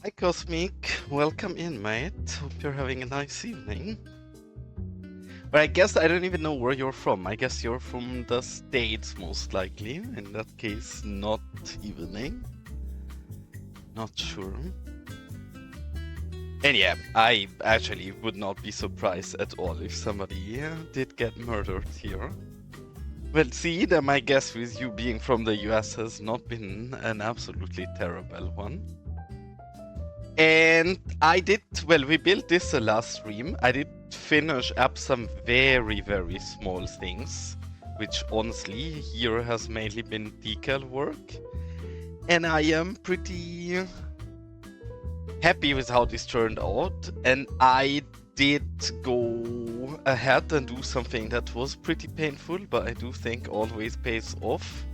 Hi Cosmic, welcome in mate. Hope you're having a nice evening. But I guess I don't even know where you're from. I guess you're from the States most likely. In that case, not evening. Not sure. And yeah, I actually would not be surprised at all if somebody did get murdered here. Well, see, then my guess with you being from the US has not been an absolutely terrible one. And we built this the last stream. I did finish up some very, very small things, which honestly here has mainly been decal work. And I am pretty happy with how this turned out. And I did go ahead and do something that was pretty painful, but I do think always pays off.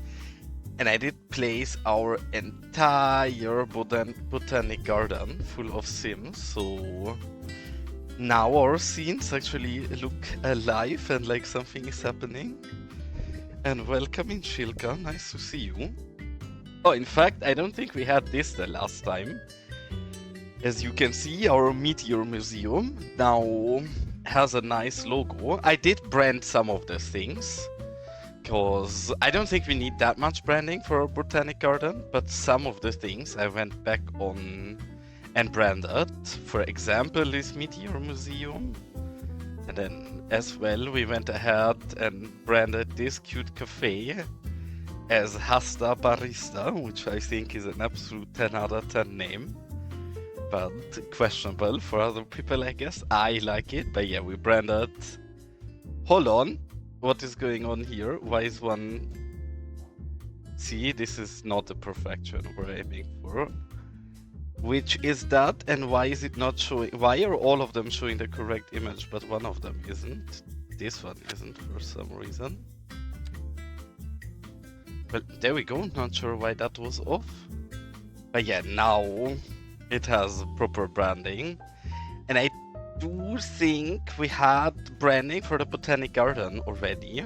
And I did place our entire botanic garden full of sims, so now our scenes actually look alive and like something is happening. And welcome in Shilka, nice to see you. Oh, in fact, I don't think we had this the last time. As you can see, our Meteor Museum now has a nice logo. I did brand some of the things, because I don't think we need that much branding for a botanic garden, but some of the things I went back on and branded. For example, this Meteor Museum. And then as well, we went ahead and branded this cute cafe as Hasta Barista, which I think is an absolute 10 out of 10 name. But questionable for other people, I guess. I like it, but yeah, we branded... Hold on. What is going on here? Why is one... See, this is not the perfection we're aiming for. Which is that, and why is it not showing... Why are all of them showing the correct image, but one of them isn't? This one isn't for some reason. Well, there we go. Not sure why that was off. But yeah, now it has proper branding. And I do think we had branding for the botanic garden already,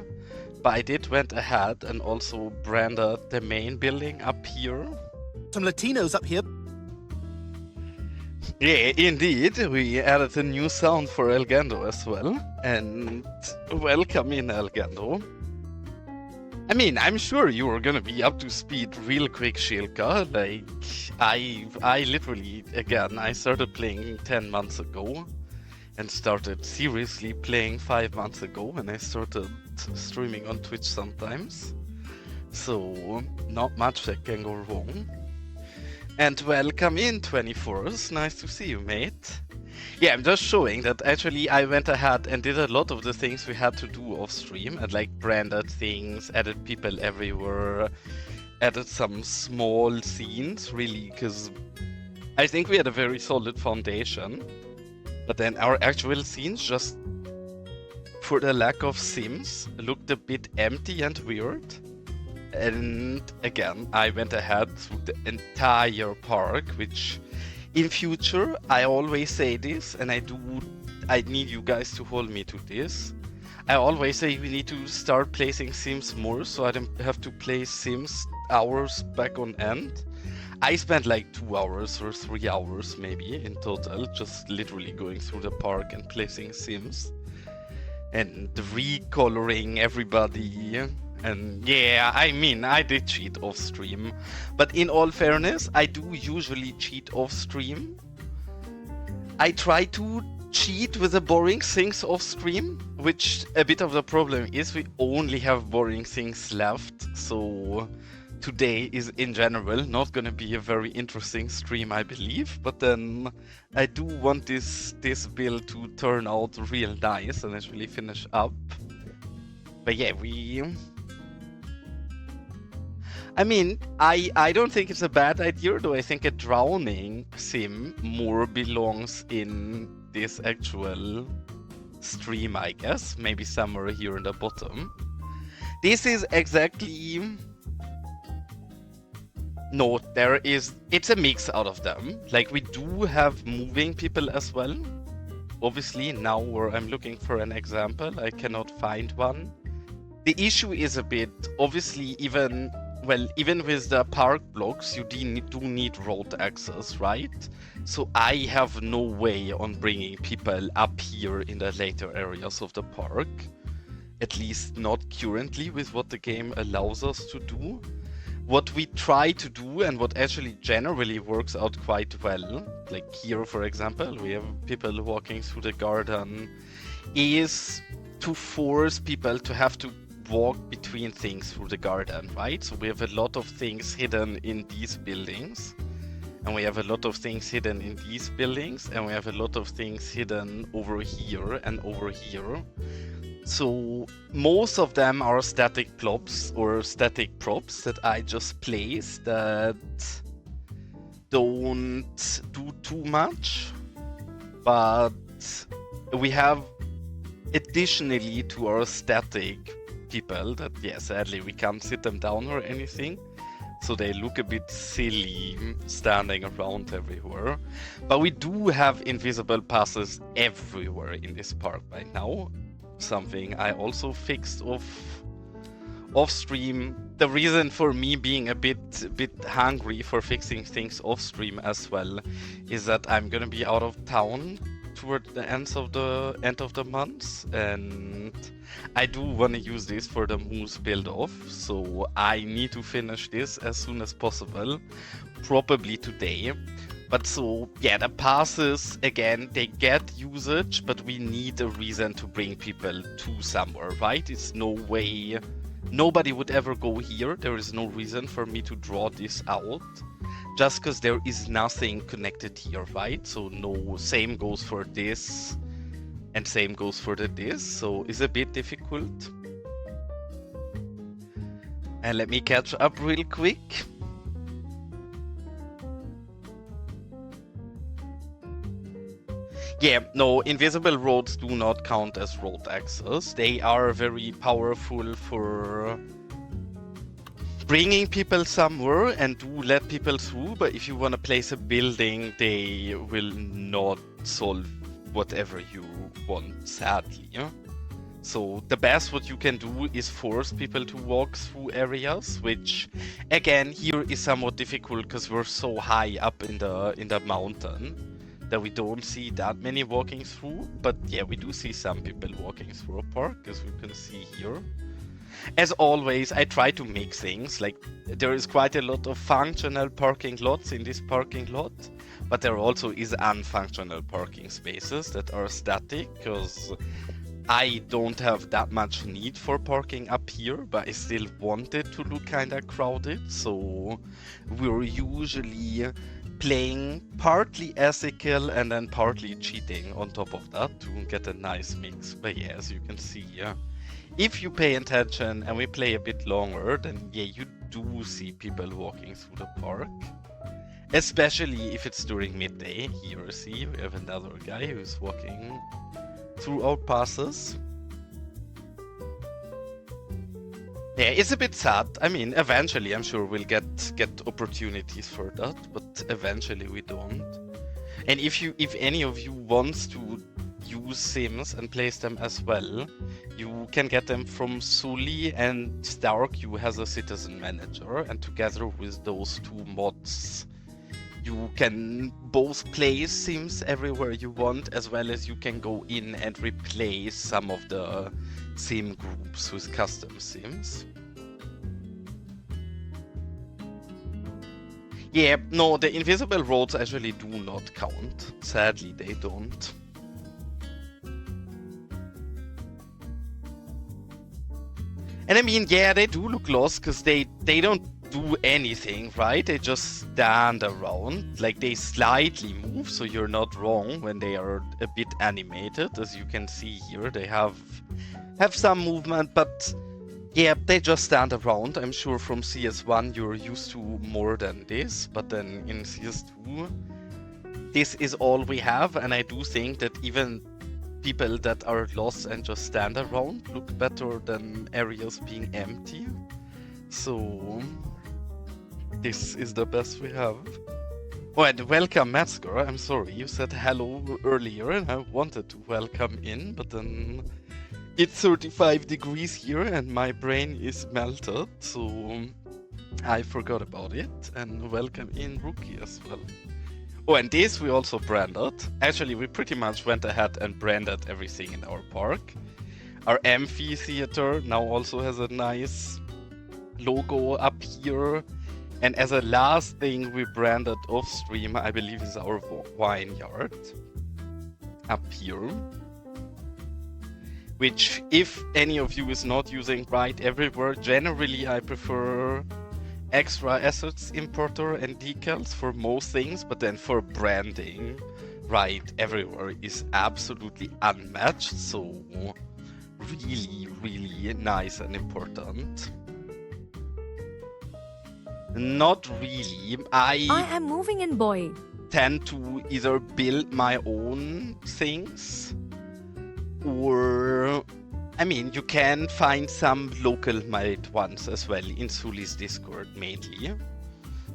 but I did went ahead and also branded the main building up here. Some Latinos up here. Yeah, indeed, we added a new sound for Elgando as well, and welcome in Elgando. I mean, I'm sure you are gonna be up to speed real quick, Shilka. Like, I literally, again, I started playing 10 months ago. And started seriously playing 5 months ago, and I started streaming on Twitch sometimes. So, not much that can go wrong. And welcome in, 24s. Nice to see you, mate. Yeah, I'm just showing that actually I went ahead and did a lot of the things we had to do off stream, and like branded things, added people everywhere, added some small scenes, really, because I think we had a very solid foundation. But then our actual scenes, just for the lack of sims, looked a bit empty and weird. And again, I went ahead through the entire park, which in future, I always say this, and I need you guys to hold me to this. I always say we need to start placing sims more, so I don't have to place sims hours back on end. I spent like 2 hours or 3 hours maybe in total, just literally going through the park and placing sims. And recoloring everybody. And yeah, I mean, I did cheat off stream. But in all fairness, I do usually cheat off stream. I try to cheat with the boring things off stream, which a bit of the problem is we only have boring things left, so... Today is in general not gonna be a very interesting stream, I believe, but then I do want this build to turn out real nice and actually finish up. But yeah, I mean, I don't think it's a bad idea, though I think a drowning sim more belongs in this actual stream, I guess. Maybe somewhere here in the bottom. This is exactly... No, it's a mix out of them. Like, we do have moving people as well. Obviously, now where I'm looking for an example, I cannot find one. The issue is a bit, obviously, even well, even with the park blocks, you do need road access, right? So I have no way on bringing people up here in the later areas of the park. At least not currently with what the game allows us to do. What we try to do and what actually generally works out quite well, like here for example, we have people walking through the garden, is to force people to have to walk between things through the garden, right? So we have a lot of things hidden in these buildings, and we have a lot of things hidden in these buildings, and we have a lot of things hidden over here and over here. So most of them are static props or static props that I just place that don't do too much, but we have additionally to our static people that, yeah, sadly we can't sit them down or anything, so they look a bit silly standing around everywhere. But we do have invisible passes everywhere in this park right now. Something I also fixed off stream. The reason for me being a bit hungry for fixing things off stream as well is that I'm gonna be out of town toward the end of the month, and I do want to use this for the moose build off, so I need to finish this as soon as possible, probably today. But so, yeah, the passes, again, they get usage, but we need a reason to bring people to somewhere, right? It's no way, nobody would ever go here. There is no reason for me to draw this out, just because there is nothing connected here, right? So no, same goes for this, and same goes for this, so it's a bit difficult. And let me catch up real quick. Yeah, no, invisible roads do not count as road access. They are very powerful for bringing people somewhere and do let people through, but if you want to place a building, they will not solve whatever you want, sadly. Yeah? So the best what you can do is force people to walk through areas, which again here is somewhat difficult because we're so high up in the mountain that we don't see that many walking through. But yeah, we do see some people walking through a park, as we can see here. As always, I try to mix things, like there is quite a lot of functional parking lots in this parking lot, but there also is unfunctional parking spaces that are static, because I don't have that much need for parking up here, but I still want it to look kinda crowded, so we're usually playing partly ethical and then partly cheating on top of that to get a nice mix. But yeah, as you can see, if you pay attention and we play a bit longer, then yeah, you do see people walking through the park. Especially if it's during midday. Here, see, we have another guy who's walking through our passes. Yeah, it's a bit sad. I mean, eventually I'm sure we'll get opportunities for that, but eventually we don't. And if any of you wants to use sims and place them as well, you can get them from Sully, and Stark has a citizen manager, and together with those two mods you can both place sims everywhere you want, as well as you can go in and replace some of the sim groups with custom sims. Yeah, no, the invisible roads actually do not count. Sadly, they don't. And I mean, yeah, they do look lost because they don't do anything, right? They just stand around. Like, they slightly move, so you're not wrong when they are a bit animated. As you can see here, they have some movement, but yeah, they just stand around. I'm sure from CS1 you're used to more than this, but then in CS2 this is all we have, and I do think that even people that are lost and just stand around look better than areas being empty. So this is the best we have. Oh, and welcome, Metzger. I'm sorry, you said hello earlier and I wanted to welcome in, but then It's 35 degrees here and my brain is melted, so I forgot about it. And welcome in Rookie as well. Oh, and this we also branded. Actually, we pretty much went ahead and branded everything in our park. Our amphitheater now also has a nice logo up here. And as a last thing we branded off stream, I believe is our vineyard up here. Which, if any of you is not using Right Everywhere, generally I prefer extra assets importer and decals for most things, but then for branding, Right Everywhere is absolutely unmatched, so really, really nice and important. Not really. I am moving in, boy. Tend to either build my own things, or I mean, you can find some local made ones as well in Suli's Discord mainly.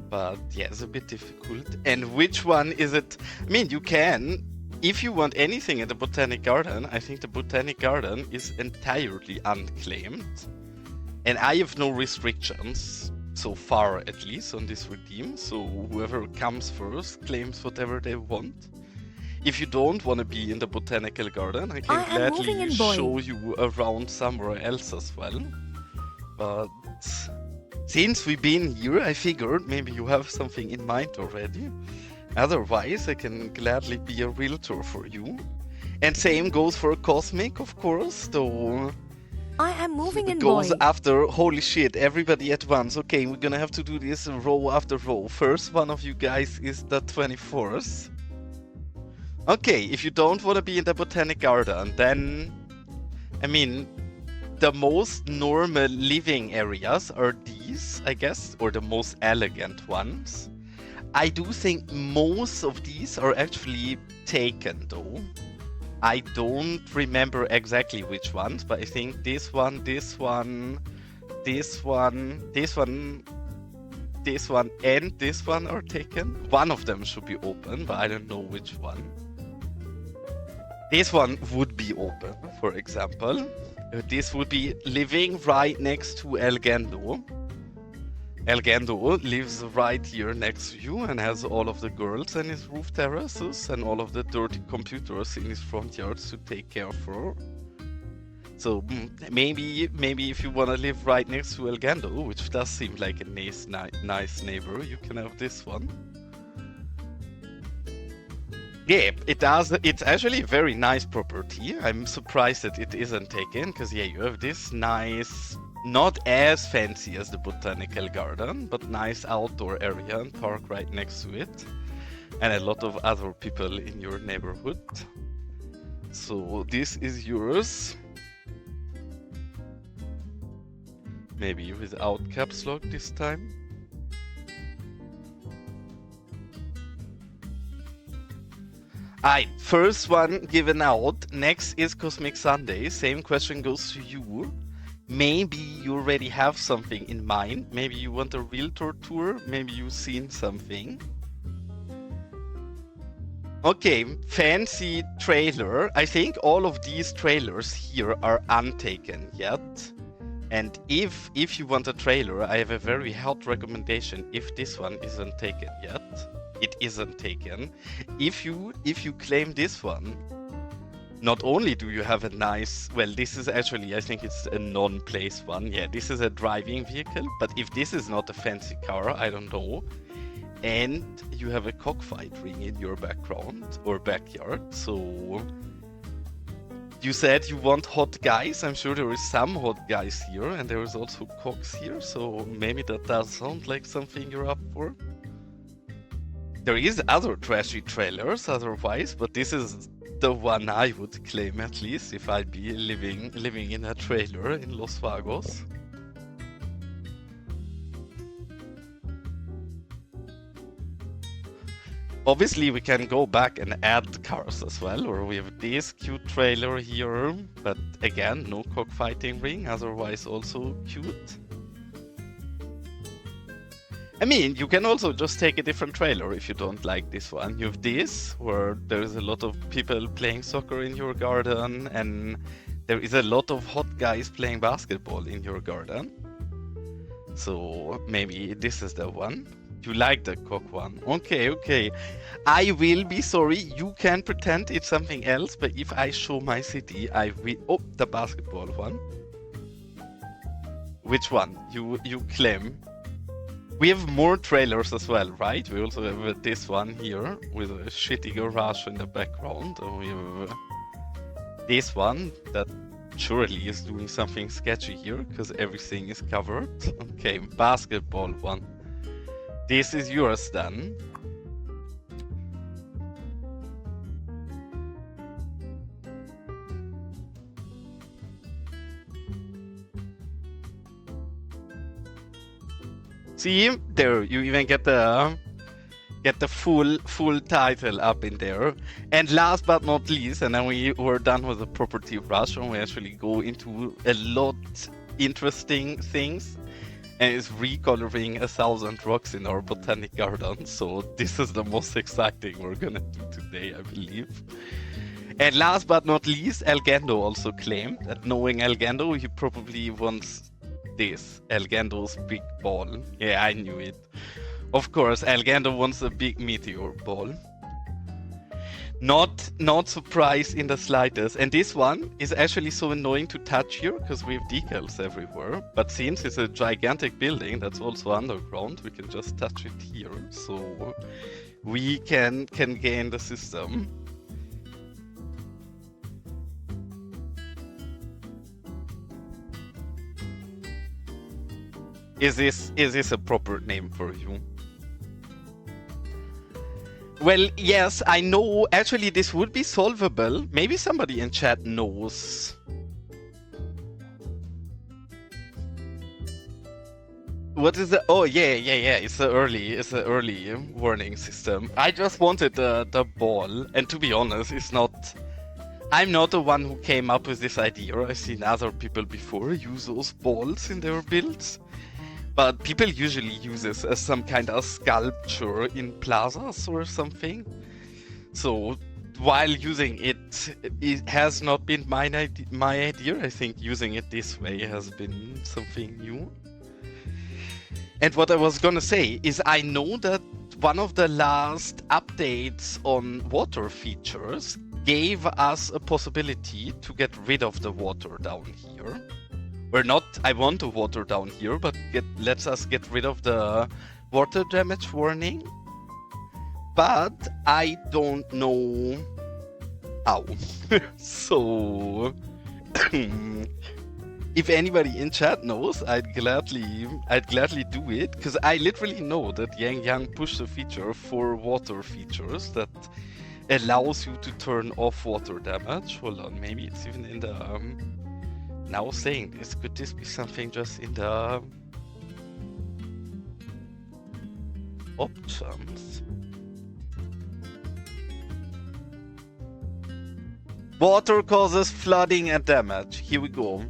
But yeah, it's a bit difficult. And which one is it? I mean, you can, if you want anything in the Botanic Garden, I think the Botanic Garden is entirely unclaimed. And I have no restrictions, so far at least, on this redeem. So whoever comes first claims whatever they want. If you don't want to be in the Botanical Garden, I can gladly show you around somewhere else as well. But since we've been here, I figured maybe you have something in mind already. Otherwise, I can gladly be a realtor for you. And same goes for Cosmic, of course, though I am moving in, goes boy. after, holy shit, everybody at once. Okay, we're gonna have to do this row after row. First one of you guys is the 24th. Okay, if you don't want to be in the Botanic Garden, then, I mean, the most normal living areas are these, I guess, or the most elegant ones. I do think most of these are actually taken, though. I don't remember exactly which ones, but I think this one, this one, this one, this one, this one, and this one are taken. One of them should be open, but I don't know which one. This one would be open, for example. This would be living right next to Elgando. Elgando lives right here next to you and has all of the girls in his roof terraces and all of the dirty computers in his front yards to take care of her. So maybe if you want to live right next to Elgando, which does seem like a nice neighbor, you can have this one. Yeah, it does. It's actually a very nice property. I'm surprised that it isn't taken, because yeah, you have this nice, not as fancy as the Botanical Garden, but nice outdoor area and park right next to it. And a lot of other people in your neighborhood. So this is yours. Maybe without caps lock this time. Alright, first one given out. Next is Cosmic Sunday. Same question goes to you. Maybe you already have something in mind. Maybe you want a realtor tour. Maybe you've seen something. Okay, fancy trailer. I think all of these trailers here are untaken yet. And if you want a trailer, I have a very hot recommendation. If this one isn't taken yet, it isn't taken. If you claim this one, not only do you have a nice, well, this is actually, I think it's a non-place one. Yeah, this is a driving vehicle, but if this is not a fancy car, I don't know. And you have a cockfight ring in your background or backyard, so you said you want hot guys. I'm sure there is some hot guys here, and there is also cocks here, so maybe that does sound like something you're up for. There is other trashy trailers otherwise, but this is the one I would claim, at least, if I'd be living in a trailer in Los Vagos. Obviously, we can go back and add cars as well, or we have this cute trailer here, but again, no cockfighting ring, otherwise also cute. I mean, you can also just take a different trailer if you don't like this one. You have this, where there's a lot of people playing soccer in your garden, and there is a lot of hot guys playing basketball in your garden. So maybe this is the one. You like the cock one. Okay, okay. I will be sorry. You can pretend it's something else, but if I show my city, I will... Oh, the basketball one. Which one? You claim. We have more trailers as well, right? We also have this one here with a shitty garage in the background. And we have this one that surely is doing something sketchy here because everything is covered. Okay, basketball one. This is yours then. See, there you even get the full title up in there. And last but not least, and then we're done with the property rush, and we actually go into a lot interesting things. And it's recoloring 1,000 rocks in our botanic garden. So this is the most exciting we're gonna do today, I believe. And last but not least, Elgando also claimed that knowing Elgando, he probably wants this, Elgando's big ball. Yeah, I knew it. Of course, Elgando wants a big meteor ball. Not surprised in the slightest. And this one is actually so annoying to touch here because we have decals everywhere. But since it's a gigantic building that's also underground, we can just touch it here. So we can gain the system. Is this a proper name for you? Well, yes, I know. Actually, this would be solvable. Maybe somebody in chat knows. What is the... Oh, yeah. It's the early warning system. I just wanted the ball. And to be honest, it's not... I'm not the one who came up with this idea. I've seen other people before use those balls in their builds. But people usually use this as some kind of sculpture in plazas or something. So while using it, it has not been my idea. I think using it this way has been something new. And what I was gonna say is I know that one of the last updates on water features gave us a possibility to get rid of the water down here. We're not, I want the water down here, but lets us get rid of the water damage warning. But I don't know how. So if anybody in chat knows, I'd gladly do it, because I literally know that Yang pushed a feature for water features that allows you to turn off water damage. Hold on, maybe it's even in the now saying this, could this be something just in the options? Water causes flooding and damage. Here we go.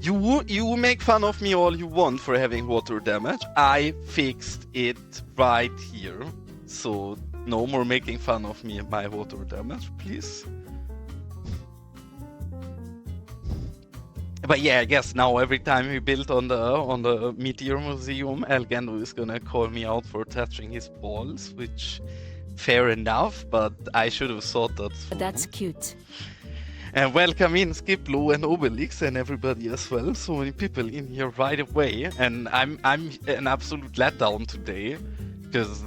You make fun of me all you want for having water damage. I fixed it right here. So no more making fun of me and my water damage, please. But yeah, I guess now every time we build on the Meteor Museum, Elgando is gonna call me out for touching his balls, which fair enough, but I should have thought that through. That's cute. And welcome in Skiplo and Obelix and everybody as well. So many people in here right away, and I'm an absolute letdown today, because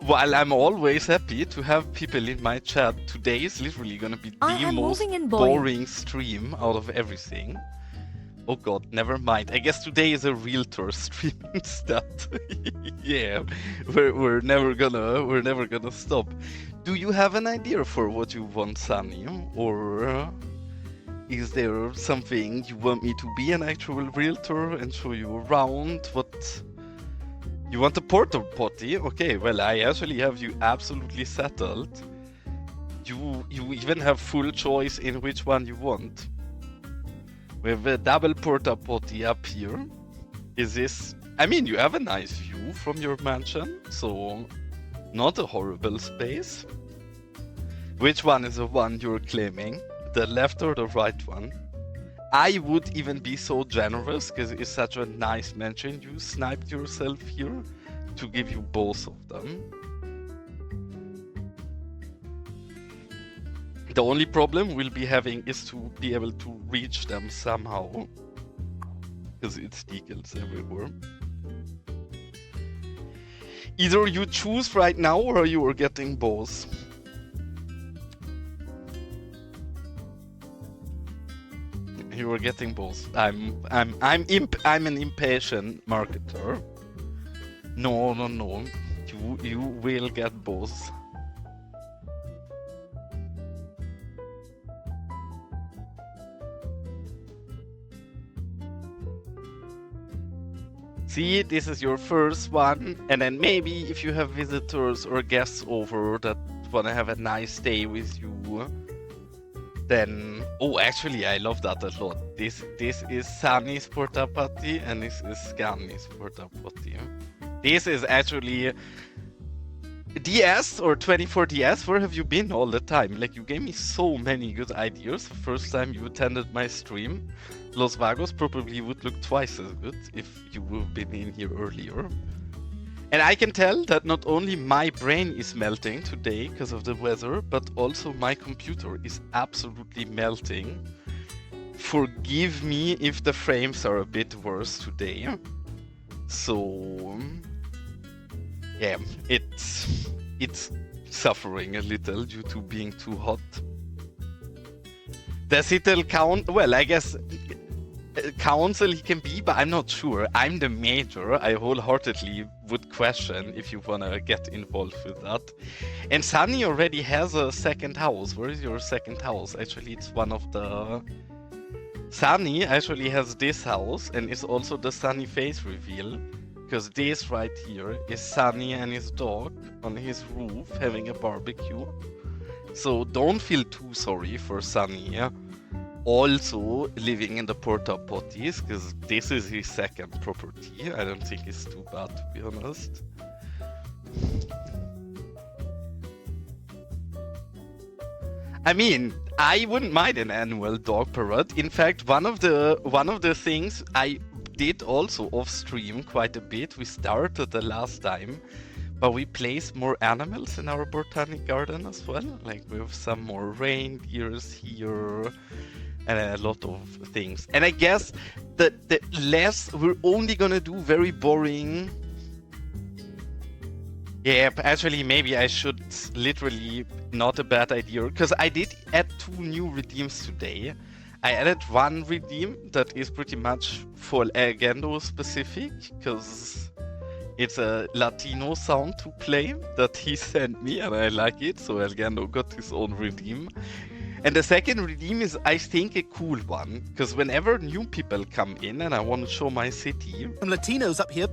while I'm always happy to have people in my chat, today is literally gonna be the most boring stream out of everything. Oh god, never mind. I guess today is a realtor stream instead. Yeah, we're never gonna stop. Do you have an idea for what you want, Sunny? Or is there something you want me to be an actual realtor and show you around? What? You want a porta potty? Okay, well, I actually have you absolutely settled. You even have full choice in which one you want. We have a double porta potty up here. Is this... I mean, you have a nice view from your mansion, so not a horrible space. Which one is the one you're claiming? the left or the right one. I would even be so generous, because it's such a nice mansion you sniped yourself here, to give you both of them. The only problem we'll be having is to be able to reach them somehow, because it's decals everywhere. Either you choose right now or you are getting both. You are getting both. I'm an impatient marketer. No. You will get both. See, this is your first one, and then maybe if you have visitors or guests over that wanna have a nice day with you, then actually I love that a lot. This is Sunny's porta potty and this is Scanny's porta potty. This is actually DS or 24DS. Where have you been all the time? Like, you gave me so many good ideas. First time you attended my stream. Los Vagos probably would look twice as good if you would have been in here earlier. And I can tell that not only my brain is melting today because of the weather, but also my computer is absolutely melting. Forgive me if the frames are a bit worse today. So yeah, it's suffering a little due to being too hot. Does it count? Well, I guess council he can be, but I'm not sure. I'm the major. I wholeheartedly would question if you wanna get involved with that. And Sunny already has a second house. Where is your second house? Actually, it's one of the... Sunny actually has this house and is also the Sunny face reveal. Because this right here is Sunny and his dog on his roof having a barbecue. So don't feel too sorry for Sunny. Also living in the porta potties, because this is his second property. I don't think it's too bad, to be honest. I mean, I wouldn't mind an annual dog parade. In fact, one of the things I did also off stream quite a bit. We started the last time, but we placed more animals in our botanic garden as well. Like, we have some more reindeers here. And a lot of things. And I guess the less we're only gonna do very boring. Yeah, actually maybe I should literally, not a bad idea, because I did add 2 new redeems today. I added one redeem that is pretty much for Elgando specific, because it's a Latino sound to play that he sent me and I like it, so Elgando got his own redeem. And the second redeem is, I think, a cool one, because whenever new people come in and I want to show my city... Some Latinos up here.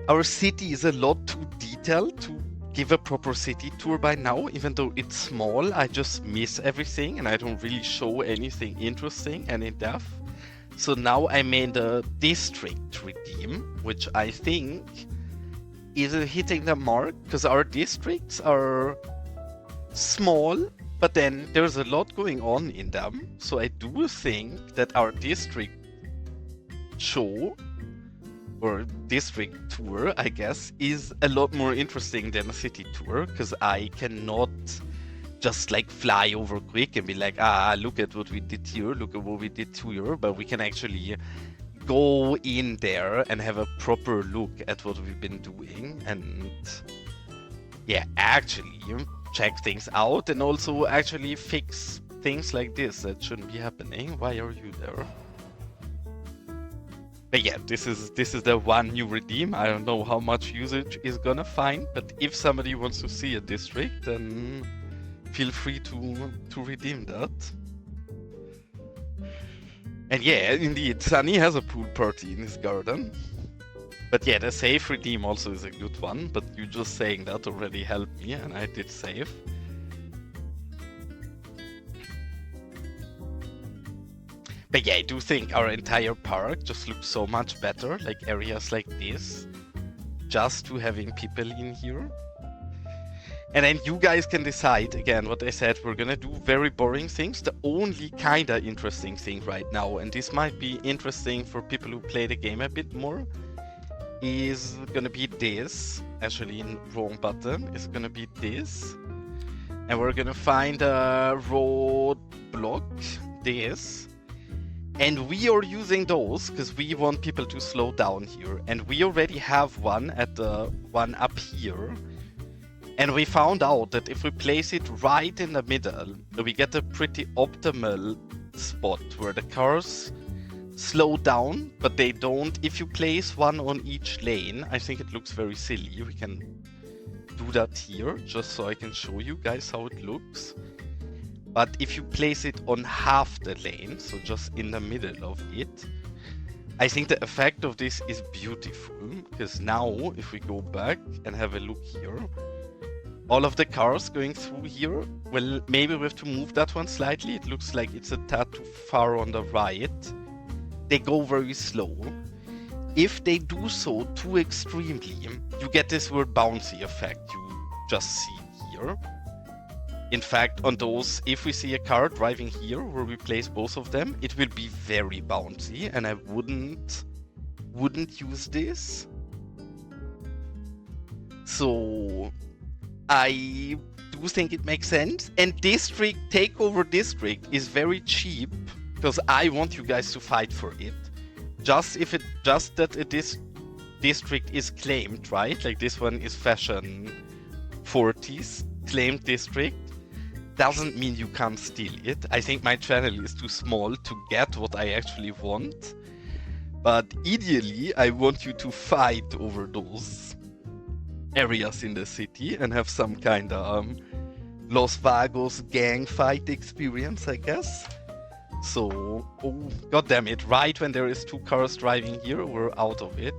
Our city is a lot too detailed to give a proper city tour by now. Even though it's small, I just miss everything and I don't really show anything interesting and in depth. So now I made a district redeem, which I think is hitting the mark, because our districts are small, but then there's a lot going on in them. So I do think that our district show, or district tour, I guess, is a lot more interesting than a city tour, because I cannot just like fly over quick and be like, look at what we did here, look at what we did here, but we can actually go in there and have a proper look at what we've been doing and yeah, actually check things out and also actually fix things like this that shouldn't be happening. Why are you there? But yeah, this is the one new redeem. I don't know how much usage is gonna find, but if somebody wants to see a district, then feel free to redeem that. And yeah, indeed, Sunny has a pool party in his garden. But yeah, the save redeem also is a good one, but you just saying that already helped me, and I did save. But yeah, I do think our entire park just looks so much better, like areas like this, just to having people in here. And then you guys can decide, again, what I said, we're gonna do very boring things. The only kinda interesting thing right now, and this might be interesting for people who play the game a bit more, is gonna be this. Actually, in wrong button, is gonna be this. And we're gonna find a road block, this. And we are using those because we want people to slow down here. And we already have one at the one up here. And we found out that if we place it right in the middle, we get a pretty optimal spot where the cars slow down, but they don't. If you place one on each lane, I think it looks very silly. We can do that here, just so I can show you guys how it looks. But if you place it on half the lane, so just in the middle of it, I think the effect of this is beautiful. Because now, if we go back and have a look here, all of the cars going through here, well, maybe we have to move that one slightly. It looks like it's a tad too far on the right. They go very slow. If they do so too extremely, you get this weird bouncy effect you just see here. In fact, on those, if we see a car driving here where we place both of them, it will be very bouncy, and I wouldn't use this. So I do think it makes sense. And district takeover district is very cheap because I want you guys to fight for it. Just that this district is claimed, right? Like this one is fashion 40s claimed district. Doesn't mean you can't steal it. I think my channel is too small to get what I actually want. But ideally, I want you to fight over those areas in the city and have some kind of Los Vagos gang fight experience, I guess. So, oh, god damn it, right when there is two cars driving here, we're out of it.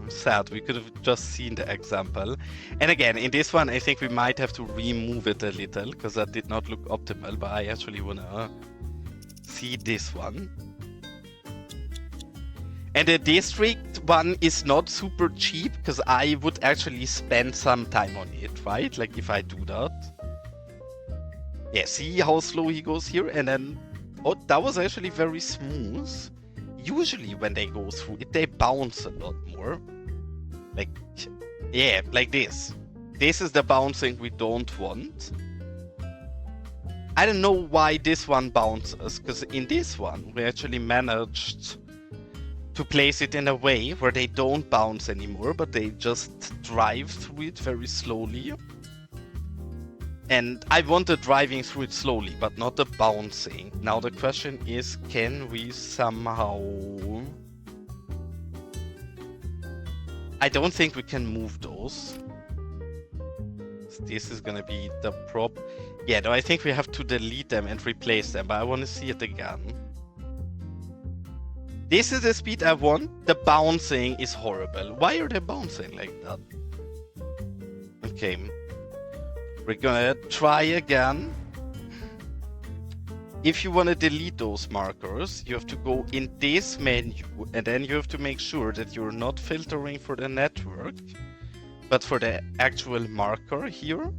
I'm sad, we could have just seen the example. And again, in this one, I think we might have to remove it a little, because that did not look optimal, but I actually wanna see this one. And the district one is not super cheap, because I would actually spend some time on it, right? Like if I do that. Yeah, see how slow he goes here? And then, oh, that was actually very smooth. Usually when they go through it, they bounce a lot more. Like, yeah, like this. This is the bouncing we don't want. I don't know why this one bounces, because in this one, we actually managed to place it in a way where they don't bounce anymore, but they just drive through it very slowly. And I wanted driving through it slowly, but not the bouncing. Now the question is, can we somehow... I don't think we can move those. This is gonna be the prop. Yeah, no, I think we have to delete them and replace them, but I want to see it again. This is the speed I want. The bouncing is horrible. Why are they bouncing like that? Okay. We're gonna try again. If you want to delete those markers, you have to go in this menu, and then you have to make sure that you're not filtering for the network, but for the actual marker here.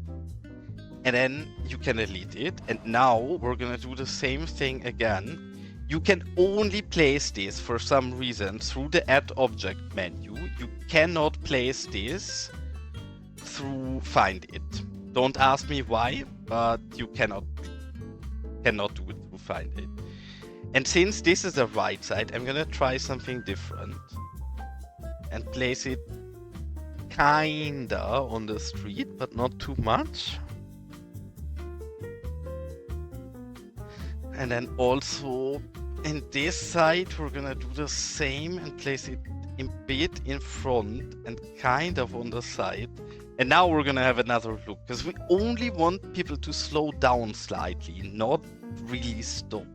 And then you can delete it. And now we're gonna do the same thing again. You can only place this for some reason through the Add Object menu. You cannot place this through Find It. Don't ask me why, but you cannot do it through Find It. And since this is the right side, I'm gonna try something different and place it kinda on the street, but not too much. And then also in this side, we're gonna do the same and place it a bit in front and kind of on the side. And now we're gonna have another look, because we only want people to slow down slightly, not really stop.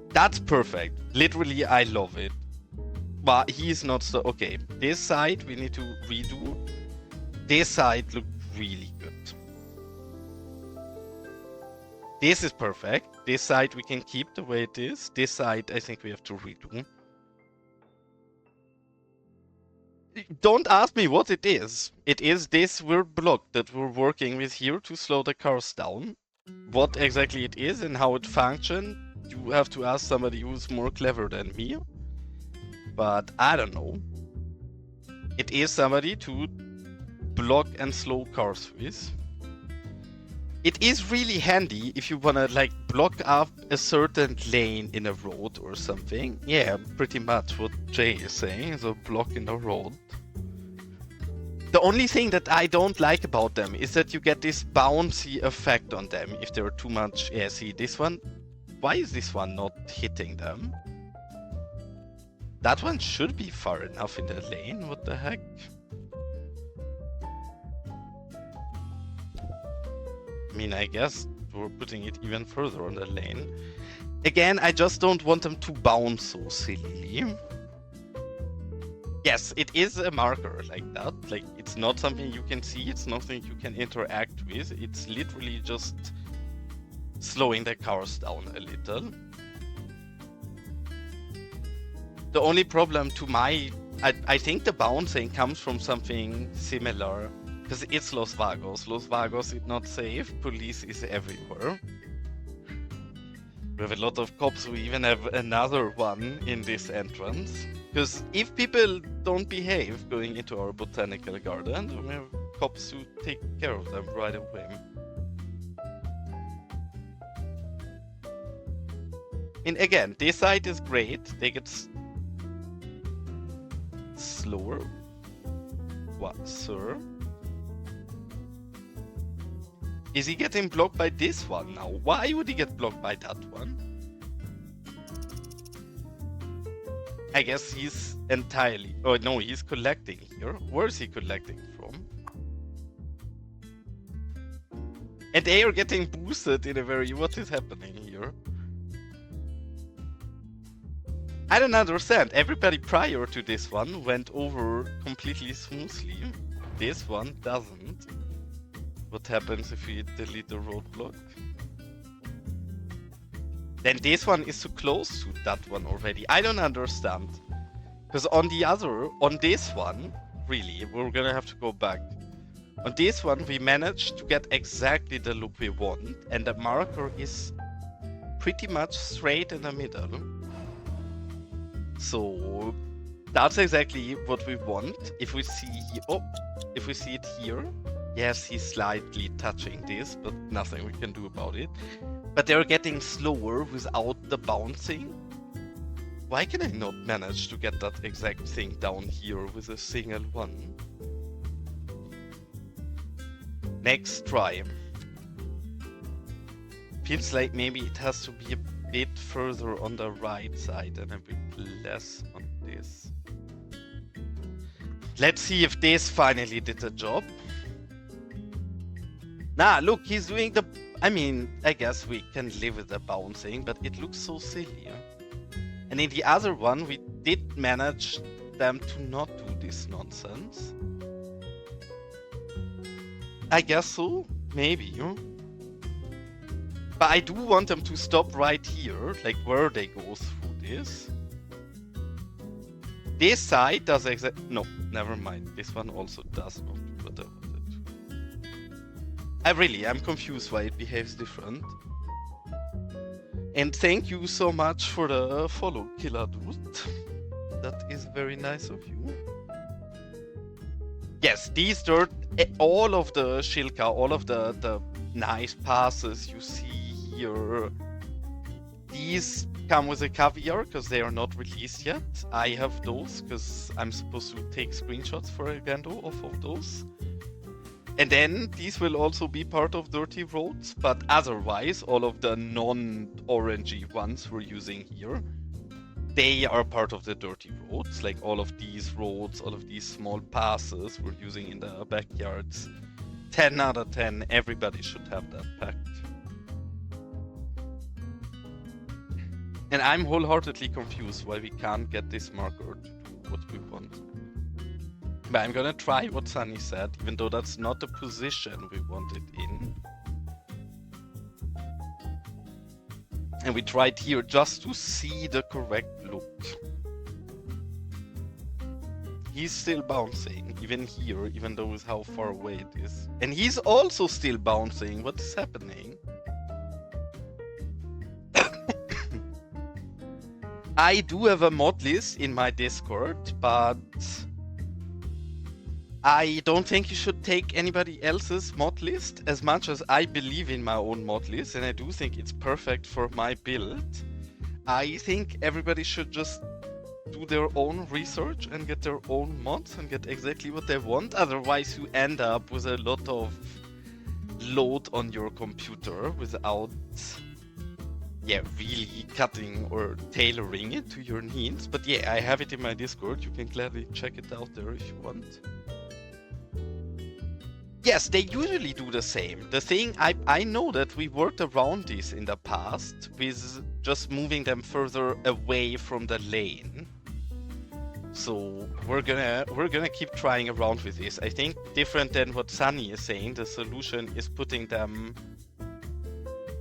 That's perfect. Literally, I love it. But he's not so... Okay, this side we need to redo. This side looked really good. This is perfect. This side we can keep the way it is. This side I think we have to redo. Don't ask me what it is. It is this weird block that we're working with here to slow the cars down. What exactly it is and how it functions, you have to ask somebody who's more clever than me. But I don't know. It is somebody to block and slow cars with. It is really handy if you wanna like block up a certain lane in a road or something. Yeah, pretty much what Jay is saying, so block in the road. The only thing that I don't like about them is that you get this bouncy effect on them if they're too much. Yeah, see this one? Why is this one not hitting them? That one should be far enough in the lane, what the heck? I mean, I guess we're putting it even further on the lane. Again, I just don't want them to bounce so sillily. Yes, it is a marker like that. Like, it's not something you can see, it's nothing you can interact with. It's literally just slowing the cars down a little. The only problem to I think the bouncing comes from something similar. Because it's Los Vagos. Los Vagos is not safe. Police is everywhere. We have a lot of cops. We even have another one in this entrance. Because if people don't behave going into our botanical garden, we have cops who take care of them right away. And again, this side is great. They get slower. What, sir? Is he getting blocked by this one now? Why would he get blocked by that one? I guess he's entirely... Oh no, he's collecting here. Where is he collecting from? And they are getting boosted in a very... What is happening here? I don't understand. Everybody prior to this one went over completely smoothly. This one doesn't. What happens if we delete the roadblock? Then this one is too close to that one already. I don't understand. Because on this one, really, we're gonna have to go back. On this one, we managed to get exactly the loop we want, and the marker is pretty much straight in the middle. So that's exactly what we want. If we see it here, yes, he's slightly touching this, but nothing we can do about it. But they're getting slower without the bouncing. Why can I not manage to get that exact thing down here with a single one? Next try. Feels like maybe it has to be a bit further on the right side and a bit less on this. Let's see if this finally did the job. Nah, look, he's doing the... I mean, I guess we can live with the bouncing, but it looks so silly. And in the other one, we did manage them to not do this nonsense. I guess so, maybe. But I do want them to stop right here, like where they go through this. This side does no, never mind. This one also does not do what I wanted to. I'm confused why it behaves different. And thank you so much for the follow, Killer Dude. That is very nice of you. Yes, these dirt, all of the Shilka, all of the nice passes you see here, these come with a caviar because they are not released yet. I have those because I'm supposed to take screenshots for Elgando off of those. And then these will also be part of Dirty Roads, but otherwise all of the non-orangey ones we're using here, they are part of the Dirty Roads, like all of these roads, all of these small passes we're using in the backyards. 10 out of 10, everybody should have that packed. And I'm wholeheartedly confused why we can't get this marker to do what we want. But I'm gonna try what Sunny said, even though that's not the position we want it in. And we tried here just to see the correct look. He's still bouncing, even here, even though it's how far away it is. And he's also still bouncing. What is happening? I do have a mod list in my Discord, but I don't think you should take anybody else's mod list as much as I believe in my own mod list, and I do think it's perfect for my build. I think everybody should just do their own research and get their own mods and get exactly what they want. Otherwise, you end up with a lot of load on your computer without really cutting or tailoring it to your needs. But yeah, I have it in my Discord. You can gladly check it out there if you want. Yes, they usually do the same. The thing, I know that we worked around this in the past with just moving them further away from the lane. So we're gonna keep trying around with this. I think different than what Sunny is saying, the solution is putting them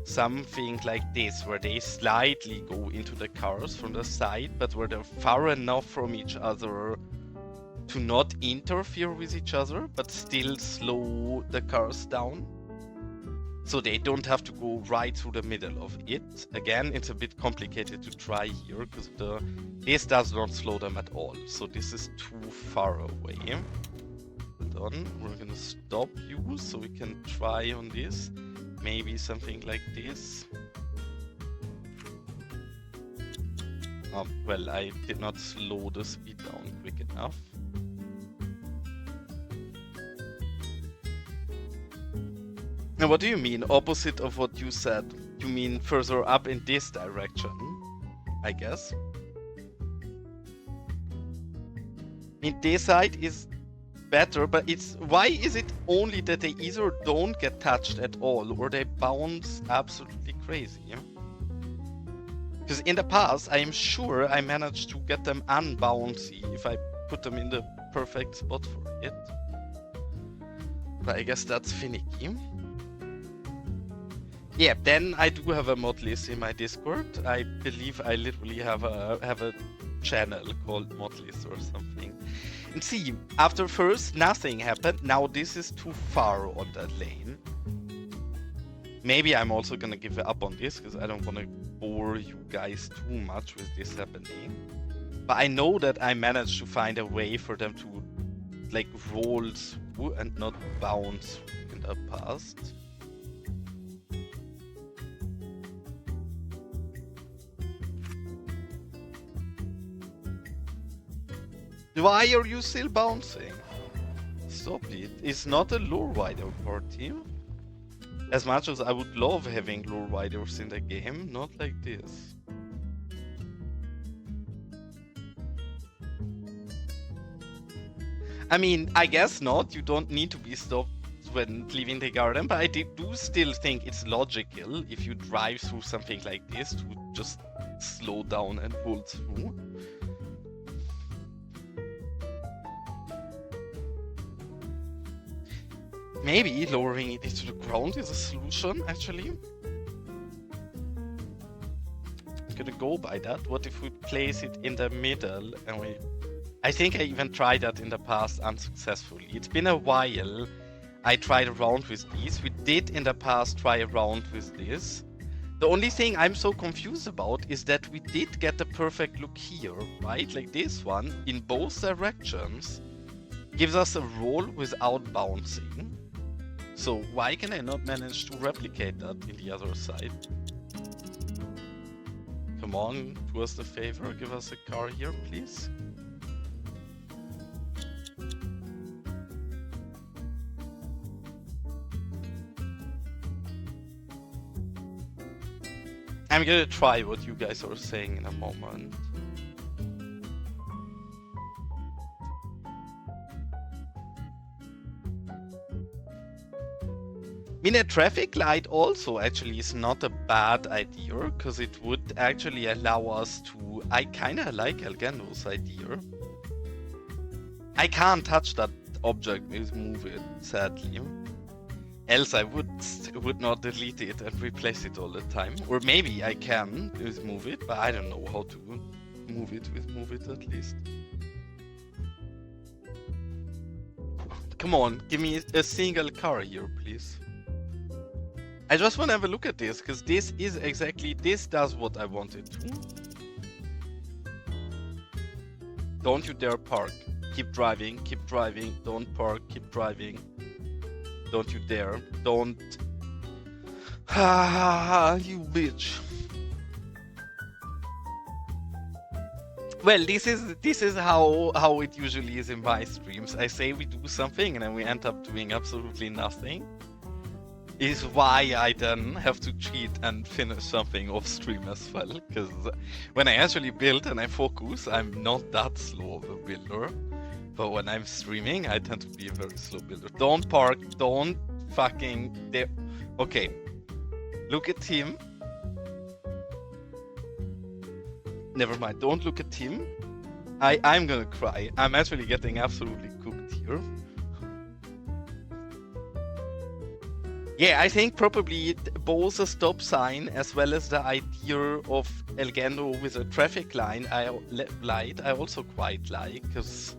something like this, where they slightly go into the cars from the side, but where they're far enough from each other to not interfere with each other, but still slow the cars down. So they don't have to go right through the middle of it. Again, it's a bit complicated to try here, because this does not slow them at all. So this is too far away. Hold on, we're gonna stop you so we can try on this. Maybe something like this. Oh, well, I did not slow the speed down quick enough. Now, what do you mean, opposite of what you said? You mean further up in this direction, I guess? I mean, this side is better, but why is it only that they either don't get touched at all or they bounce absolutely crazy? Because in the past, I am sure I managed to get them unbouncy if I put them in the perfect spot for it. But I guess that's finicky. Yeah, then I do have a mod list in my Discord. I believe I literally have a channel called mod list or something. And see, after first nothing happened, now this is too far on that lane. Maybe I'm also gonna give up on this, because I don't want to bore you guys too much with this happening. But I know that I managed to find a way for them to like roll through and not bounce in the past. Why are you still bouncing? Stop it. It's not a lure rider party. As much as I would love having lure riders in the game, not like this. I mean, I guess not. You don't need to be stopped when leaving the garden, but I do still think it's logical if you drive through something like this to just slow down and pull through. Maybe lowering it into the ground is a solution, actually. I'm gonna go by that. What if we place it in the middle and we... I think I even tried that in the past unsuccessfully. It's been a while I tried around with these. We did in the past try around with this. The only thing I'm so confused about is that we did get the perfect look here, right? Like this one, in both directions, gives us a roll without bouncing. So why can I not manage to replicate that in the other side? Come on, do us the favor, give us a car here, please. I'm gonna try what you guys are saying in a moment. I mean, a traffic light also actually is not a bad idea, because it would actually allow us to... I kinda like Elgando's idea. I can't touch that object, please move it, sadly. Else I would not delete it and replace it all the time. Or maybe I can just move it, but I don't know how to move it with move it at least. Come on, give me a single car here, please. I just want to have a look at this, because this is exactly, this does what I wanted to. Don't you dare park. Keep driving, don't park, keep driving. Don't you dare, don't. Ah, you bitch. Well, this is how it usually is in my streams. I say we do something and then we end up doing absolutely nothing. Is why I then have to cheat and finish something off stream as well. Because when I actually build and I focus, I'm not that slow of a builder. But when I'm streaming, I tend to be a very slow builder. Don't park, don't fucking there. Okay, look at him. Never mind, don't look at him. I'm gonna cry. I'm actually getting absolutely cooked here. Yeah, I think probably both a stop sign as well as the idea of Elgando with a traffic light I also quite like, because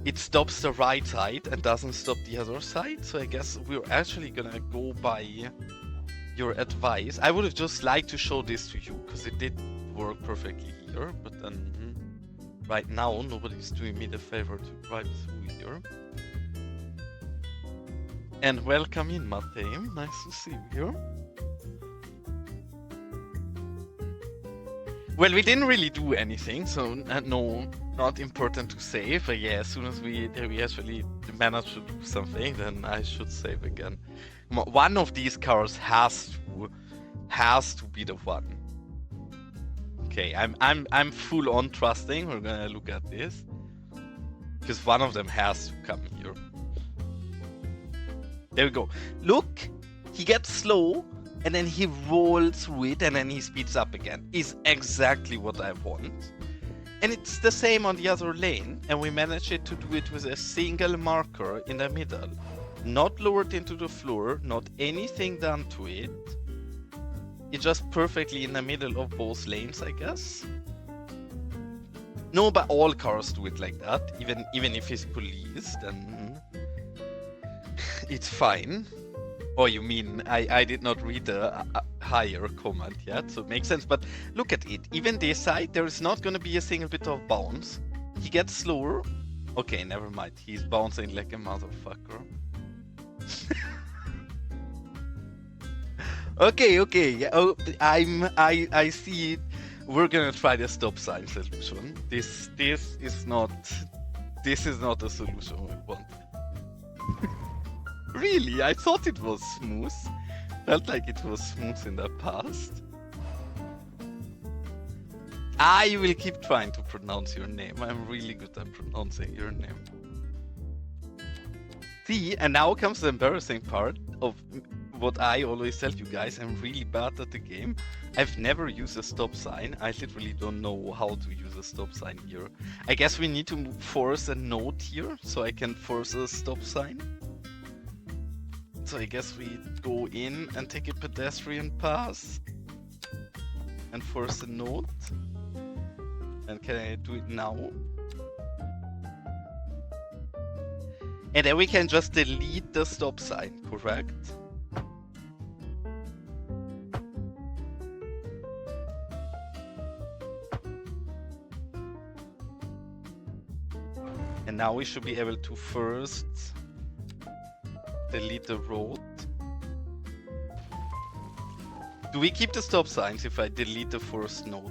it stops the right side and doesn't stop the other side. So I guess we're actually gonna go by your advice. I would have just liked to show this to you because it did work perfectly here, but then right now nobody's doing me the favor to drive through here. And welcome in, Matej. Nice to see you here. Well, we didn't really do anything, so no, not important to save. But yeah, as soon as we actually manage to do something, then I should save again. One of these cars has to be the one. Okay, I'm full on trusting. We're gonna look at this because one of them has to come here. There we go. Look, he gets slow and then he rolls through it and then he speeds up again. Is exactly what I want. And it's the same on the other lane, and we managed to do it with a single marker in the middle. Not lowered into the floor, not anything done to it. It's just perfectly in the middle of both lanes, I guess. No, but all cars do it like that. Even if it's police, then it's fine. Oh, you mean I did not read the higher comment yet, so it makes sense. But look at it. Even this side, there is not going to be a single bit of bounce. He gets slower. Okay, never mind. He's bouncing like a motherfucker. Okay. Yeah, oh, I see it. We're gonna try the stop sign solution. This is not a solution we want. Really? I thought it was smooth. Felt like it was smooth in the past. I will keep trying to pronounce your name. I'm really good at pronouncing your name. See, and now comes the embarrassing part of what I always tell you guys. I'm really bad at the game. I've never used a stop sign. I literally don't know how to use a stop sign here. I guess we need to force a note here so I can force a stop sign. So I guess we go in and take a pedestrian pass and force a note. And can I do it now? And then we can just delete the stop sign, correct? And now we should be able to first delete the road. Do we keep the stop signs if I delete the first note?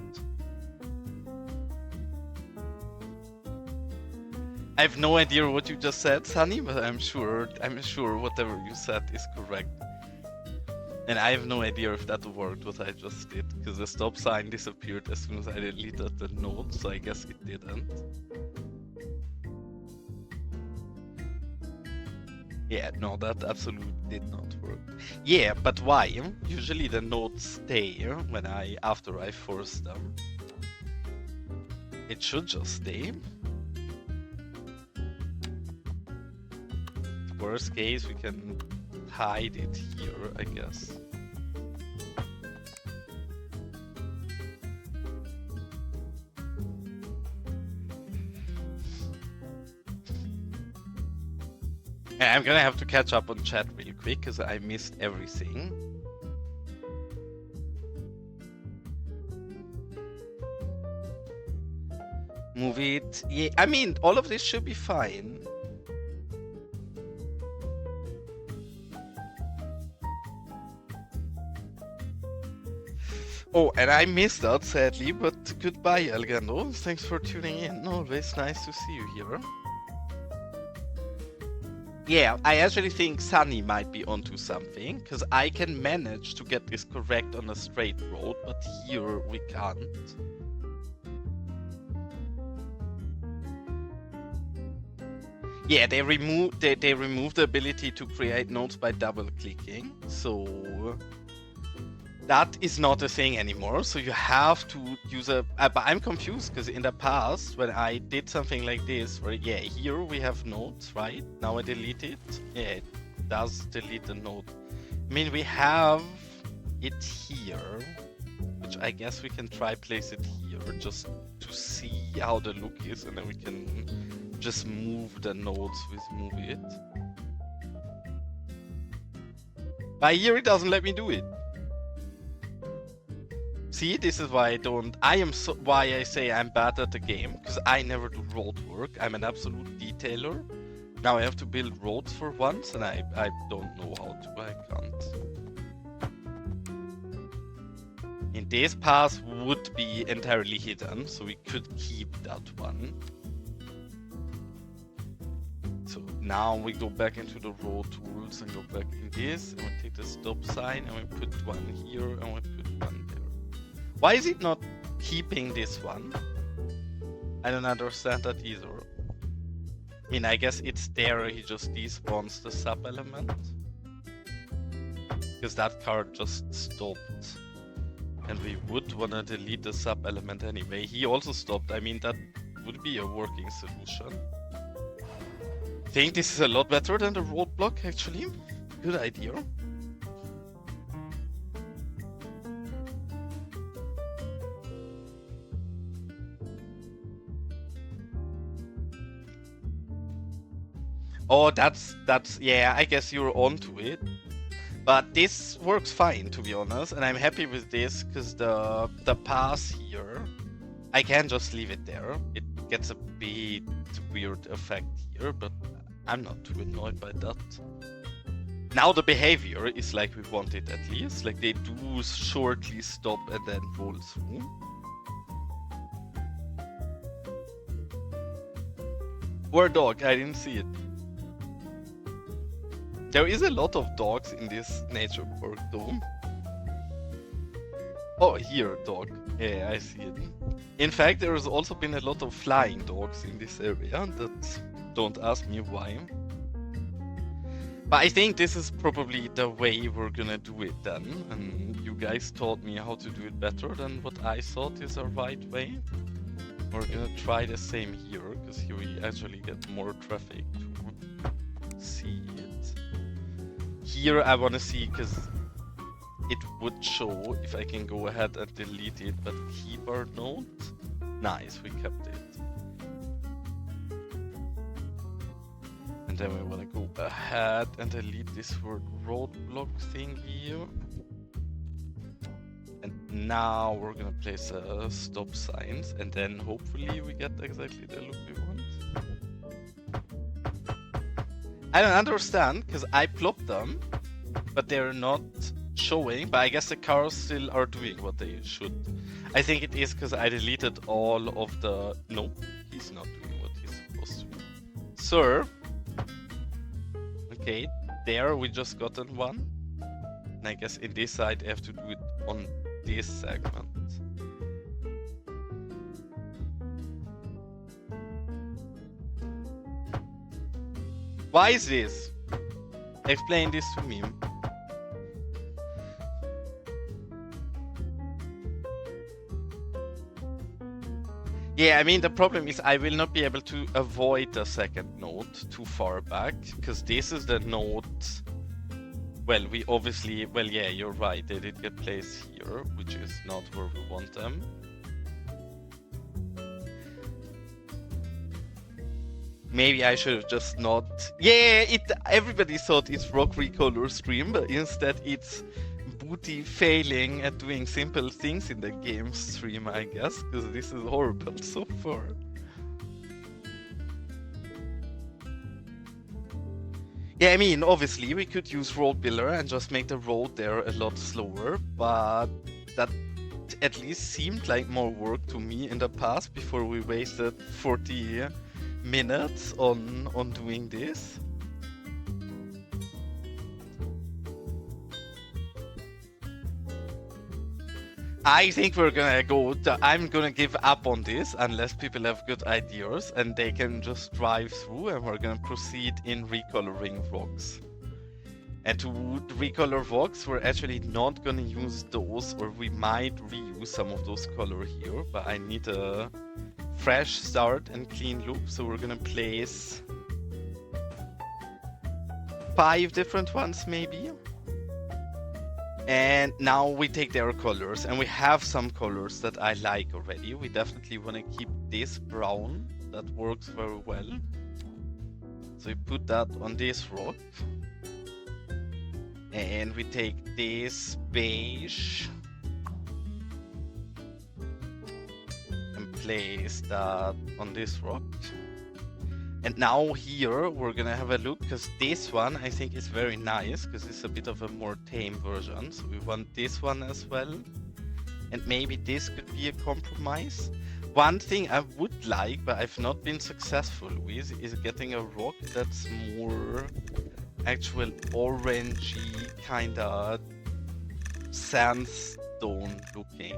I have no idea what you just said, Sunny, but I'm sure whatever you said is correct. And I have no idea if that worked, what I just did, because the stop sign disappeared as soon as I deleted the note, so I guess it didn't. Yeah, no, that absolutely did not work. Yeah, but why? Usually the notes stay when after I force them. It should just stay. Worst case, we can hide it here, I guess. I'm gonna have to catch up on chat real quick because I missed everything. Move it. Yeah, I mean, all of this should be fine. Oh, and I missed out, sadly, but goodbye, Elgando. Thanks for tuning in. Always nice to see you here. Yeah, I actually think Sunny might be onto something, because I can manage to get this correct on a straight road, but here we can't. Yeah, they removed the ability to create nodes by double clicking, so that is not a thing anymore. So you have to use a. But I'm confused because in the past when I did something like this, where yeah, here we have nodes, right? Now I delete it. Yeah, it does delete the node. I mean, we have it here, which I guess we can try place it here just to see how the look is, and then we can just move the nodes with move it. But here it doesn't let me do it. See, this is why why I say I'm bad at the game, because I never do road work. I'm an absolute detailer. Now I have to build roads for once, and I don't know how to. I can't. And this path would be entirely hidden, so we could keep that one. So now we go back into the road tools and go back in this, and we take the stop sign and we put one here and we put one there. Why is it not keeping this one? I don't understand that either. I mean, I guess it's there, he just despawns the sub-element. Because that card just stopped. And we would want to delete the sub-element anyway. He also stopped. I mean, that would be a working solution. I think this is a lot better than the roadblock, actually. Good idea. Oh, that's yeah, I guess you're onto it. But this works fine, to be honest, and I'm happy with this because the pass here, I can just leave it there. It gets a bit weird effect here, but I'm not too annoyed by that. Now the behavior is like we want it at least, like they do shortly stop and then roll through. Or a dog, I didn't see it. There is a lot of dogs in this nature park though. Oh, here, dog. Yeah, I see it. In fact, there has also been a lot of flying dogs in this area. Don't ask me why. But I think this is probably the way we're gonna do it then. And you guys taught me how to do it better than what I thought is a right way. We're gonna try the same here, because here we actually get more traffic to see it. Here I want to see, because it would show if I can go ahead and delete it, but keep our node. Nice, we kept it. And then we want to go ahead and delete this word roadblock thing here. And now we're gonna place a stop signs, and then hopefully we get exactly the look we want. I don't understand, because I plopped them, but they're not showing, but I guess the cars still are doing what they should. I think it is because I deleted all of the... Nope, he's not doing what he's supposed to. Sir. Okay, there we just gotten one. And I guess in this side I have to do it on this segment. Why is this? Explain this to me. Yeah, I mean, the problem is I will not be able to avoid the second node too far back, because this is the node Well, we obviously, well, yeah, you're right. They did get placed here, which is not where we want them. Maybe I should have just not. Yeah, everybody thought it's rock recolor stream, but instead it's booty failing at doing simple things in the game stream, I guess, because this is horrible so far. Yeah, I mean, obviously we could use road builder and just make the road there a lot slower, but that at least seemed like more work to me in the past before we wasted 40 minutes on doing this. I think we're gonna I'm gonna give up on this unless people have good ideas and they can just drive through, and we're gonna proceed in recoloring rocks. And to recolor rocks, we're actually not gonna use those, or we might reuse some of those color here, but I need a fresh start and clean loop, so we're gonna place 5 different ones maybe. And now we take their colors, and we have some colors that I like already. We definitely want to keep this brown. That works very well. So we put that on this rock. And we take this beige and place that on this rock. And now here we're gonna have a look, because this one I think is very nice, because it's a bit of a more tame version. So we want this one as well. And maybe this could be a compromise. One thing I would like, but I've not been successful with, is getting a rock that's more actual orangey, kinda sandstone looking.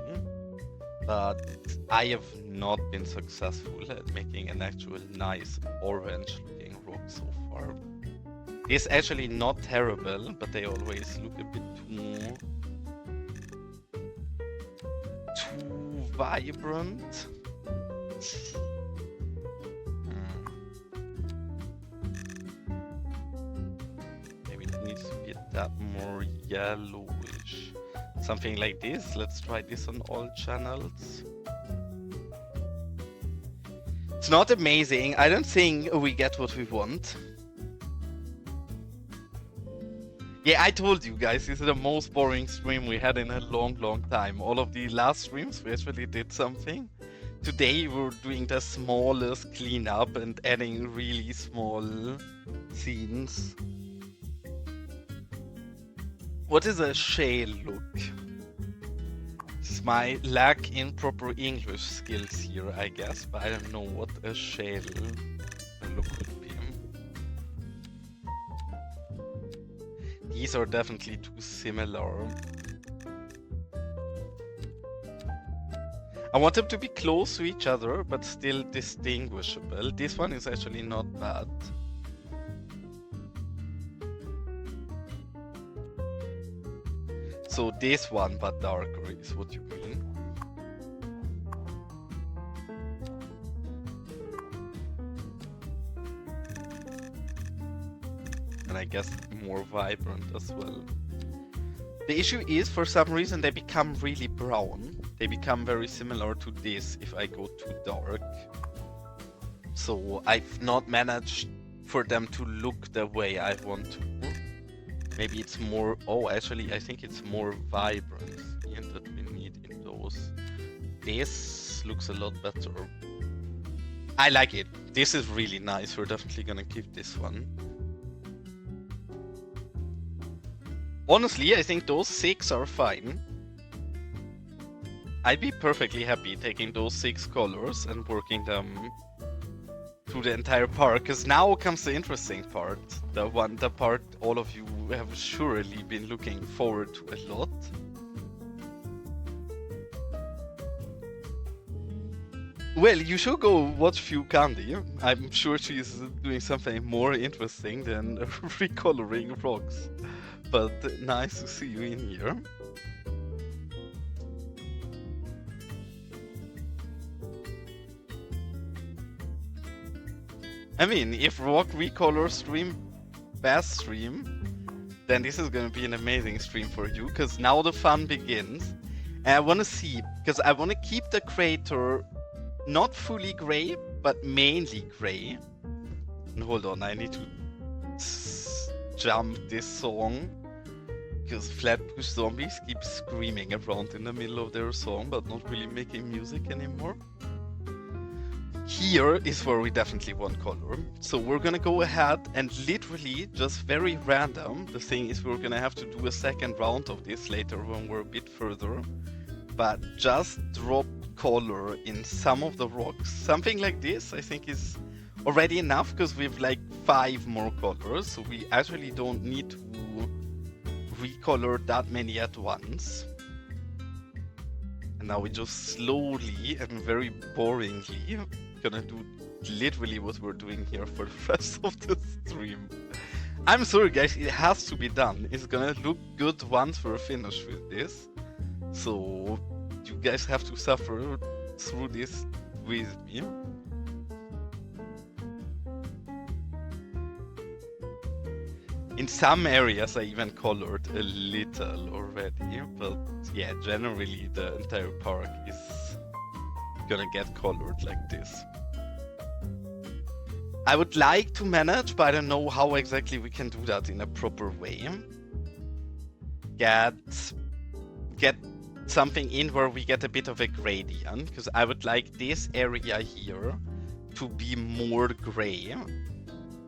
But I have not been successful at making an actual nice orange looking rock so far. It's actually not terrible, but they always look a bit too vibrant. Maybe it needs to be that more yellowish. Something like this. Let's try this on all channels. It's not amazing. I don't think we get what we want. Yeah, I told you guys, this is the most boring stream we had in a long time. All of the last streams, we actually did something. Today we're doing the smallest cleanup and adding really small scenes. What is a shale look? This is my lack in proper English skills here, I guess, but I don't know what a shale look would be. These are definitely too similar. I want them to be close to each other, but still distinguishable. This one is actually not bad. So this one, but darker, is what you mean. And I guess more vibrant as well. The issue is, for some reason, they become really brown. They become very similar to this if I go too dark. So I've not managed for them to look the way I want to. Maybe it's more, oh, actually, I think it's more vibrant that we need in those. This looks a lot better. I like it. This is really nice. We're definitely gonna keep this one. Honestly, I think those 6 are fine. I'd be perfectly happy taking those 6 colors and working them through the entire park, because now comes the interesting part. The part all of you have surely been looking forward to a lot. Well, you should go watch Few Candy. I'm sure she's doing something more interesting than recoloring rocks. But nice to see you in here. I mean, if rock recolor stream, best stream, then this is gonna be an amazing stream for you, because now the fun begins. And I wanna see, because I wanna keep the crater not fully gray, but mainly gray. And hold on, I need to jump this song, because Flatbush Zombies keep screaming around in the middle of their song, but not really making music anymore. Here is where we definitely want color. So we're gonna go ahead and literally just very random. The thing is we're gonna have to do a second round of this later when we're a bit further. But just drop color in some of the rocks. Something like this I think is already enough, because we have like 5 more colors. So we actually don't need to recolor that many at once. And now we just slowly and very boringly gonna do literally what we're doing here for the rest of the stream. I'm sorry guys, it has to be done. It's gonna look good once we're finished with this. So you guys have to suffer through this with me. In some areas I even colored a little already, but yeah, generally the entire park is gonna get colored like this. I would like to manage, but I don't know how exactly we can do that in a proper way. Get something in where we get a bit of a gradient, because I would like this area here to be more gray.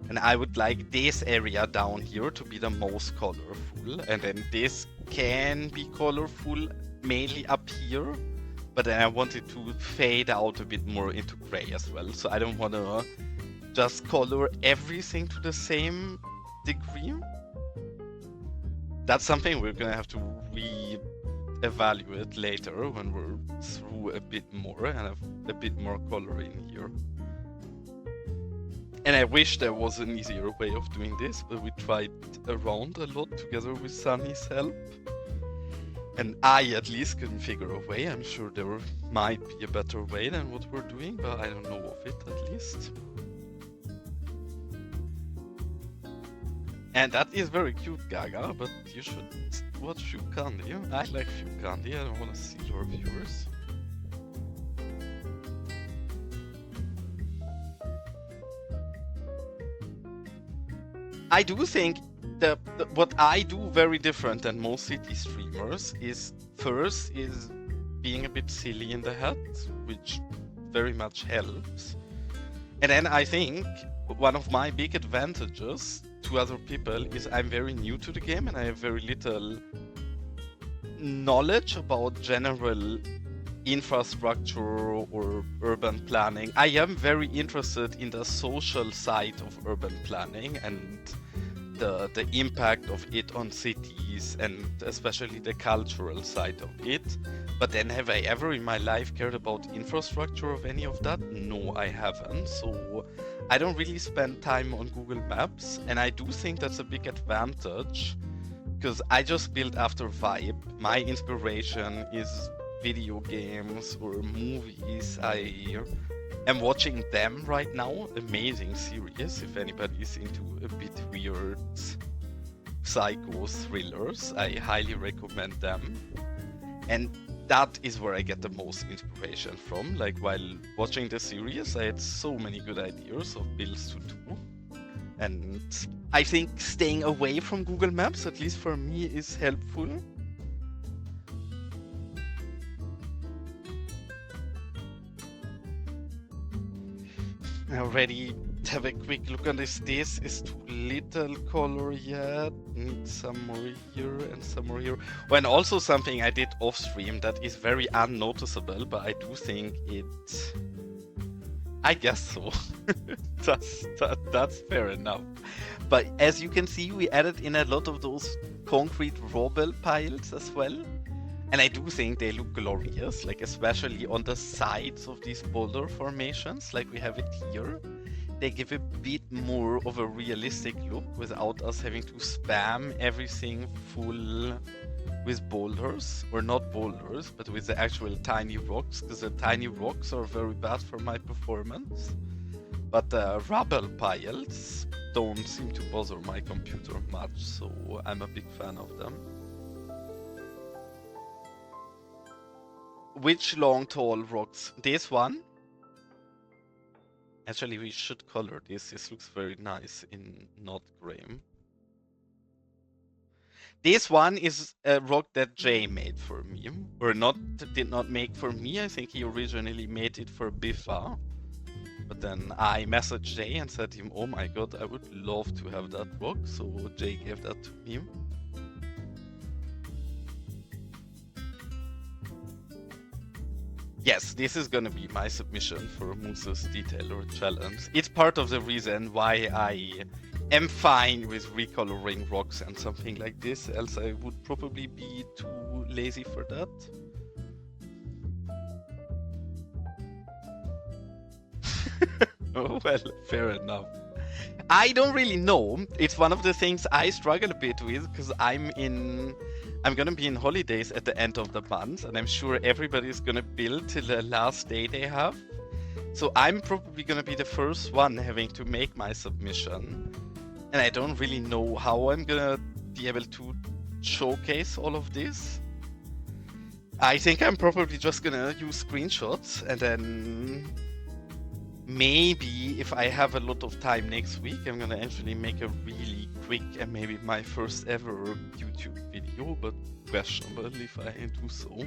And I would like this area down here to be the most colorful. And then this can be colorful mainly up here. But then I want it to fade out a bit more into gray as well. So I don't want to just color everything to the same degree. That's something we're going to have to re-evaluate later when we're through a bit more and have a bit more color in here. And I wish there was an easier way of doing this, but we tried around a lot together with Sunny's help. And I at least couldn't figure a way. I'm sure there might be a better way than what we're doing, but I don't know of it at least. And that is very cute, Gaga, but you should watch Few Candy. I like Few Candy, I don't want to see your viewers. I do think that what I do very different than most city streamers is first is being a bit silly in the head, which very much helps. And then I think one of my big advantages to other people is I'm very new to the game and I have very little knowledge about general infrastructure or urban planning. I am very interested in the social side of urban planning and the impact of it on cities and especially the cultural side of it. But then have I ever in my life cared about infrastructure of any of that? No, I haven't. So I don't really spend time on Google Maps, and I do think that's a big advantage because I just build after vibe. My inspiration is video games or movies. I am watching them right now. Amazing series. If anybody is into a bit weird psycho thrillers, I highly recommend them. And that is where I get the most inspiration from. Like while watching the series, I had so many good ideas of builds to do. And I think staying away from Google Maps, at least for me, is helpful. I already have a quick look on this. This is too little color yet. Need some more here and some more here. Oh, and also something I did off stream that is very unnoticeable, but I do think it... I guess so. That's fair enough. But as you can see, we added in a lot of those concrete rubble piles as well. And I do think they look glorious, like especially on the sides of these boulder formations, like we have it here. They give a bit more of a realistic look without us having to spam everything full with boulders, or not boulders, but with the actual tiny rocks, because the tiny rocks are very bad for my performance. But the rubble piles don't seem to bother my computer much, so I'm a big fan of them. Which long, tall rocks? This one? Actually, we should color this. This looks very nice in not gray. This one is a rock that Jay made for me. Or did not make for me. I think he originally made it for Biffa. But then I messaged Jay and said to him, oh my god, I would love to have that rock. So Jay gave that to me. Yes, this is gonna be my submission for Moose's Detailer Challenge. It's part of the reason why I am fine with recoloring rocks and something like this, else I would probably be too lazy for that. Oh, well, fair enough. I don't really know. It's one of the things I struggle a bit with, because I'm gonna be in holidays at the end of the month, and I'm sure everybody's gonna build till the last day they have. So I'm probably gonna be the first one having to make my submission. And I don't really know how I'm gonna be able to showcase all of this. I think I'm probably just gonna use screenshots, and then maybe if I have a lot of time next week, I'm gonna actually make a really quick and maybe my first ever YouTube video, but questionable if I do so.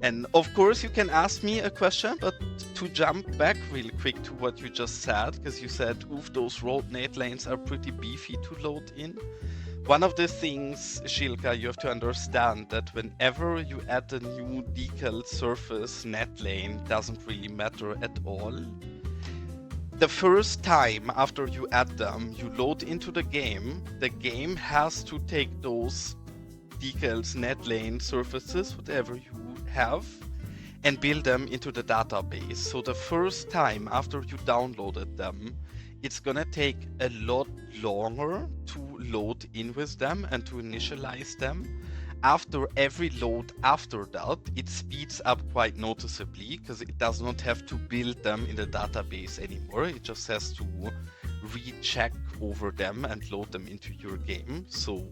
And of course you can ask me a question, but to jump back really quick to what you just said, because you said, oof, those road net lanes are pretty beefy to load in. One of the things, Shilka, you have to understand that whenever you add a new decal surface, net lane doesn't really matter at all. The first time after you add them, you load into the game has to take those decals, net lane surfaces, whatever you have, and build them into the database. So the first time after you downloaded them, it's gonna take a lot longer to load in with them and to initialize them. After every load after that, it speeds up quite noticeably, because it does not have to build them in the database anymore. It just has to recheck over them and load them into your game. So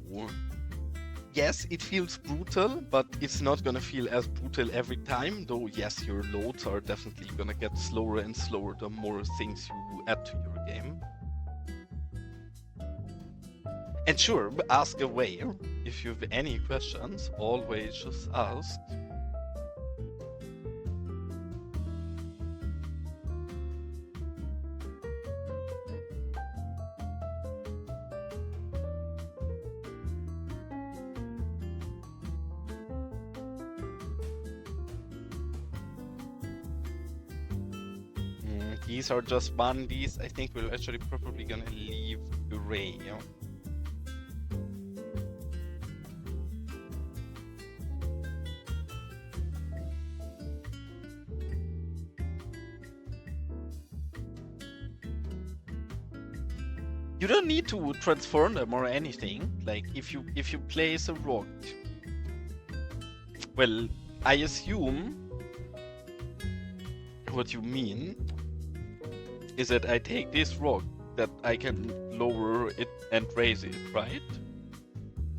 yes, it feels brutal, but it's not gonna feel as brutal every time, though yes, your loads are definitely gonna get slower and slower the more things you add to your game. And sure, ask away. If you have any questions, always just ask. These are just bandies. I think we're actually probably gonna leave Ray. You don't need to transform them or anything. Like if you place a rock, well, I assume what you mean is that I take this rock that I can lower it and raise it, right?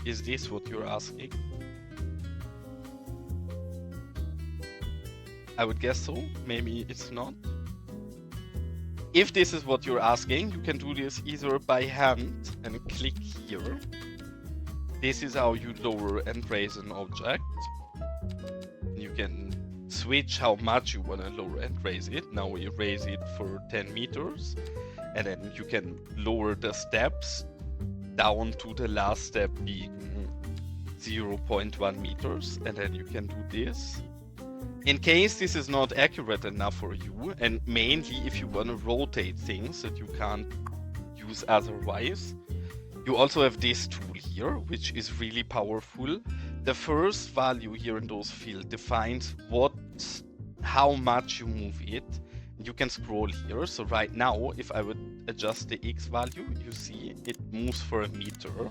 Is this what you're asking? I would guess so. Maybe it's not. If this is what you're asking, you can do this either by hand and click here. This is how you lower and raise an object. You can switch how much you want to lower and raise it. Now we raise it for 10 meters. And then you can lower the steps down to the last step being 0.1 meters. And then you can do this. In case this is not accurate enough for you, and mainly if you want to rotate things that you can't use otherwise, you also have this tool here, which is really powerful. The first value here in those fields defines how much you move it. You can scroll here. So right now, if I would adjust the X value, you see it moves for a meter.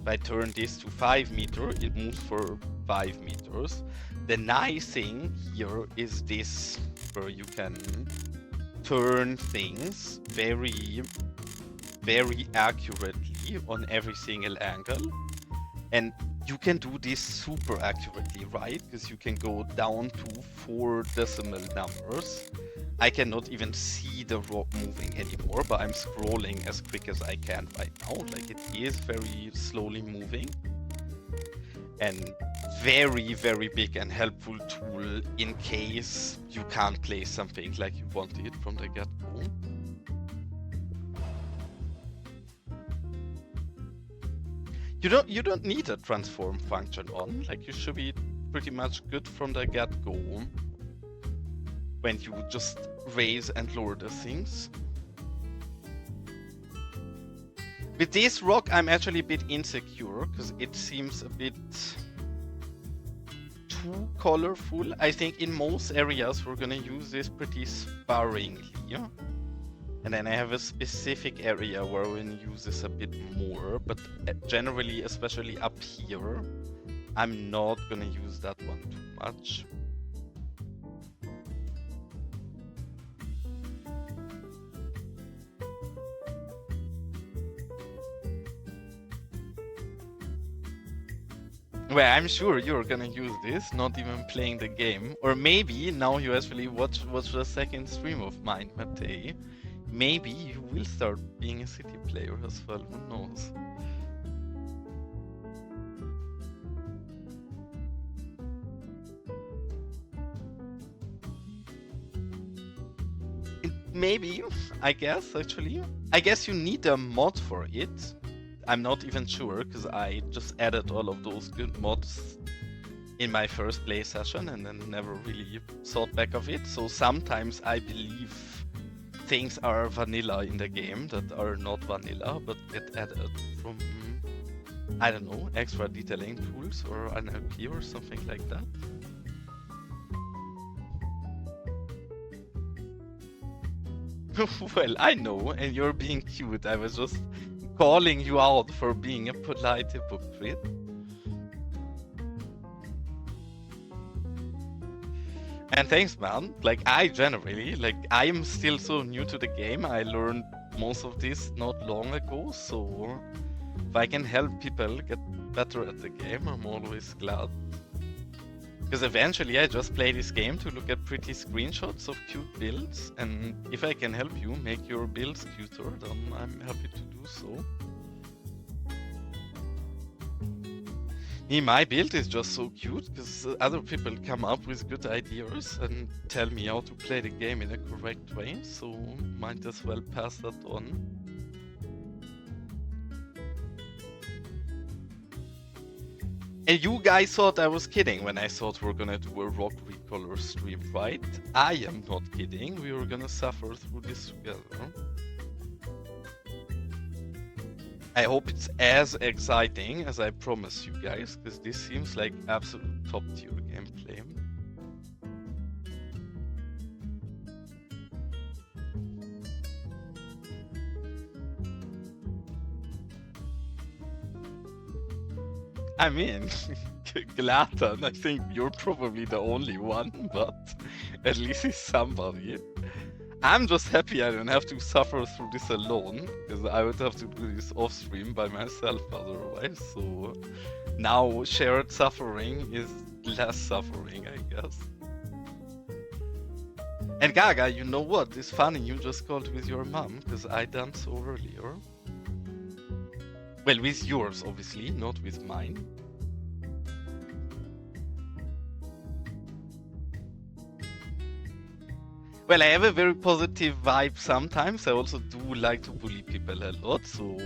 If I turn this to 5 meters, it moves for 5 meters. The nice thing here is this, where you can turn things very very accurately on every single angle. And you can do this super accurately, right? Because you can go down to 4 decimal numbers. I cannot even see the rock moving anymore, but I'm scrolling as quick as I can right now. Like, it is very slowly moving. And very, very big and helpful tool in case you can't play something like you wanted from the get-go. You don't need a transform function on. Like, you should be pretty much good from the get-go when you just raise and lower the things. With this rock, I'm actually a bit insecure because it seems a bit too colorful. I think in most areas we're gonna use this pretty sparingly. And then I have a specific area where we're gonna use this a bit more, but generally, especially up here, I'm not gonna use that one too much. Well, I'm sure you're gonna use this, not even playing the game. Or maybe now you actually watch the second stream of mine, Matei. Maybe you will start being a city player as well, who knows? Maybe, I guess, actually. I guess you need a mod for it. I'm not even sure, because I just added all of those good mods in my first play session and then never really thought back of it. So sometimes I believe things are vanilla in the game that are not vanilla, but get added from, I don't know, extra detailing tools or an LP or something like that. Well, I know, and you're being cute. I was just calling you out for being a polite hypocrite. And thanks, man. Like, I generally, like, I'm still so new to the game. I learned most of this not long ago, so if I can help people get better at the game, I'm always glad. Because eventually I just play this game to look at pretty screenshots of cute builds, and if I can help you make your builds cuter, then I'm happy to do so. My build is just so cute because other people come up with good ideas and tell me how to play the game in a correct way, so might as well pass that on. And you guys thought I was kidding when I thought we're gonna do a rock recolor stream, right? I am not kidding, we were gonna suffer through this together. I hope it's as exciting as I promised you guys, because this seems like absolute top tier gameplay. I mean, Glatan, I think you're probably the only one, but at least he's somebody. I'm just happy I don't have to suffer through this alone, because I would have to do this off stream by myself otherwise, so now shared suffering is less suffering, I guess. And Gaga, you know what? It's funny you just called with your mom, because I done so earlier. Well, with yours, obviously, not with mine. Well, I have a very positive vibe sometimes. I also do like to bully people a lot, so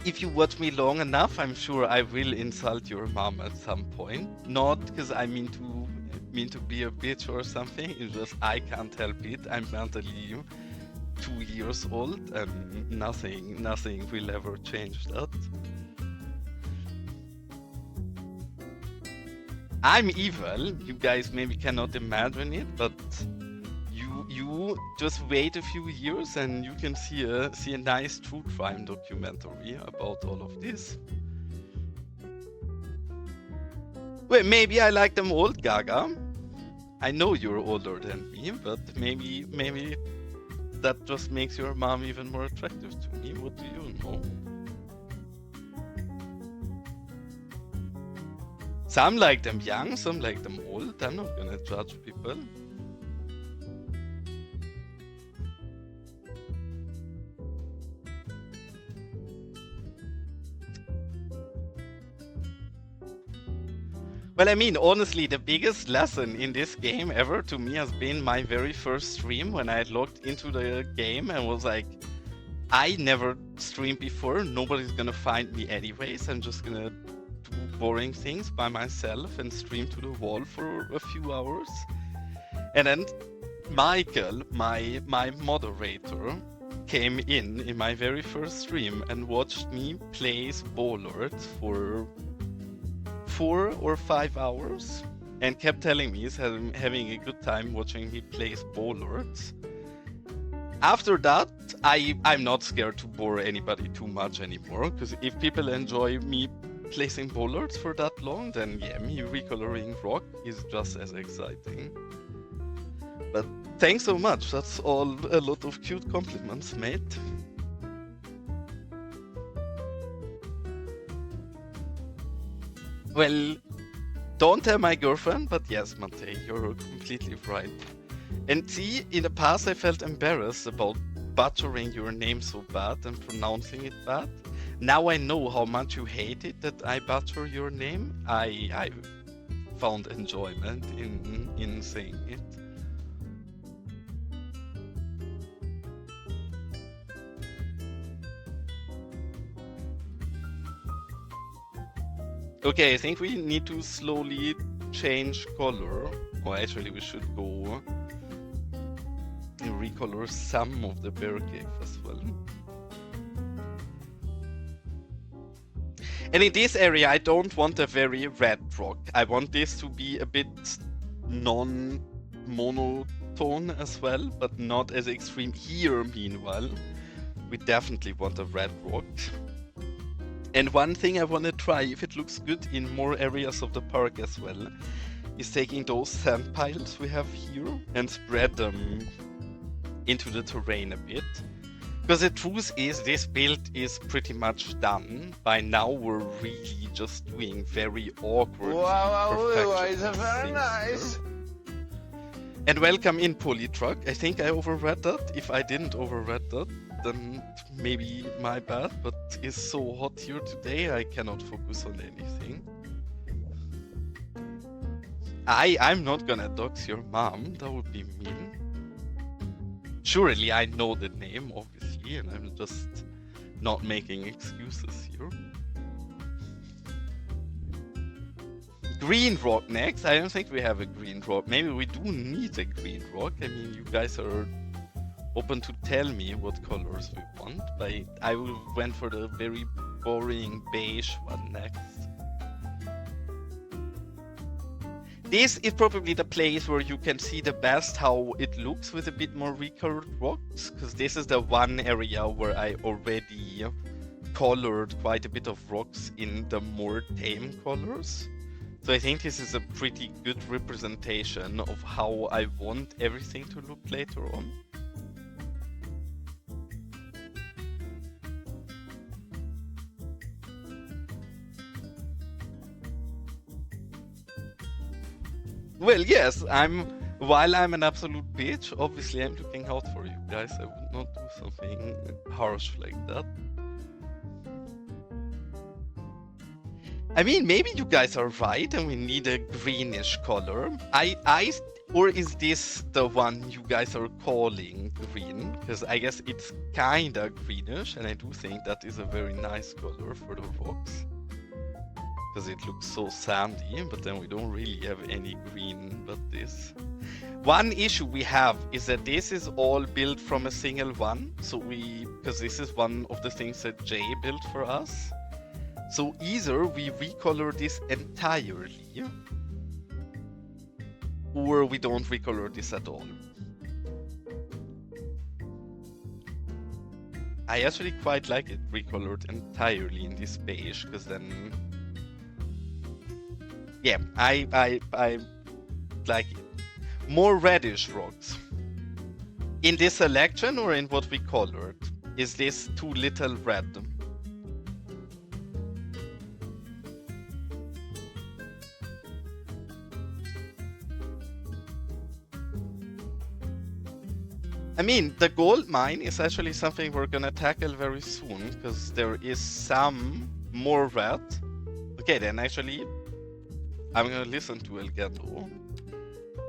if you watch me long enough, I'm sure I will insult your mom at some point. Not because I mean to be a bitch or something, it's just I can't help it. I'm mentally 2 years old and nothing will ever change that. I'm evil, you guys maybe cannot imagine it, but you just wait a few years and you can see a nice true crime documentary about all of this. Well, maybe I like them old, Gaga. I know you're older than me, but maybe that just makes your mom even more attractive to me. What do you know? Some like them young, some like them old. I'm not gonna judge people. Well, I mean, honestly, the biggest lesson in this game ever to me has been my very first stream when I logged into the game and was like, I never streamed before, nobody's gonna find me anyways, I'm just gonna do boring things by myself and stream to the wall for a few hours. And then Michael, my moderator, came in my very first stream and watched me place bollards for 4 or 5 hours and kept telling me he's having a good time watching me place bollards. After that, I'm not scared to bore anybody too much anymore, because if people enjoy me placing bollards for that long, then yeah, me recoloring rock is just as exciting. But thanks so much, that's all a lot of cute compliments, mate. Well, don't tell my girlfriend, but yes, Mate, you're completely right. And see, in the past I felt embarrassed about butchering your name so bad and pronouncing it bad. Now I know how much you hate it that I butcher your name. I found enjoyment in saying it. Okay, I think we need to slowly change color. Or actually we should go and recolor some of the bear cave as well. And in this area I don't want a very red rock. I want this to be a bit non-monotone as well, but not as extreme. Here, meanwhile, we definitely want a red rock. And one thing I want to try, if it looks good in more areas of the park as well, is taking those sand piles we have here and spread them into the terrain a bit. Because the truth is, this build is pretty much done. By now we're really just doing very awkward It's very nice. And welcome in, Polytruck. I think I overread that. If I didn't overread that, then maybe my bad, but it's so hot here today I cannot focus on anything. I'm not gonna dox your mom, that would be mean. Surely I know the name, obviously, and I'm just not making excuses here. Green rock next. I don't think we have a green rock. Maybe we do need a green rock. I mean, you guys are open to tell me what colors we want, but I went for the very boring beige one next. This is probably the place where you can see the best how it looks with a bit more recolored rocks, because this is the one area where I already colored quite a bit of rocks in the more tame colors. So I think this is a pretty good representation of how I want everything to look later on. Well, yes, while I'm an absolute bitch, obviously I'm looking out for you guys. I would not do something harsh like that. I mean, maybe you guys are right and we need a greenish color. Or is this the one you guys are calling green? Because I guess it's kinda greenish, and I do think that is a very nice color for the rocks. Because it looks so sandy, but then we don't really have any green but this. One issue we have is that this is all built from a single one. So because this is one of the things that Jay built for us. So either we recolor this entirely, or we don't recolor this at all. I actually quite like it recolored entirely in this beige, because then yeah, I like it. More reddish rocks. In this selection or in what we colored? Is this too little red? I mean, the gold mine is actually something we're gonna tackle very soon, because there is some more red. Okay, then actually, I'm gonna listen to Elgando.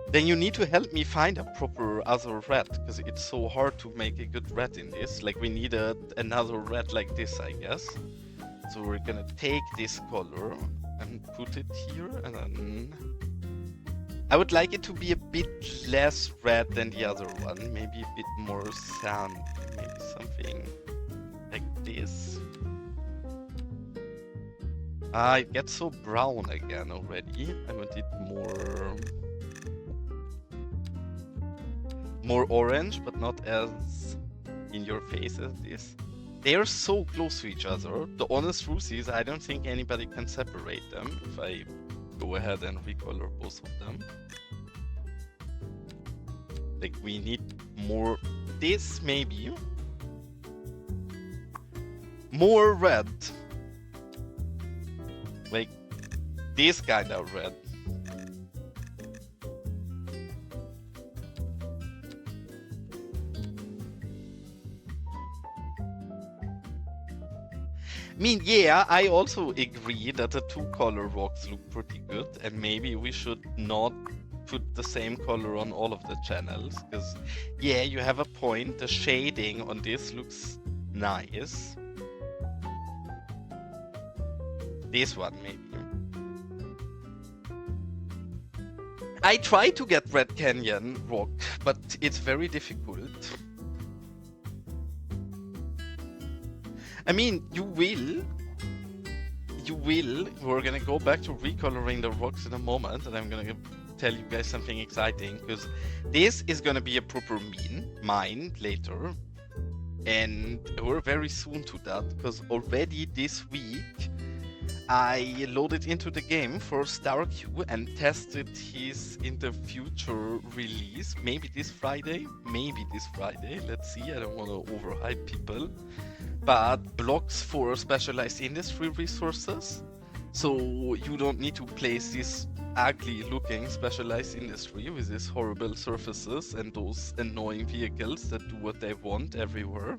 Then you need to help me find a proper other red, because it's so hard to make a good red in this. Like, we need another red like this, I guess. So we're gonna take this color and put it here, and then... I would like it to be a bit less red than the other one. Maybe a bit more sand. Maybe something like this. Ah, it gets so brown again already. I want it more orange, but not as in your face as this. They are so close to each other. The honest truth is, I don't think anybody can separate them if I go ahead and recolor both of them. Like, we need more this, maybe. More red. Like, this kind of red. I mean, yeah, I also agree that the two color rocks look pretty good, and maybe we should not put the same color on all of the channels, because, yeah, you have a point. The shading on this looks nice. This one, maybe. I try to get Red Canyon rock, but it's very difficult. I mean, you will. We're gonna go back to recoloring the rocks in a moment, and I'm gonna tell you guys something exciting, because this is gonna be a proper mine later, and we're very soon to that, because already this week I loaded into the game for StarQ and tested his in the future release. Maybe this Friday. Let's see. I don't want to overhype people. But blocks for specialized industry resources. So you don't need to place this ugly looking specialized industry with these horrible surfaces and those annoying vehicles that do what they want everywhere.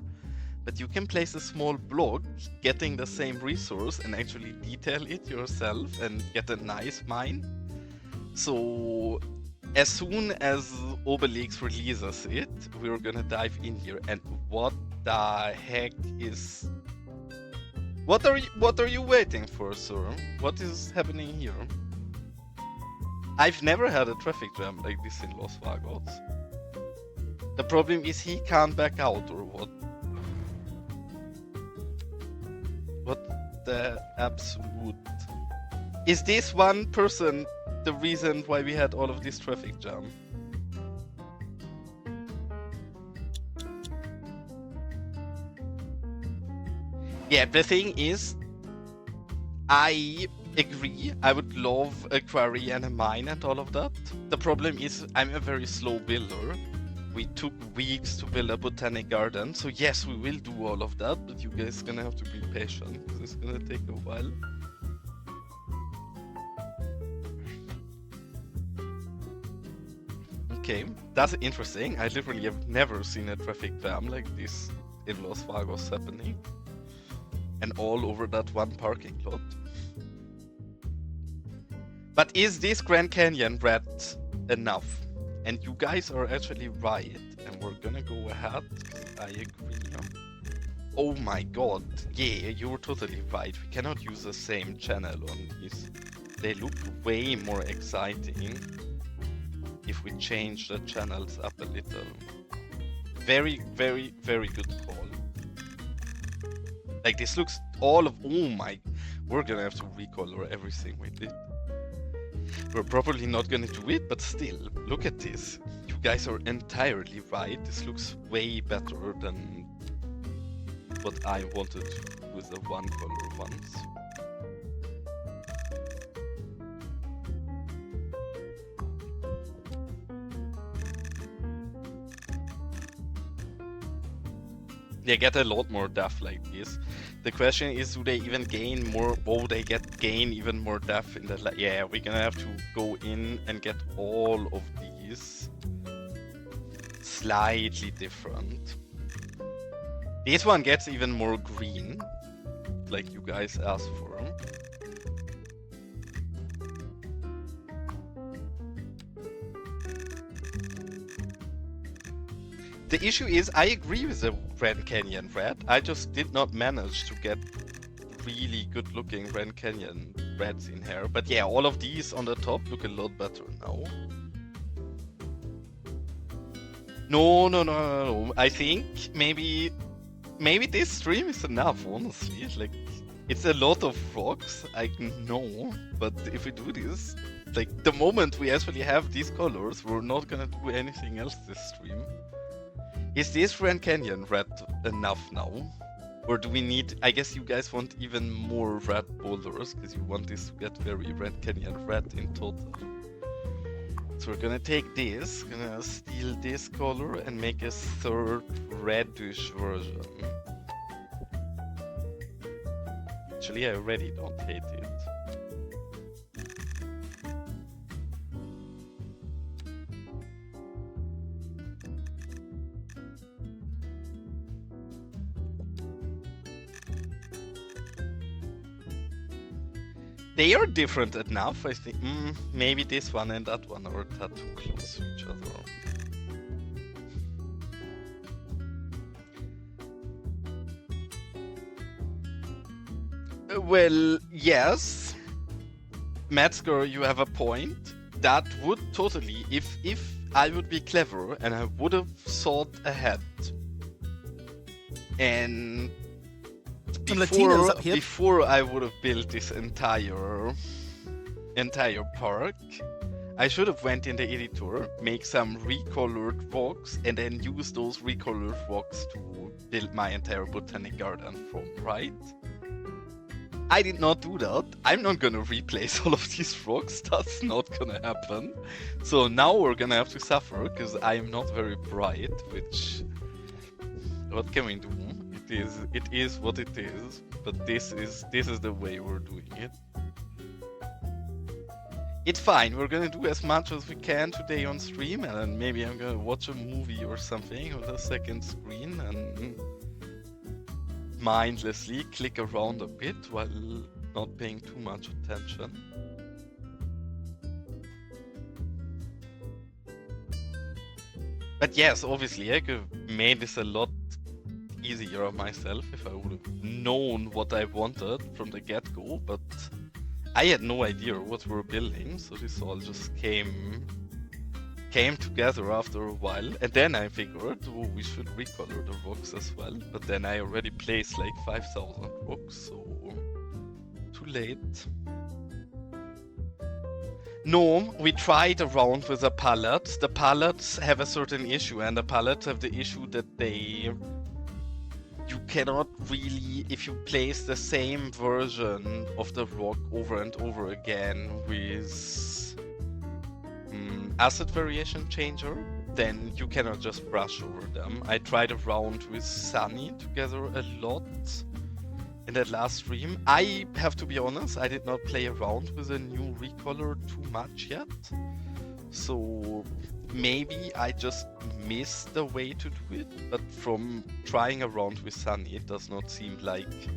But you can place a small block, getting the same resource, and actually detail it yourself and get a nice mine. So as soon as Obelix releases it, we're gonna dive in here. And what the heck is... What are you waiting for, sir? What is happening here? I've never had a traffic jam like this in Los Vagos. The problem is he can't back out, or what? What the absolute... Is this one person the reason why we had all of this traffic jam? Yeah, the thing is, I agree, I would love a quarry and a mine and all of that. The problem is, I'm a very slow builder. We took weeks to build a botanic garden, so yes, we will do all of that, but you guys gonna have to be patient, because it's gonna take a while. Okay, that's interesting. I literally have never seen a traffic jam like this in Los Vagos happening. And all over that one parking lot. But is this Grand Canyon red enough? And you guys are actually right, and we're gonna go ahead. I agree. Oh my god, yeah, you're totally right. We cannot use the same channel on these. They look way more exciting if we change the channels up a little. Very, very, very good call. Like, this looks all of... Oh my... We're gonna have to recolor everything we did. We're probably not gonna do it, but still, look at this. You guys are entirely right. This looks way better than what I wanted with the one color ones. They get a lot more depth like this. The question is, do they even gain more? Oh, they gain even more depth in that. Yeah, we're gonna have to go in and get all of these slightly different. This one gets even more green, like you guys asked for. The issue is, I agree with the Grand Canyon red. I just did not manage to get really good looking Grand Canyon reds in here. But yeah, all of these on the top look a lot better now. No. I think maybe this stream is enough, honestly. Like, it's a lot of rocks, I know. But if we do this, like, the moment we actually have these colors, we're not gonna do anything else this stream. Is this Grand Canyon red enough now? Or do we need... I guess you guys want even more red boulders, because you want this to get very Grand Canyon red in total. So we're gonna take this, gonna steal this color and make a third reddish version. Actually, I already don't hate it. They are different enough, I think. Maybe this one and that one are that too close to each other. Well, yes. Metzger, you have a point. That would totally, if I would be clever and I would have thought ahead. And before I would have built this entire park, I should have went in the editor, make some recolored rocks, and then use those recolored rocks to build my entire botanic garden from, right? I did not do that. I'm not gonna replace all of these rocks. That's not gonna happen. So now we're gonna have to suffer, because I am not very bright, which... What can we do? It is what it is, but this is the way we're doing it. It's fine, we're gonna do as much as we can today on stream, and then maybe I'm gonna watch a movie or something on the second screen and mindlessly click around a bit while not paying too much attention. But yes, obviously I could have made this a lot easier on myself if I would have known what I wanted from the get-go, but I had no idea what we were building, so this all just came together after a while, and then I figured, oh, we should recolor the rocks as well, but then I already placed like 5,000 rocks, so too late. No, we tried around with the palettes. The palettes have a certain issue, and the palettes have the issue that you cannot really, if you place the same version of the rock over and over again with acid variation changer, then you cannot just brush over them. I tried around with Sunny together a lot in that last stream. I have to be honest, I did not play around with a new recolor too much yet. So maybe I just missed the way to do it, but from trying around with Sunny, it does not seem like,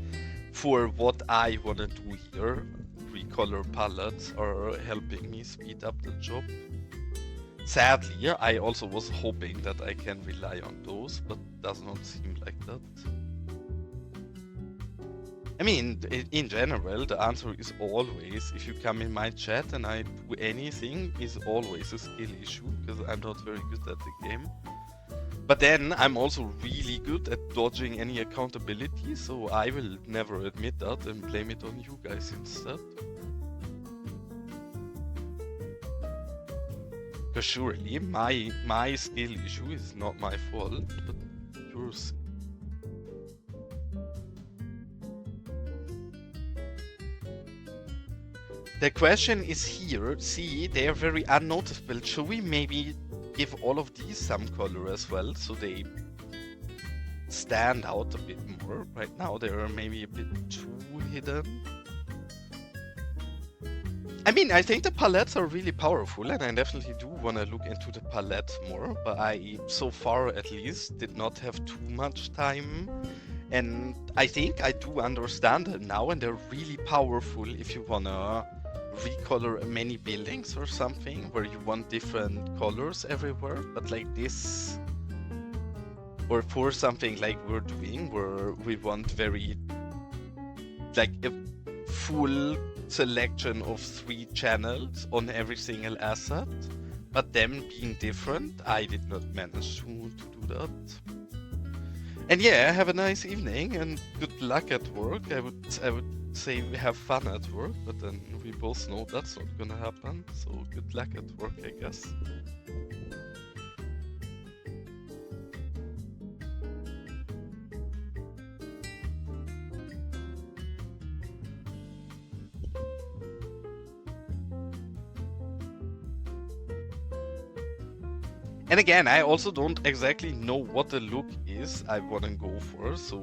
for what I want to do here, recolor palettes are helping me speed up the job. Sadly, I also was hoping that I can rely on those, but does not seem like that. I mean, in general, the answer is always, if you come in my chat and I do anything, is always a skill issue, because I'm not very good at the game. But then, I'm also really good at dodging any accountability, so I will never admit that and blame it on you guys instead. Because surely, my skill issue is not my fault, but yours. The question is here, see, they are very unnoticeable. Should we maybe give all of these some color as well, so they stand out a bit more. Right now they're maybe a bit too hidden. I mean, I think the palettes are really powerful, and I definitely do want to look into the palette more, but I, so far at least, did not have too much time. And I think I do understand them now, and they're really powerful if you want to recolor many buildings or something, where you want different colors everywhere. But like this, or for something like we're doing, where we want very, like a full selection of 3 channels on every single asset, but them being different, I did not manage to do that. And yeah, have a nice evening and good luck at work. I would say we have fun at work, but then we both know that's not gonna happen, so good luck at work, I guess. And again, I also don't exactly know what the look is I want to go for, so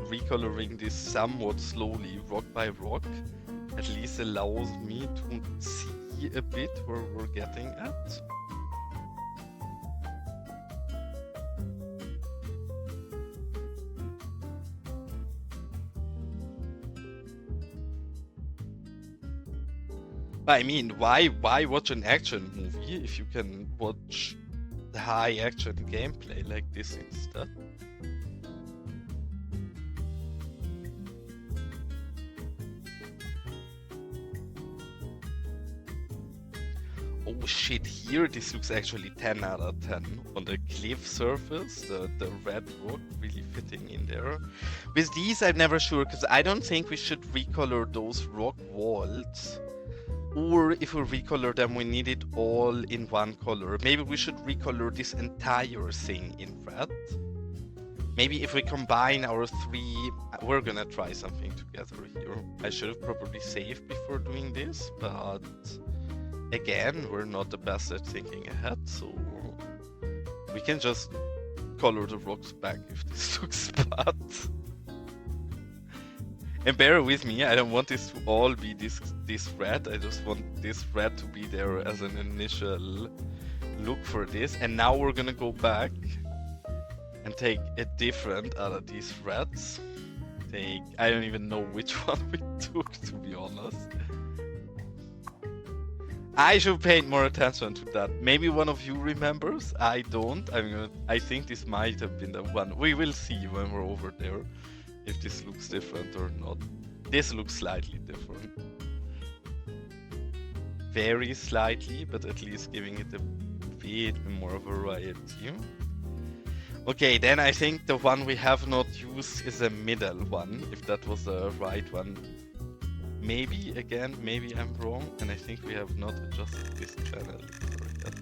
recoloring this somewhat slowly, rock by rock, at least allows me to see a bit where we're getting at. But I mean, why watch an action movie if you can watch high action gameplay like this instead? Oh shit, here this looks actually 10 out of 10. On the cliff surface, the red rock really fitting in there. With these I'm never sure, because I don't think we should recolor those rock walls. Or if we recolor them, we need it all in one color. Maybe we should recolor this entire thing in red. Maybe if we combine our 3... We're gonna try something together here. I should have probably saved before doing this, but... Again, we're not the best at thinking ahead, so... We can just color the rocks back if this looks bad. And bear with me, I don't want this to all be this red, I just want this red to be there as an initial look for this. And now we're gonna go back and take a different out of these reds. I don't even know which one we took, to be honest. I should pay more attention to that. Maybe one of you remembers, I don't. I think this might have been the one. We will see when we're over there. If this looks different or not. This looks slightly different. Very slightly, but at least giving it a bit more variety. Okay, then I think the one we have not used is a middle one, if that was the right one. Maybe, again, maybe I'm wrong, and I think we have not adjusted this channel yet.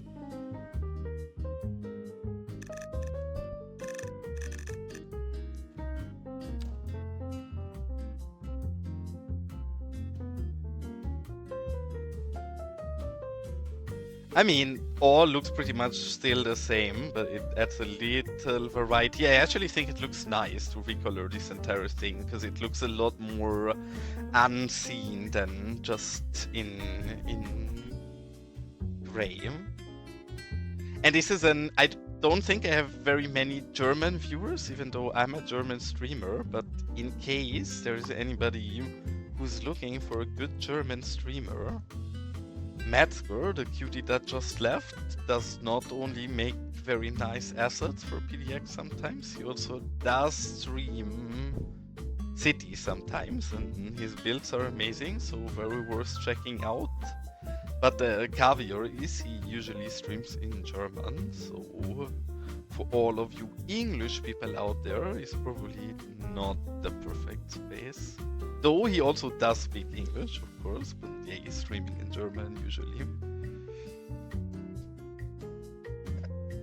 I mean, all looks pretty much still the same, but it adds a little variety. I actually think it looks nice to recolor this entire thing, because it looks a lot more unseen than just in gray. And this is I don't think I have very many German viewers, even though I'm a German streamer, but in case there is anybody who's looking for a good German streamer, Metzger, the cutie that just left, does not only make very nice assets for PDX sometimes, he also does stream Cities sometimes, and his builds are amazing, so very worth checking out. But the caveat is he usually streams in German, so for all of you English people out there, it's probably not the perfect space. Though he also does speak English, of course, but yeah, he's streaming in German usually.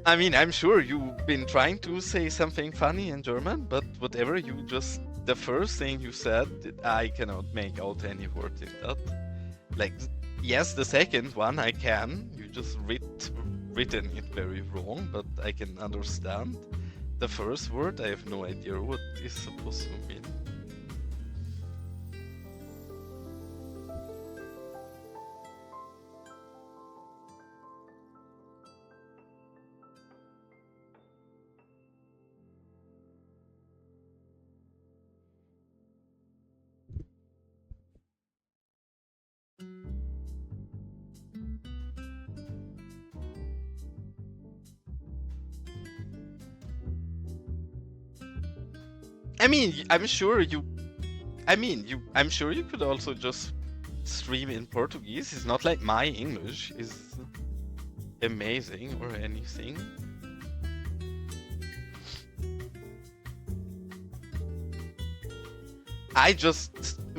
I mean, I'm sure you've been trying to say something funny in German, but whatever you just... The first thing you said, I cannot make out any word in that. Like, yes, the second one I can. You just written it very wrong, but I can understand. The first word, I have no idea what is supposed to mean. I mean, I'm sure you could also just stream in Portuguese. It's not like my English is amazing or anything.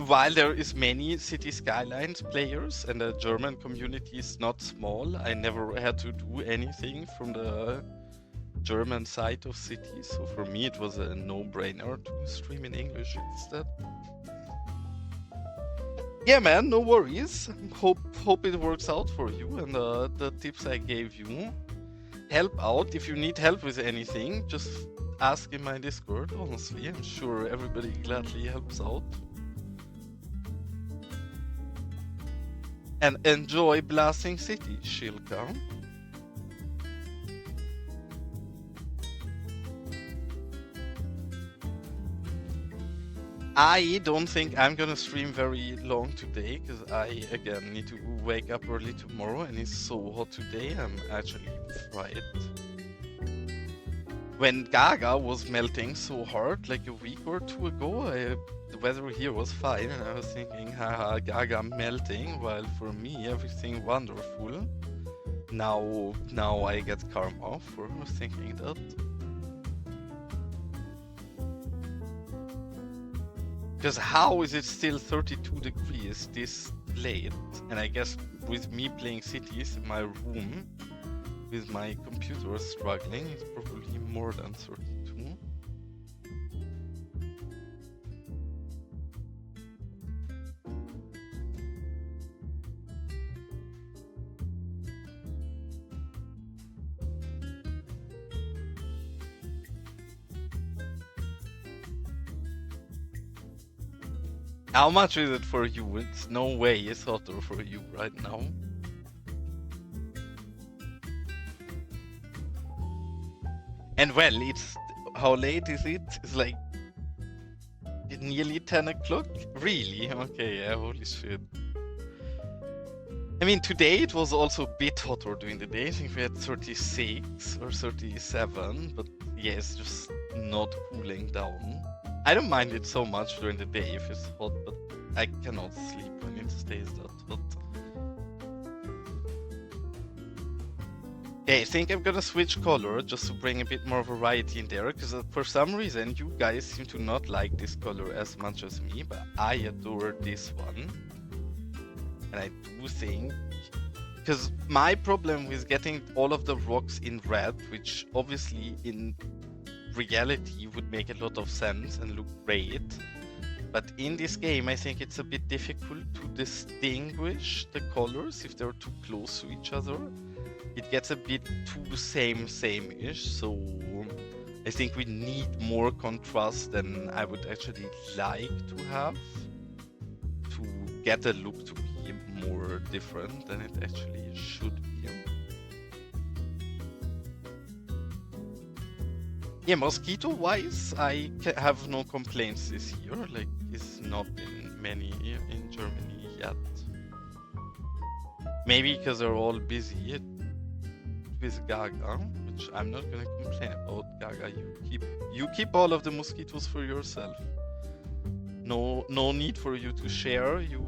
While there is many Cities Skylines players and the German community is not small, I never had to do anything from the German side of Cities, so for me it was a no-brainer to stream in English instead. Yeah, man, no worries. Hope it works out for you, and the tips I gave you help out. If you need help with anything, just ask in my Discord. Honestly, I'm sure everybody gladly helps out. And enjoy Blasting City, Shilka. I don't think I'm gonna stream very long today, because I, again, need to wake up early tomorrow, and it's so hot today, I'm actually fried. When Gaga was melting so hard, like a week or two ago, the weather here was fine, and I was thinking, haha, Gaga melting, while for me, everything wonderful. Now I get karma for thinking that. Because how is it still 32 degrees this late? And I guess with me playing Cities in my room, with my computer struggling, it's probably more than 32. How much is it for you? It's no way it's hotter for you right now. And well, it's... How late is it? It's like... nearly 10 o'clock? Really? Okay, yeah, holy shit. I mean, today it was also a bit hotter during the day. I think we had 36 or 37, but yeah, it's just not cooling down. I don't mind it so much during the day if it's hot, but I cannot sleep when it stays that hot. Okay, I think I'm gonna switch color just to bring a bit more variety in there, because for some reason you guys seem to not like this color as much as me, but I adore this one. And I do think... Because my problem with getting all of the rocks in red, which obviously in reality would make a lot of sense and look great, but in this game I think it's a bit difficult to distinguish the colors if they're too close to each other. It gets a bit too same-ish, so I think we need more contrast than I would actually like to have to get the look to be more different than it actually should be. Yeah, mosquito-wise, I have no complaints this year. Like, it's not been many in Germany yet. Maybe because they're all busy with Gaga, which I'm not gonna complain about. Gaga, you keep all of the mosquitoes for yourself. No need for you to share. You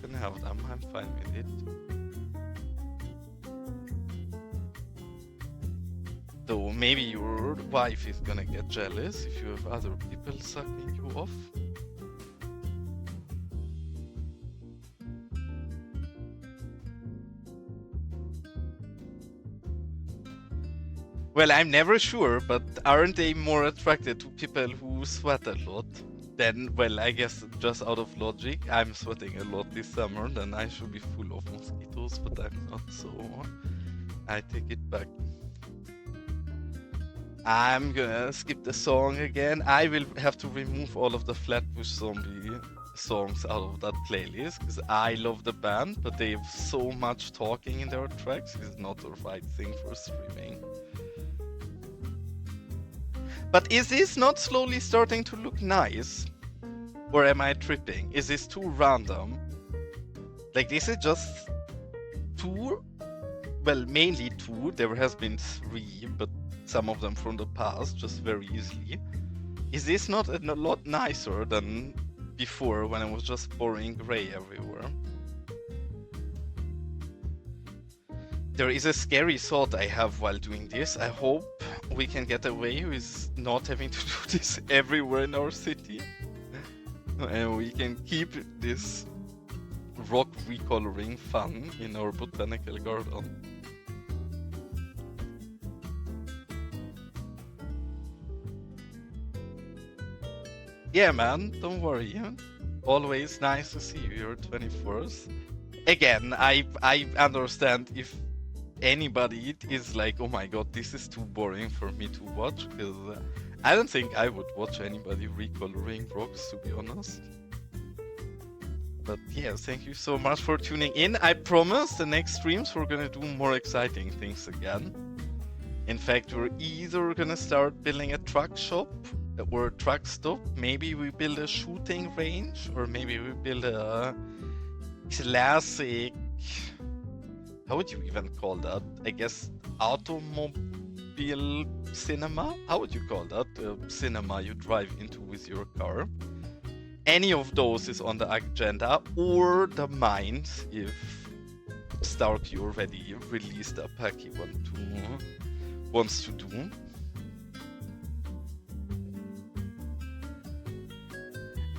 can have them. I'm fine with it. Though maybe your wife is gonna get jealous if you have other people sucking you off. Well, I'm never sure, but aren't they more attracted to people who sweat a lot? Then, well, I guess just out of logic, I'm sweating a lot this summer, then I should be full of mosquitoes, but I'm not, so I take it back. I'm gonna skip the song again. I will have to remove all of the Flatbush Zombie songs out of that playlist because I love the band, but they have so much talking in their tracks. It's not the right thing for streaming. But is this not slowly starting to look nice? Or am I tripping? Is this too random? Like, this is just two, well, mainly two. There has been three, but some of them from the past, just very easily. Is this not a lot nicer than before when it was just boring gray everywhere? There is a scary thought I have while doing this. I hope we can get away with not having to do this everywhere in our city. And we can keep this rock recoloring fun in our botanical garden. Yeah, man, don't worry. Always nice to see you. You're 24th. Again, I understand if anybody is like, oh my god, this is too boring for me to watch, because I don't think I would watch anybody recoloring rocks, to be honest. But yeah, thank you so much for tuning in. I promise the next streams we're gonna do more exciting things again. In fact, we're either gonna start building a truck shop or a truck stop. Maybe we build a shooting range, or maybe we build a classic, how would you even call that? I guess automobile cinema? How would you call that? Cinema you drive into with your car. Any of those is on the agenda, or the mines if Starkey already released a pack he wants to do.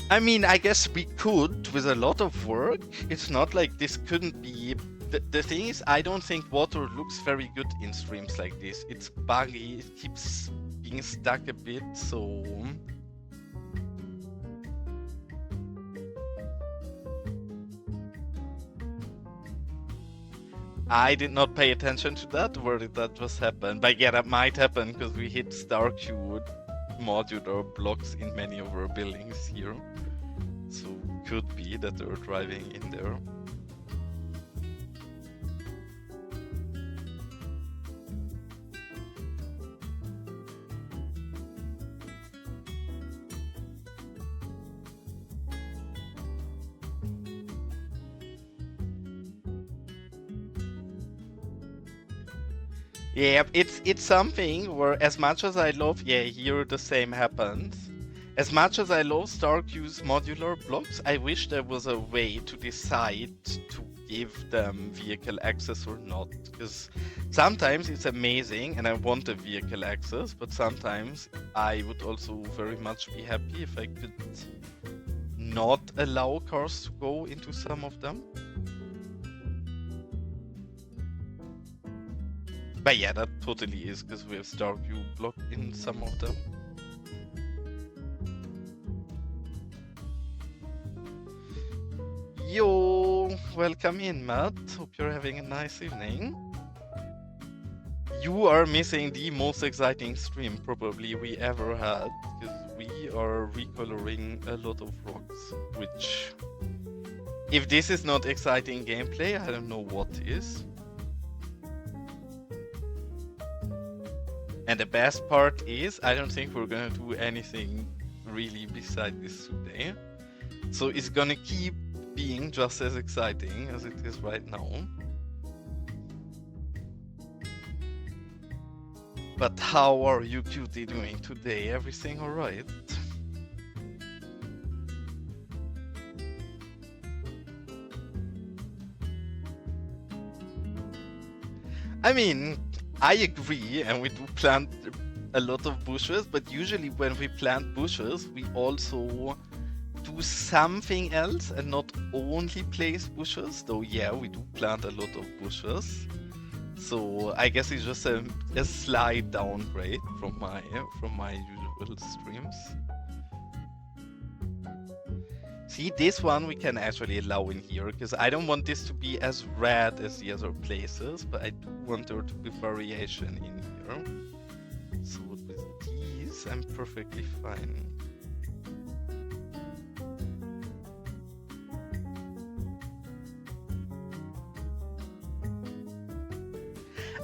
I mean, I guess we could with a lot of work. It's not like this couldn't be. The thing is, I don't think water looks very good in streams like this. It's buggy, it keeps being stuck a bit, so... I did not pay attention to that. Where did that just happen? But yeah, that might happen because we hit Starkey modular blocks in many of our buildings here. So could be that they're driving in there. Yeah, it's something where as much as I love, yeah, here the same happens. As much as I love Starkey's modular blocks, I wish there was a way to decide to give them vehicle access or not. Because sometimes it's amazing and I want the vehicle access, but sometimes I would also very much be happy if I could not allow cars to go into some of them. But yeah, that totally is because we have Starkey blocked in some of them. Yo, welcome in, Matt. Hope you're having a nice evening. You are missing the most exciting stream probably we ever had, because we are recoloring a lot of rocks, which, if this is not exciting gameplay, I don't know what is. And the best part is, I don't think we're gonna do anything really beside this today. So it's gonna keep being just as exciting as it is right now. But how are you, Cutie, doing today? Everything alright? I mean, I agree, and we do plant a lot of bushes, but usually when we plant bushes, we also do something else and not only place bushes, though yeah, we do plant a lot of bushes. So I guess it's just a slight downgrade from my usual streams. See, this one we can actually allow in here, because I don't want this to be as red as the other places, but I do want there to be variation in here. So what we with these, I'm perfectly fine.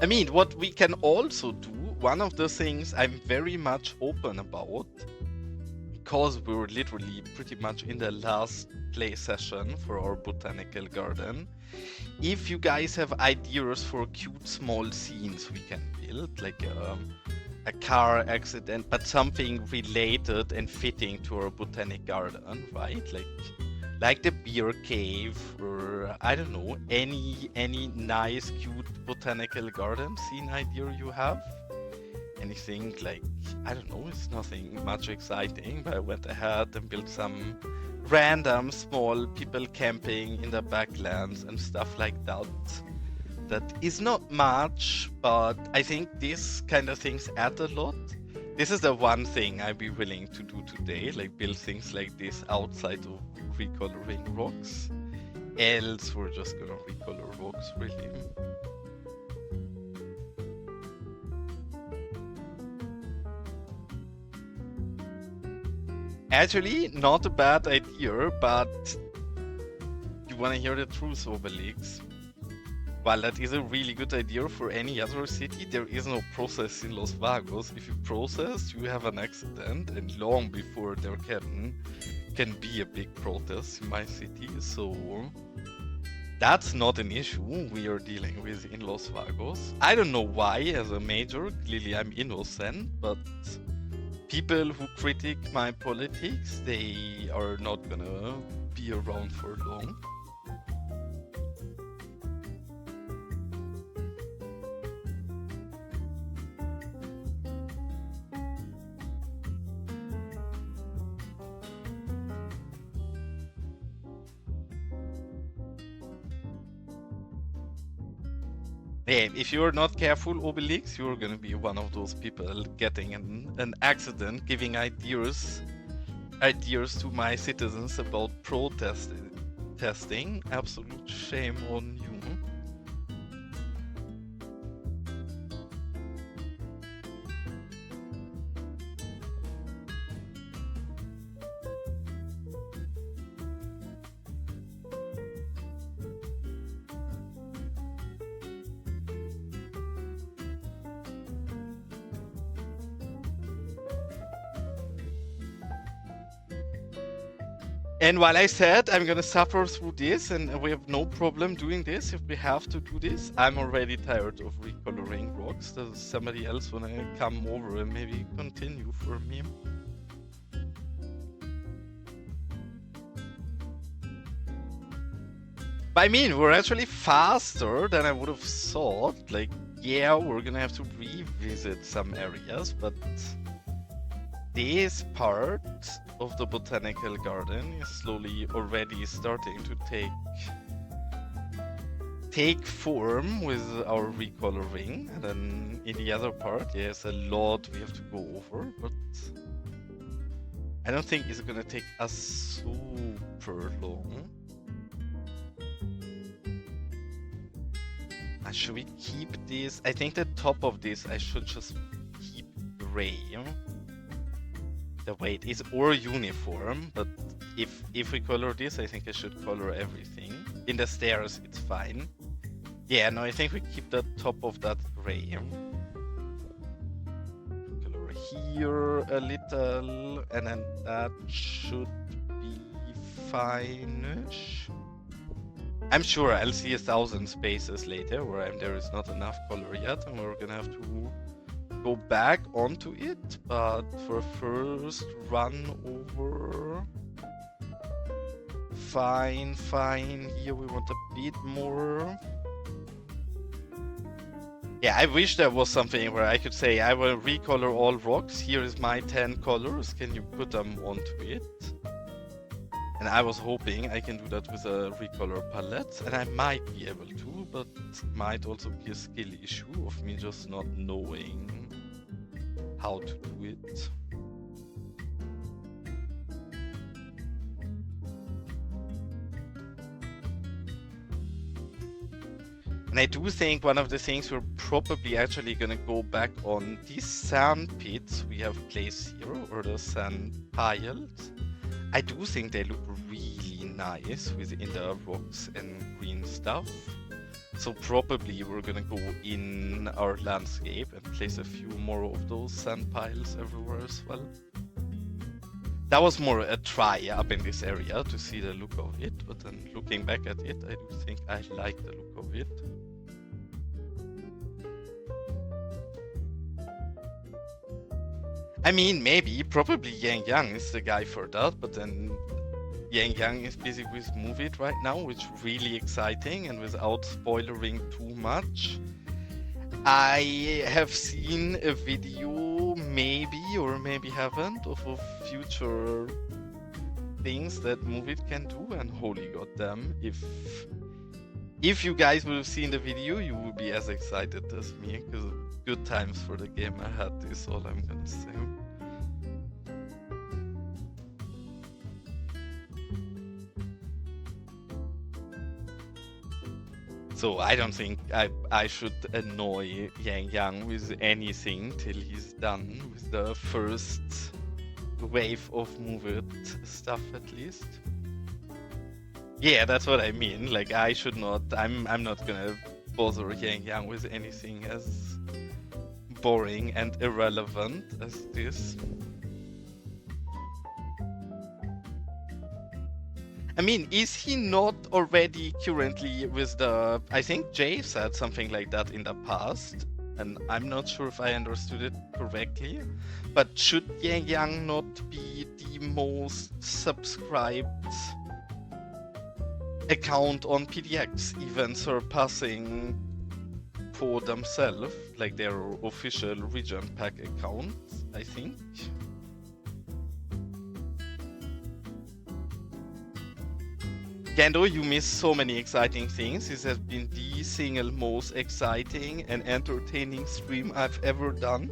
I mean, what we can also do, one of the things I'm very much open about, because we were literally pretty much in the last play session for our botanical garden, if you guys have ideas for cute small scenes we can build, like a car accident, but something related and fitting to our botanic garden, right? Like the beer cave, or I don't know, any nice cute botanical garden scene idea you have. Anything like, I don't know, it's nothing much exciting, but I went ahead and built some random small people camping in the backlands and stuff like that. That is not much, but I think this kind of things add a lot. This is the one thing I'd be willing to do today, like build things like this outside of recoloring rocks. Else we're just gonna recolor rocks, really. Actually, not a bad idea, but you wanna hear the truth, Obelix? While that is a really good idea for any other city, there is no process in Los Vagos. If you process, you have an accident, and long before there can be a big protest in my city, so that's not an issue we are dealing with in Los Vagos. I don't know why, as a major, clearly I'm innocent, but people who critique my politics, they are not gonna be around for long. Yeah, if you're not careful, Obelix, you're gonna be one of those people getting an accident, giving ideas to my citizens about protesting. Absolute shame on you. And while I said I'm gonna suffer through this, and we have no problem doing this if we have to do this, I'm already tired of recoloring rocks. Does somebody else wanna come over and maybe continue for me? But I mean, we're actually faster than I would have thought. Like, yeah, we're gonna have to revisit some areas, but this part of the botanical garden is slowly already starting to take form with our recoloring, and then in the other part there's a lot we have to go over, but I don't think it's gonna take us super long. Should we keep this? I think the top of this I should just keep gray. The weight is or uniform, but if we color this, I think I should color everything. In the stairs, it's fine. Yeah, no, I think we keep the top of that gray. Color here a little, and then that should be fine-ish. I'm sure I'll see 1,000 spaces later where there is not enough color yet, and we're gonna have to go back onto it, but for first run over. Fine, here we want a bit more. Yeah, I wish there was something where I could say I will recolor all rocks, here is my 10 colors, can you put them onto it? And I was hoping I can do that with a recolor palette, and I might be able to, but it might also be a skill issue of me just not knowing how to do it. And I do think one of the things we're probably actually gonna go back on these sand pits we have placed here, or the sand piles. I do think they look really nice within the rocks and green stuff. So probably we're gonna go in our landscape and place a few more of those sand piles everywhere as well. That was more a try up in this area to see the look of it, but then looking back at it, I do think I like the look of it. I mean, maybe, probably Yang Yang is the guy for that, but then Yang Yang is busy with Move It right now, which is really exciting, and without spoiling too much, I have seen a video, maybe or maybe haven't, of future things that Move It can do, and holy goddamn, if you guys would have seen the video, you would be as excited as me, because good times for the game I had, is all I'm gonna say. So I don't think I should annoy Yang Yang with anything till he's done with the first wave of Move It stuff at least. Yeah, that's what I mean. Like I should not. I'm not gonna bother Yang Yang with anything as boring and irrelevant as this. I mean, is he not already currently with the... I think Jay said something like that in the past, and I'm not sure if I understood it correctly, but should Yang Yang not be the most subscribed account on PDX, even surpassing for themselves, like their official region pack account, I think? Gando, you missed so many exciting things. This has been the single most exciting and entertaining stream I've ever done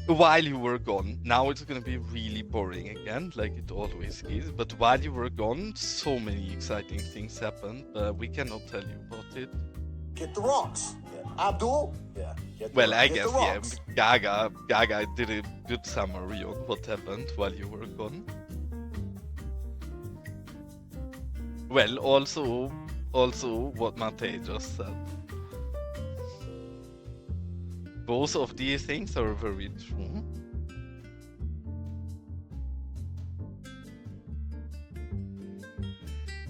while you were gone. Now it's gonna be really boring again, like it always is. But while you were gone, so many exciting things happened. We cannot tell you about it. Get the rocks. Yeah. Abdul? Yeah. Well, I guess, yeah, Gaga did a good summary on what happened while you were gone. Well, also what Mate just said. Both of these things are very true.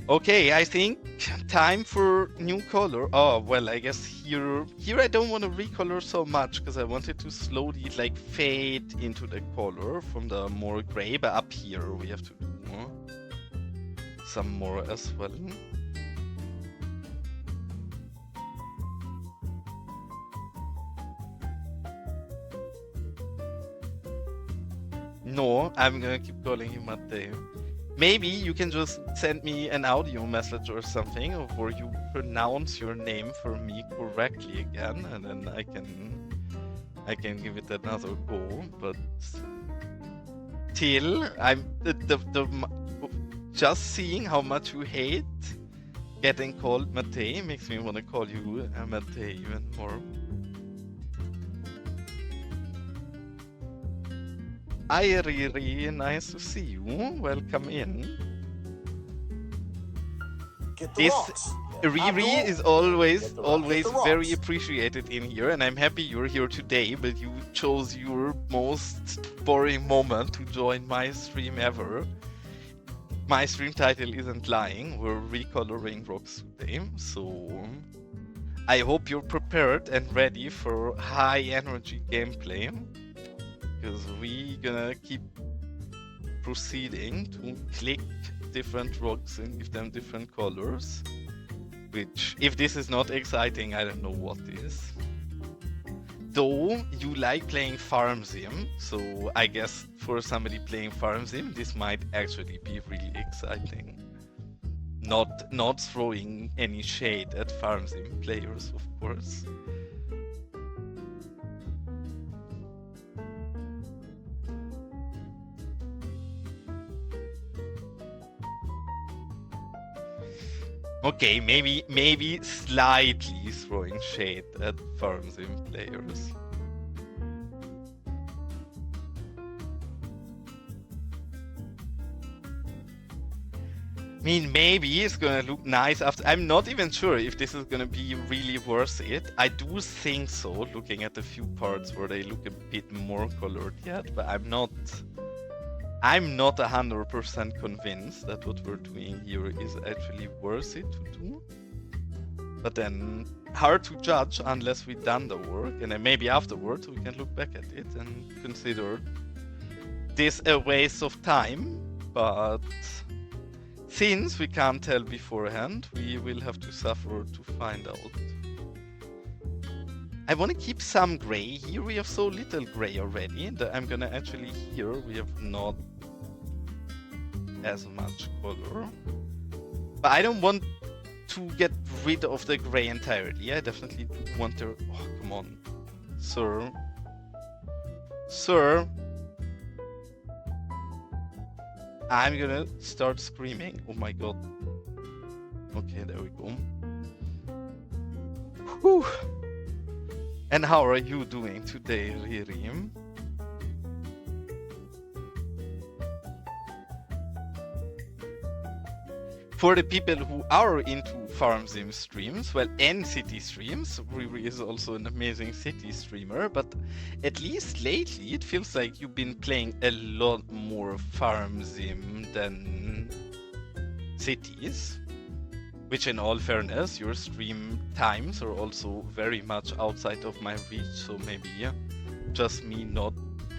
Okay, I think time for new color. Oh, well, I guess here I don't want to recolor so much because I wanted to slowly like fade into the color from the more gray, but up here we have to do some more as well. No, I'm gonna keep calling you Matteo. Maybe you can just send me an audio message or something of where you pronounce your name for me correctly again, and then I can give it another go. But till I'm just seeing how much you hate getting called Matei makes me want to call you Matei even more. Hi Riri, nice to see you. Welcome in. This Riri is always very appreciated in here, and I'm happy you're here today, but you chose your most boring moment to join my stream ever. My stream title isn't lying, we're recoloring rocks today, so I hope you're prepared and ready for high energy gameplay, because we're gonna keep proceeding to click different rocks and give them different colors, which, if this is not exciting, I don't know what is. Though you like playing farm sim, so I guess for somebody playing farm sim, this might actually be really exciting. Not throwing any shade at farm sim players, of course. Okay, maybe slightly throwing shade at farm sim players. I mean, maybe it's gonna look nice after. I'm not even sure if this is gonna be really worth it. I do think so, looking at the few parts where they look a bit more colored yet, but I'm not 100% convinced that what we're doing here is actually worth it to do. But then, hard to judge unless we've done the work, and then maybe afterwards we can look back at it and consider this a waste of time, but since we can't tell beforehand, we will have to suffer to find out. I want to keep some gray. Here we have so little gray already that I'm gonna actually, here we have not as much color. But I don't want to get rid of the gray entirely. I definitely do want to... Oh, come on. Sir. Sir. I'm gonna start screaming. Oh my god. Okay, there we go. Whew. And how are you doing today, Ririm? For the people who are into farm sim streams, well, and city streams, Riri is also an amazing city streamer, but at least lately it feels like you've been playing a lot more farm sim than cities. Which, in all fairness, your stream times are also very much outside of my reach, so maybe just me not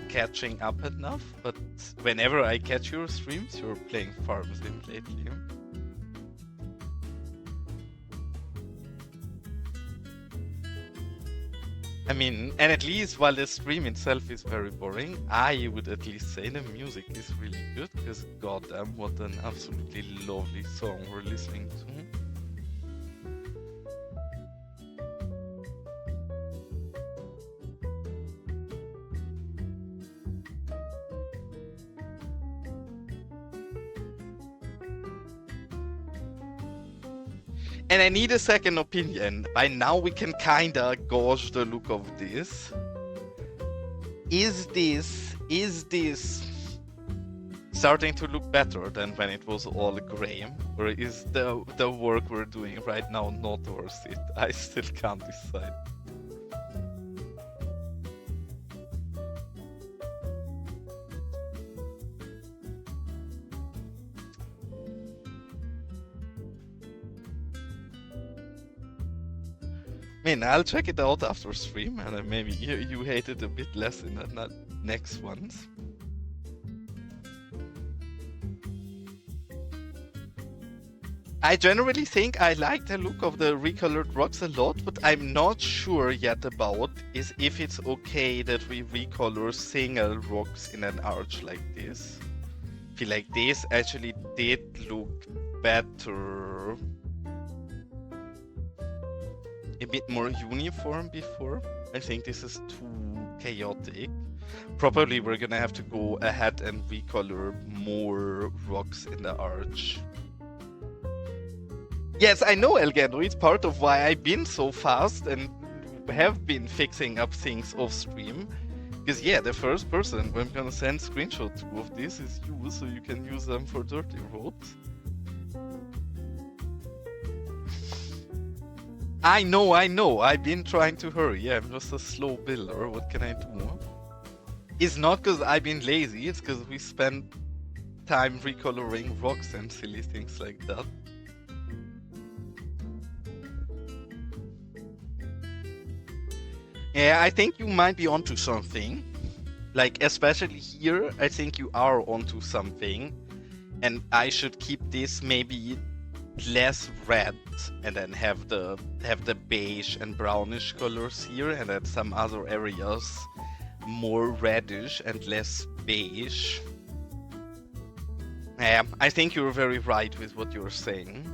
catching up enough. But whenever I catch your streams, you're playing farm sim lately. I mean, and at least while the stream itself is very boring, I would at least say the music is really good, because goddamn, what an absolutely lovely song we're listening to. And I need a second opinion. By now we can kinda gauge the look of this. Is this starting to look better than when it was all gray? Or is the work we're doing right now not worth it? I still can't decide. I mean, I'll check it out after stream, and then maybe you hate it a bit less in the next ones. I generally think I like the look of the recolored rocks a lot, but I'm not sure yet about is if it's okay that we recolor single rocks in an arch like this. I feel like this actually did look better. A bit more uniform before. I think this is too chaotic. Probably we're gonna have to go ahead and recolor more rocks in the arch. Yes, I know, Elgando, it's part of why I've been so fast and have been fixing up things off stream. Because yeah, the first person I'm gonna send screenshots to of this is you, so you can use them for dirty roads. I know, I've been trying to hurry. I'm just a slow builder, what can I do? It's not because I've been lazy, it's because we spend time recoloring rocks and silly things like that. Yeah, I think you might be onto something. Like, especially here, I think you are onto something. And I should keep this maybe less red and then have the beige and brownish colors here, and then some other areas more reddish and less beige. Yeah, I think you're very right with what you're saying.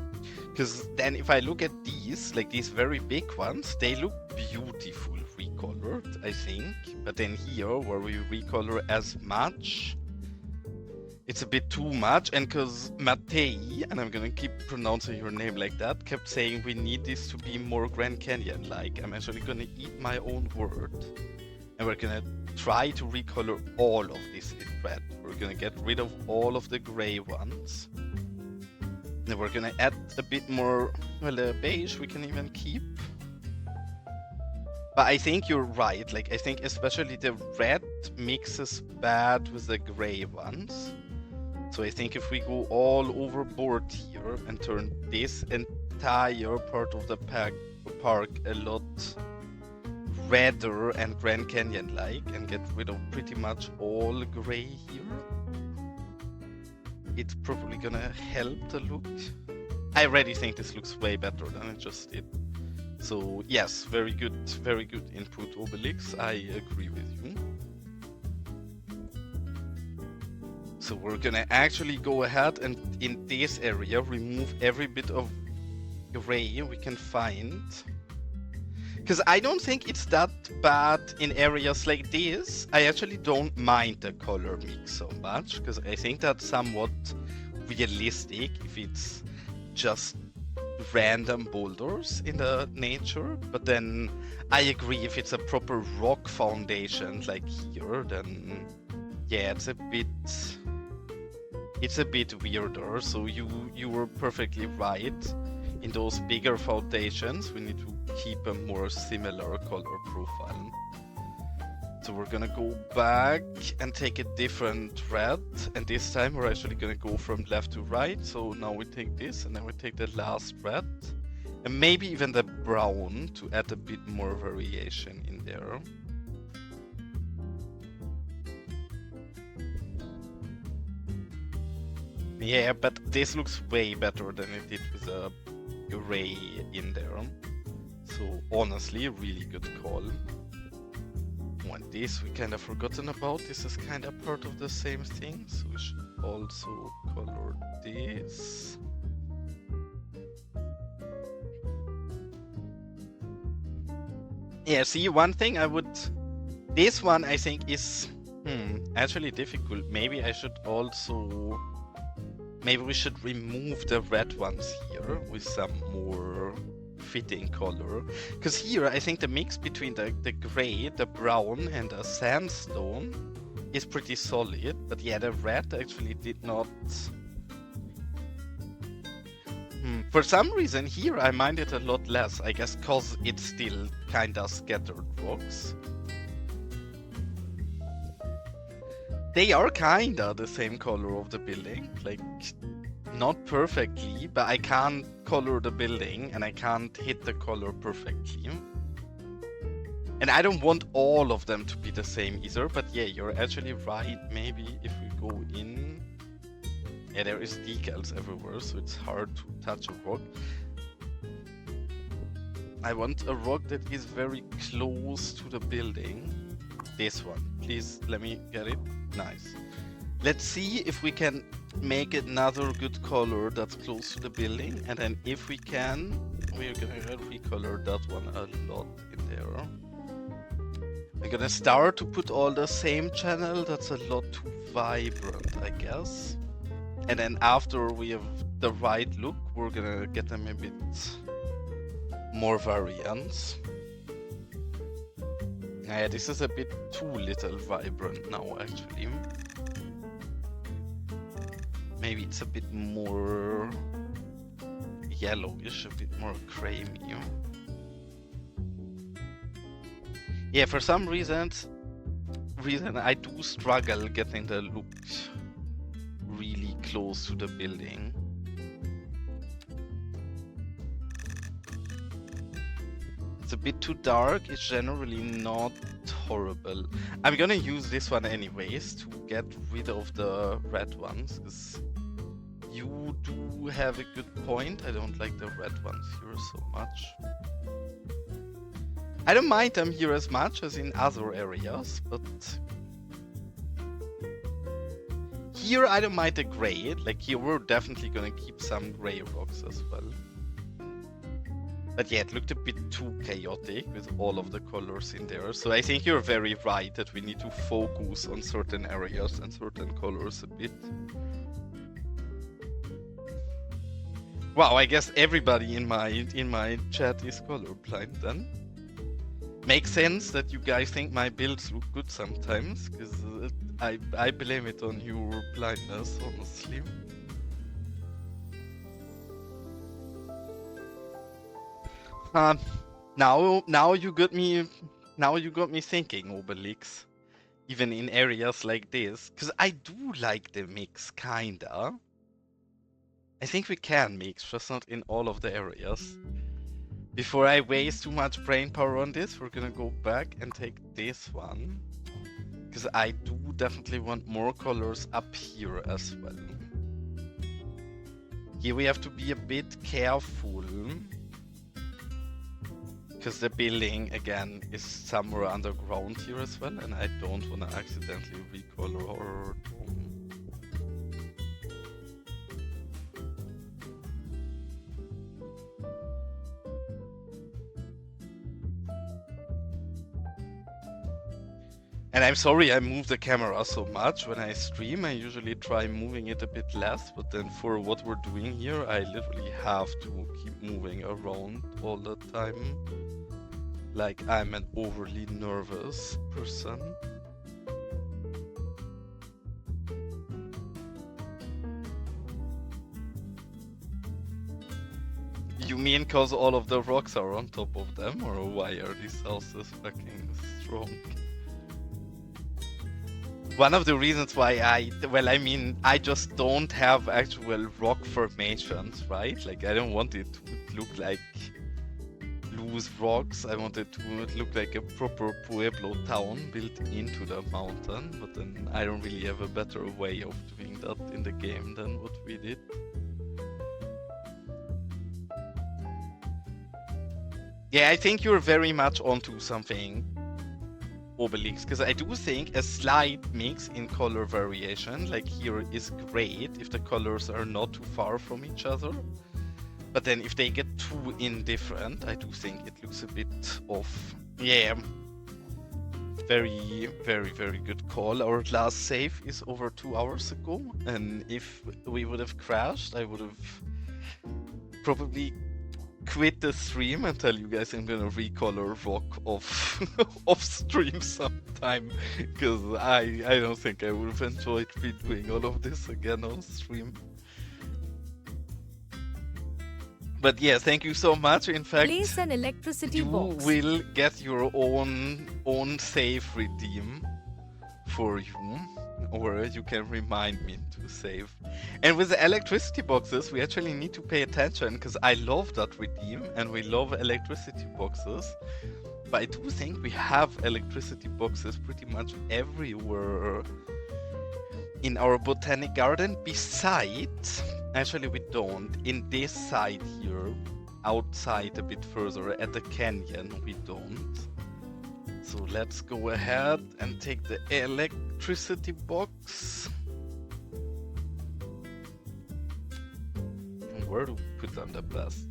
Because then if I look at these, like these very big ones, they look beautiful recolored, I think. But then here, where we recolor as much, it's a bit too much, and because Matei, and I'm gonna keep pronouncing your name like that, kept saying we need this to be more Grand Canyon-like, I'm actually gonna eat my own word. And we're gonna try to recolor all of this in red. We're gonna get rid of all of the gray ones. And we're gonna add a bit more, well, beige we can even keep. But I think you're right, like I think especially the red mixes bad with the gray ones. So I think if we go all overboard here and turn this entire part of the park a lot redder and Grand Canyon-like and get rid of pretty much all gray here, it's probably gonna help the look. I already think this looks way better than it just did. So yes, very good input, Obelix. I agree with you. So we're gonna actually go ahead and in this area remove every bit of gray we can find. Because I don't think it's that bad in areas like this. I actually don't mind the color mix so much, because I think that's somewhat realistic if it's just random boulders in the nature. But then I agree, if it's a proper rock foundation like here, then yeah, it's a bit weirder. So you were perfectly right. In those bigger foundations, we need to keep a more similar color profile. So we're gonna go back and take a different red, and this time we're actually gonna go from left to right. So now we take this, and then we take the last red, and maybe even the brown to add a bit more variation in there. Yeah, but this looks way better than it did with a gray in there. So honestly, a really good call. And this we kind of forgotten about. This is kind of part of the same thing, so we should also color this. Yeah, see, one thing I would... This one I think is actually difficult. Maybe I should also... Maybe we should remove the red ones here with some more fitting color. Because here I think the mix between the gray, the brown and the sandstone is pretty solid. But yeah, the red actually did not... For some reason here I mind it a lot less. I guess cause it's still kinda scattered rocks. They are kinda the same color of the building, like not perfectly, but I can't color the building and I can't hit the color perfectly. And I don't want all of them to be the same either, but yeah, you're actually right. Maybe if we go in, yeah, there is decals everywhere, so it's hard to touch a rock. I want a rock that is very close to the building. This one, please let me get it. Nice. Let's see if we can make another good color that's close to the building, and then if we can, we're gonna recolor that one a lot in there. I'm gonna start to put all the same channel that's a lot too vibrant, I guess. And then after we have the right look, we're gonna get them a bit more variants. Yeah, this is a bit too little vibrant now, actually. Maybe it's a bit more yellowish, a bit more creamy. Yeah, for some reason I do struggle getting the look really close to the building. It's a bit too dark. It's generally not horrible. I'm gonna use this one anyways to get rid of the red ones, because you do have a good point. I don't like the red ones here so much. I don't mind them here as much as in other areas, but here I don't mind the gray. Like here we're definitely gonna keep some gray rocks as well. But yeah, it looked a bit too chaotic with all of the colors in there. So I think you're very right that we need to focus on certain areas and certain colors a bit. Wow, I guess everybody in my chat is colorblind then. Makes sense that you guys think my builds look good sometimes, because I blame it on your blindness, honestly. Now you got me thinking, Obelix. Even in areas like this, because I do like the mix, kinda. I think we can mix, just not in all of the areas. Before I waste too much brain power on this, we're gonna go back and take this one. Because I do definitely want more colors up here as well. Here we have to be a bit careful. Because the building, again, is somewhere underground here as well, and I don't want to accidentally recolor our dome. And I'm sorry I move the camera so much when I stream. I usually try moving it a bit less, but then for what we're doing here, I literally have to keep moving around all the time. Like I'm an overly nervous person. You mean cause all of the rocks are on top of them, or why are these houses fucking strong? One of the reasons why I just don't have actual rock formations, right? Like I don't want it to look like loose rocks. I want it to look like a proper Pueblo town built into the mountain, but then I don't really have a better way of doing that in the game than what we did. Yeah, I think you're very much onto something, Obelix, because I do think a slight mix in color variation, like here, is great if the colors are not too far from each other. But then if they get too indifferent, I do think it looks a bit off. Yeah. Very, very, very good call. Our last save is over 2 hours ago, and if we would have crashed, I would have probably quit the stream and tell you guys I'm gonna recolor rock off off stream sometime, because I don't think I would have enjoyed redoing all of this again on stream. But yeah, thank you so much. In fact, Place an electricity box. You will get your own save redeem for you, or you can remind me to save. And with the electricity boxes, we actually need to pay attention, because I love that redeem and we love electricity boxes. But I do think we have electricity boxes pretty much everywhere in our botanic garden. Besides, actually we don't. In this side here, outside a bit further at the canyon, we don't. So let's go ahead and take the electricity box. And where do we put them the best?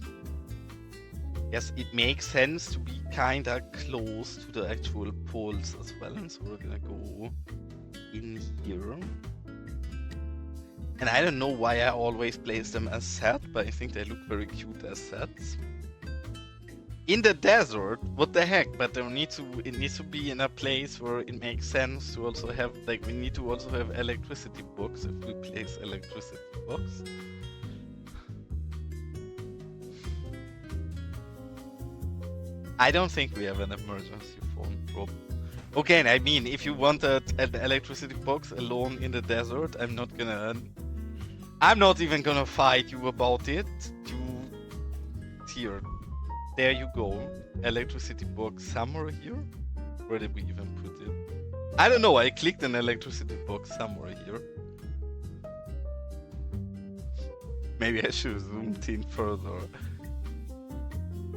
Yes, it makes sense to be kinda close to the actual poles as well. So we're gonna go in here. And I don't know why I always place them as set, but I think they look very cute as sets. In the desert, what the heck? But it needs to be in a place where it makes sense to also have, like, we need to also have electricity box if we place electricity box. I don't think we have an emergency phone prop. Okay, I mean, if you want an electricity box alone in the desert, I'm not even gonna fight you about it. Here. There you go. Electricity box somewhere here. Where did we even put it? I don't know, I clicked an electricity box somewhere here. Maybe I should have zoomed in further.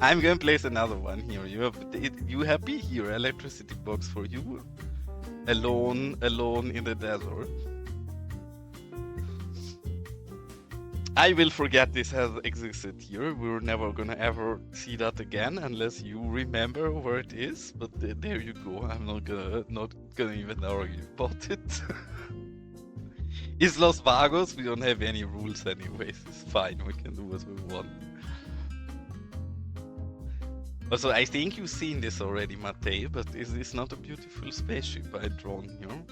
I'm gonna place another one here. You happy? Here, electricity box for you. Alone in the desert. I will forget this has existed here. We're never gonna ever see that again unless you remember where it is. But there you go. I'm not gonna even argue about it. It's Los Vagos. We don't have any rules anyways. It's fine. We can do as we want. Also, I think you've seen this already, Matei, but is this not a beautiful spaceship I've drawn here?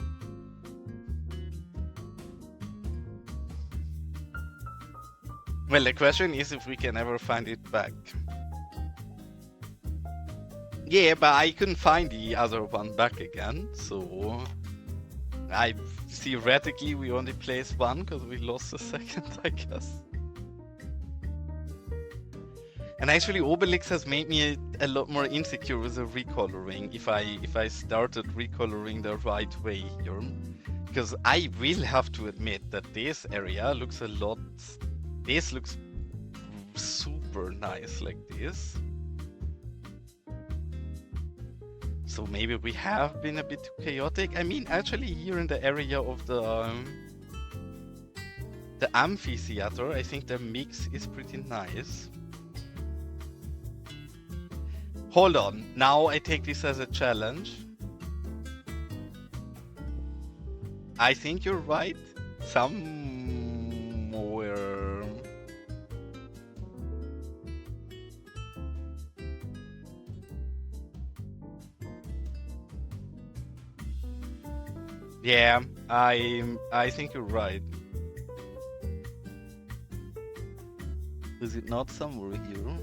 Well, the question is if we can ever find it back. Yeah, but I couldn't find the other one back again, so... theoretically, we only placed one, because we lost the second, I guess. And actually, Obelix has made me a lot more insecure with the recoloring, if I started recoloring the right way here. Because I will have to admit that this area looks a lot... This looks super nice like this. So maybe we have been a bit too chaotic. I mean, actually here in the area of the amphitheater, I think the mix is pretty nice. Hold on, now I take this as a challenge. I think you're right. Somewhere... Yeah, I think you're right. Is it not somewhere here?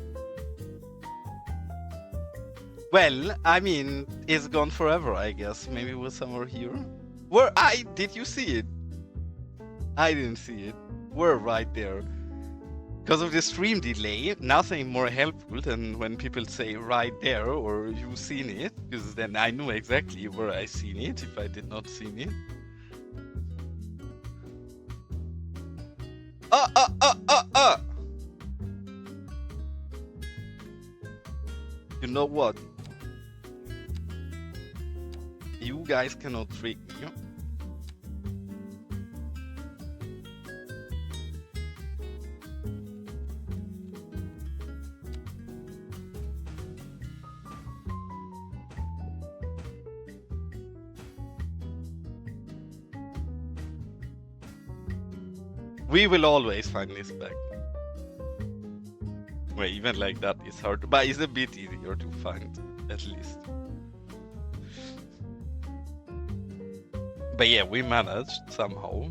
Well, I mean, it's gone forever, I guess. Maybe it was somewhere here. Where did you see it? I didn't see it. We're right there. Because of the stream delay, nothing more helpful than when people say right there or you've seen it, because then I know exactly where I seen it if I did not see it. You know what? You guys cannot trick me. We will always find this back. Well, even like that is hard, but it's a bit easier to find, at least. But yeah, we managed somehow.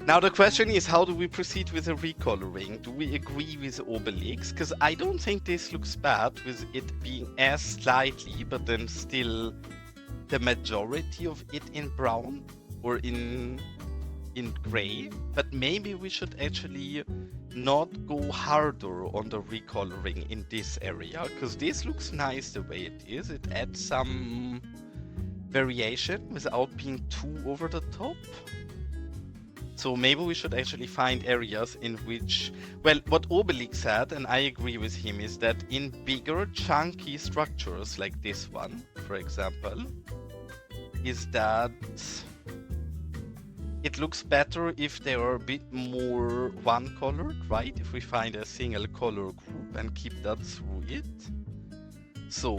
Now the question is, how do we proceed with the recoloring? Do we agree with Obelix? Because I don't think this looks bad with it being as slightly, but then still the majority of it in brown or in gray. But maybe we should actually not go harder on the recoloring in this area, because this looks nice the way it is. It adds some variation without being too over the top. So maybe we should actually find areas in which, well, what Obelix said, and I agree with him, is that in bigger chunky structures like this one, for example, is that it looks better if they are a bit more one-colored, right? If we find a single color group and keep that through it. So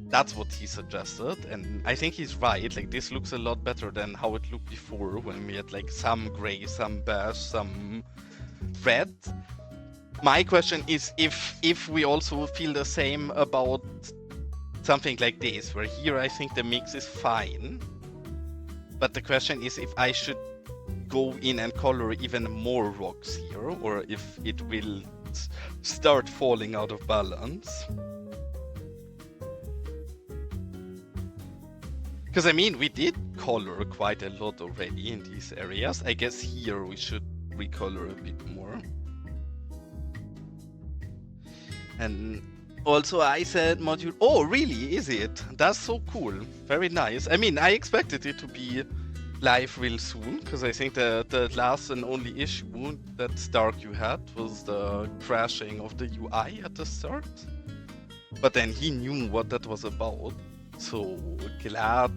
that's what he suggested, and I think he's right. Like, this looks a lot better than how it looked before, when we had like some gray, some beige, some red. My question is if we also feel the same about something like this, where here I think the mix is fine. But the question is if I should go in and color even more rocks here, or if it will start falling out of balance. Because I mean, we did color quite a lot already in these areas. I guess here we should recolor a bit more. And also I said module... Oh, really? Is it? That's so cool. Very nice. I mean, I expected it to be live real soon, because I think the last and only issue that Stark you had was the crashing of the UI at the start. But then he knew what that was about. So glad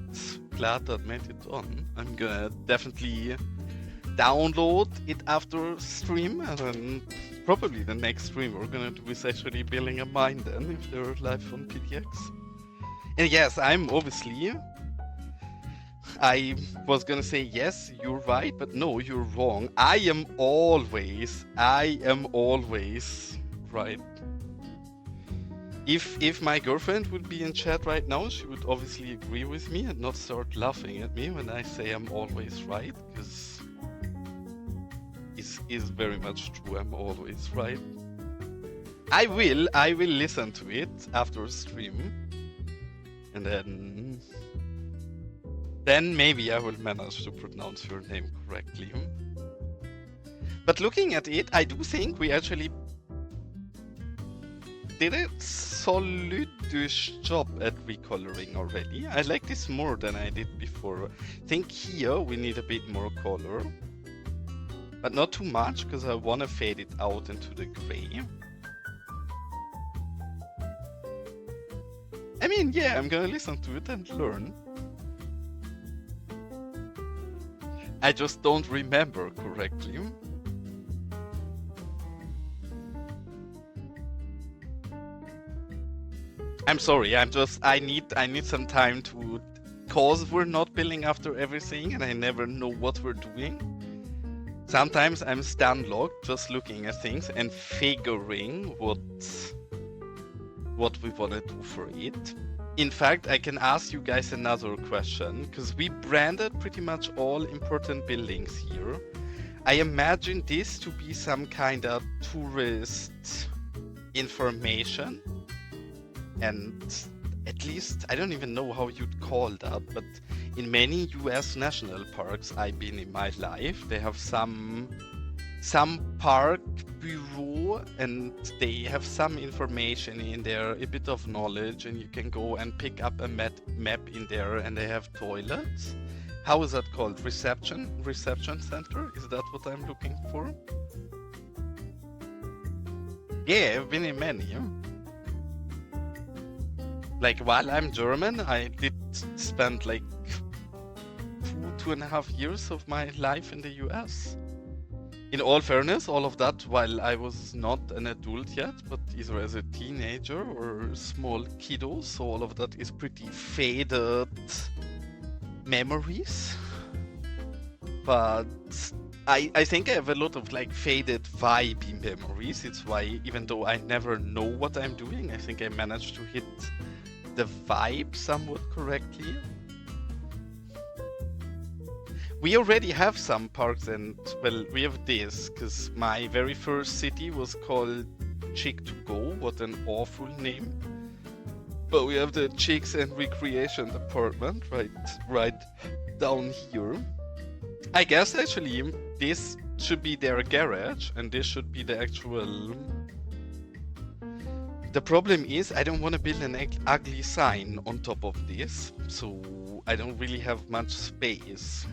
glad that made it on. I'm gonna definitely download it after stream, and then probably the next stream we're gonna do is actually building a mine then, if they're live on PTX. And yes, I'm obviously... I was gonna say yes, you're right, but no, you're wrong. I am always right. If my girlfriend would be in chat right now, she would obviously agree with me and not start laughing at me when I say I'm always right, because is very much true. I'm always right. I will listen to it after stream, and then maybe I will manage to pronounce your name correctly. But looking at it, I do think we actually did a solidish job at recoloring already. I like this more than I did before. I think here we need a bit more color, but not too much, because I want to fade it out into the gray. I mean, yeah, I'm gonna listen to it and learn. I just don't remember correctly. I'm sorry, I need some time to, cause we're not building after everything and I never know what we're doing. Sometimes I'm stand-locked, just looking at things and figuring what we wanna do for it. In fact, I can ask you guys another question, because we branded pretty much all important buildings here. I imagine this to be some kind of tourist information, and at least, I don't even know how you'd call that, but in many US national parks I've been in my life, they have some park bureau, and they have some information in there, a bit of knowledge, and you can go and pick up a map in there, and they have toilets. How is that called? Reception center? Is that what I'm looking for? Yeah, I've been in many. Like, while I'm German, I did spend like 2.5 years of my life in the US. In all fairness, all of that while I was not an adult yet, but either as a teenager or a small kiddo, so all of that is pretty faded memories. But I think I have a lot of like faded vibey memories. It's why, even though I never know what I'm doing, I think I managed to hit the vibe somewhat correctly. We already have some parks, and well, we have this, because my very first city was called Chick to Go. What an awful name. But we have the Chicks and Recreation Department right down here. I guess actually this should be their garage, and this should be the actual... The problem is I don't want to build an ugly sign on top of this, so I don't really have much space.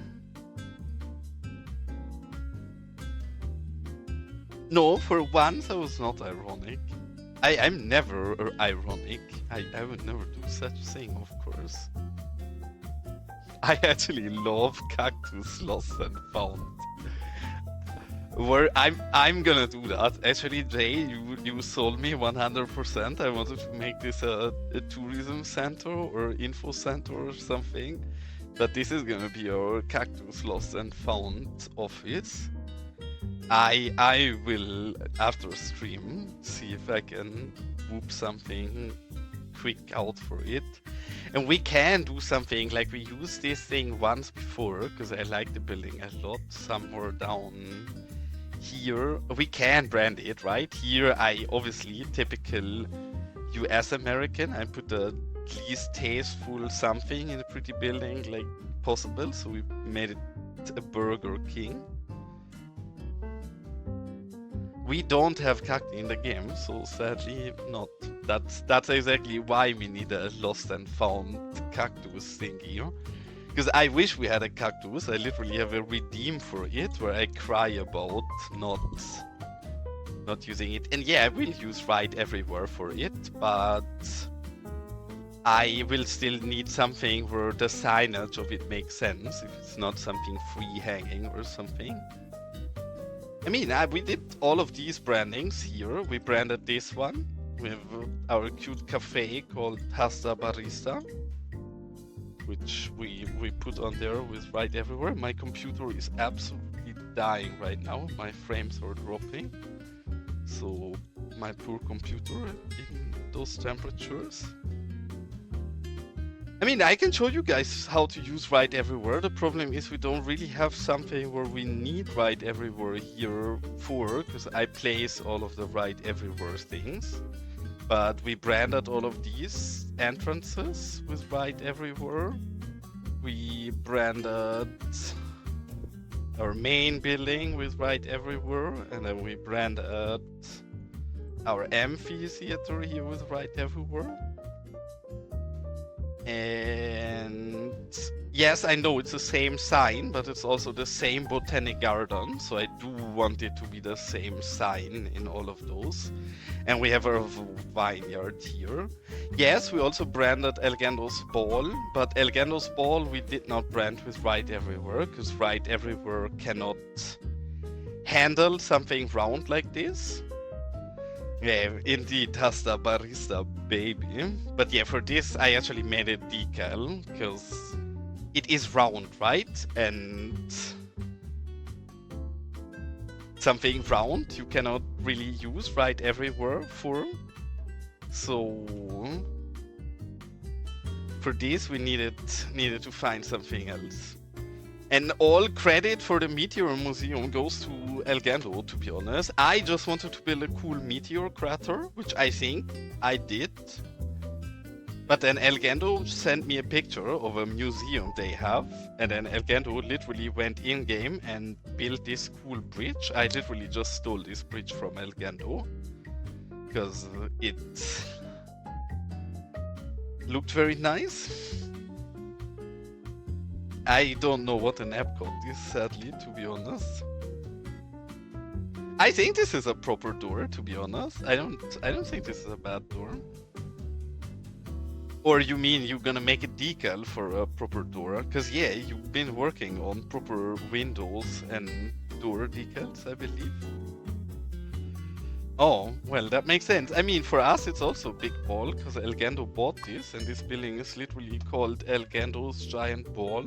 No, for once I was not ironic. I'm never ironic. I would never do such a thing, of course. I actually love Cactus Lost and Found. Where I'm gonna do that. Actually, Jay, you sold me 100%. I wanted to make this a tourism center or info center or something. But this is gonna be our Cactus Lost and Found office. I will, after stream, see if I can whoop something quick out for it. And we can do something, like we used this thing once before, because I like the building a lot, somewhere down here. We can brand it, right? Here I obviously, typical US American, I put the least tasteful something in a pretty building like possible, so we made it a Burger King. We don't have cacti in the game, so sadly not. That's exactly why we need a lost and found cactus thingy. Because I wish we had a cactus. I literally have a redeem for it where I cry about not using it. And yeah, I will use right everywhere for it, but I will still need something where the signage of it makes sense, if it's not something free hanging or something. I mean, we did all of these brandings here. We branded this one with our cute cafe called Pasta Barista, which we put on there with right everywhere. My computer is absolutely dying right now. My frames are dropping. So my poor computer in those temperatures. I mean, I can show you guys how to use right everywhere. The problem is we don't really have something where we need right everywhere here for, because I place all of the right everywhere things. But we branded all of these entrances with right everywhere. We branded our main building with right everywhere, and then we branded our amphitheater here with right everywhere. And yes, I know it's the same sign, but it's also the same botanic garden, so I do want it to be the same sign in all of those. And we have our vineyard here. Yes, we also branded Elgando's Ball, but Elgando's Ball we did not brand with right everywhere, because right everywhere cannot handle something round like this. Yeah, indeed, Pasta Barista, baby. But yeah, for this, I actually made it decal, because it is round, right? And something round you cannot really use right everywhere for. So for this, we needed to find something else. And all credit for the Meteor Museum goes to Elgando, to be honest. I just wanted to build a cool meteor crater, which I think I did. But then Elgando sent me a picture of a museum they have. And then Elgando literally went in-game and built this cool bridge. I literally just stole this bridge from Elgando, because it looked very nice. I don't know what an app called is, sadly, to be honest. I think this is a proper door, to be honest. I don't think this is a bad door. Or you mean you're gonna make a decal for a proper door? Because yeah, you've been working on proper windows and door decals, I believe. Oh, well, that makes sense. I mean, for us, it's also a big ball, because Elgando bought this, and this building is literally called Elgando's Giant Ball.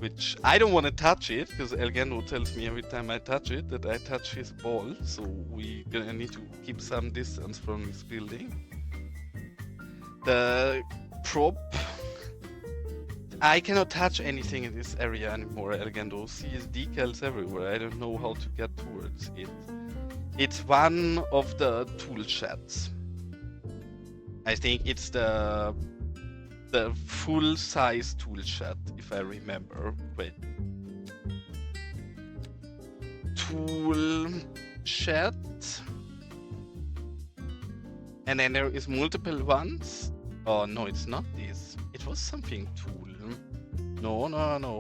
Which I don't want to touch it, because Elgando tells me every time I touch it that I touch his ball, so we're gonna need to keep some distance from this building. The prop... I cannot touch anything in this area anymore, Elgando. See his decals everywhere. I don't know how to get towards it. It's one of the tool sheds. I think it's the full-size tool shed, if I remember. Wait. Tool shed. And then there is multiple ones. Oh no, it's not this. It was something tool. No,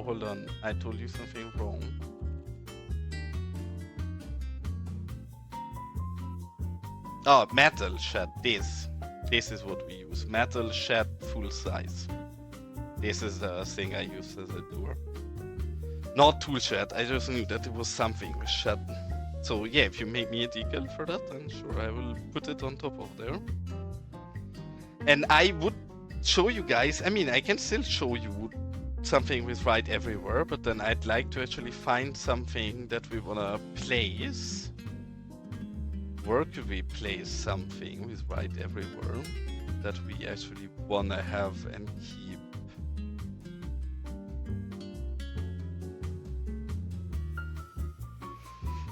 hold on. I told you something wrong. Oh, metal shed. This is what we use. Metal shed full size. This is the thing I use as a door. Not tool shed. I just knew that it was something with shed. So yeah, if you make me a decal for that, then sure, I will put it on top of there. And I would show you guys, I mean, I can still show you something with right everywhere, but then I'd like to actually find something that we wanna place. Where could we place something with right everywhere that we actually wanna have and keep?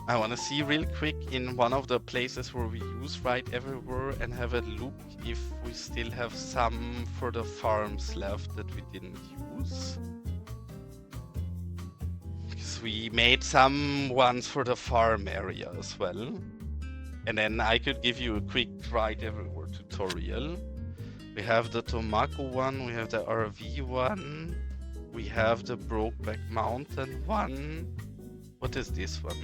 I wanna see real quick in one of the places where we use right everywhere and have a look if we still have some for the farms left that we didn't use. Because we made some ones for the farm area as well. And then I could give you a quick right everywhere tutorial. We have the Tomako one, we have the RV one, we have the Brokeback Mountain one. What is this one?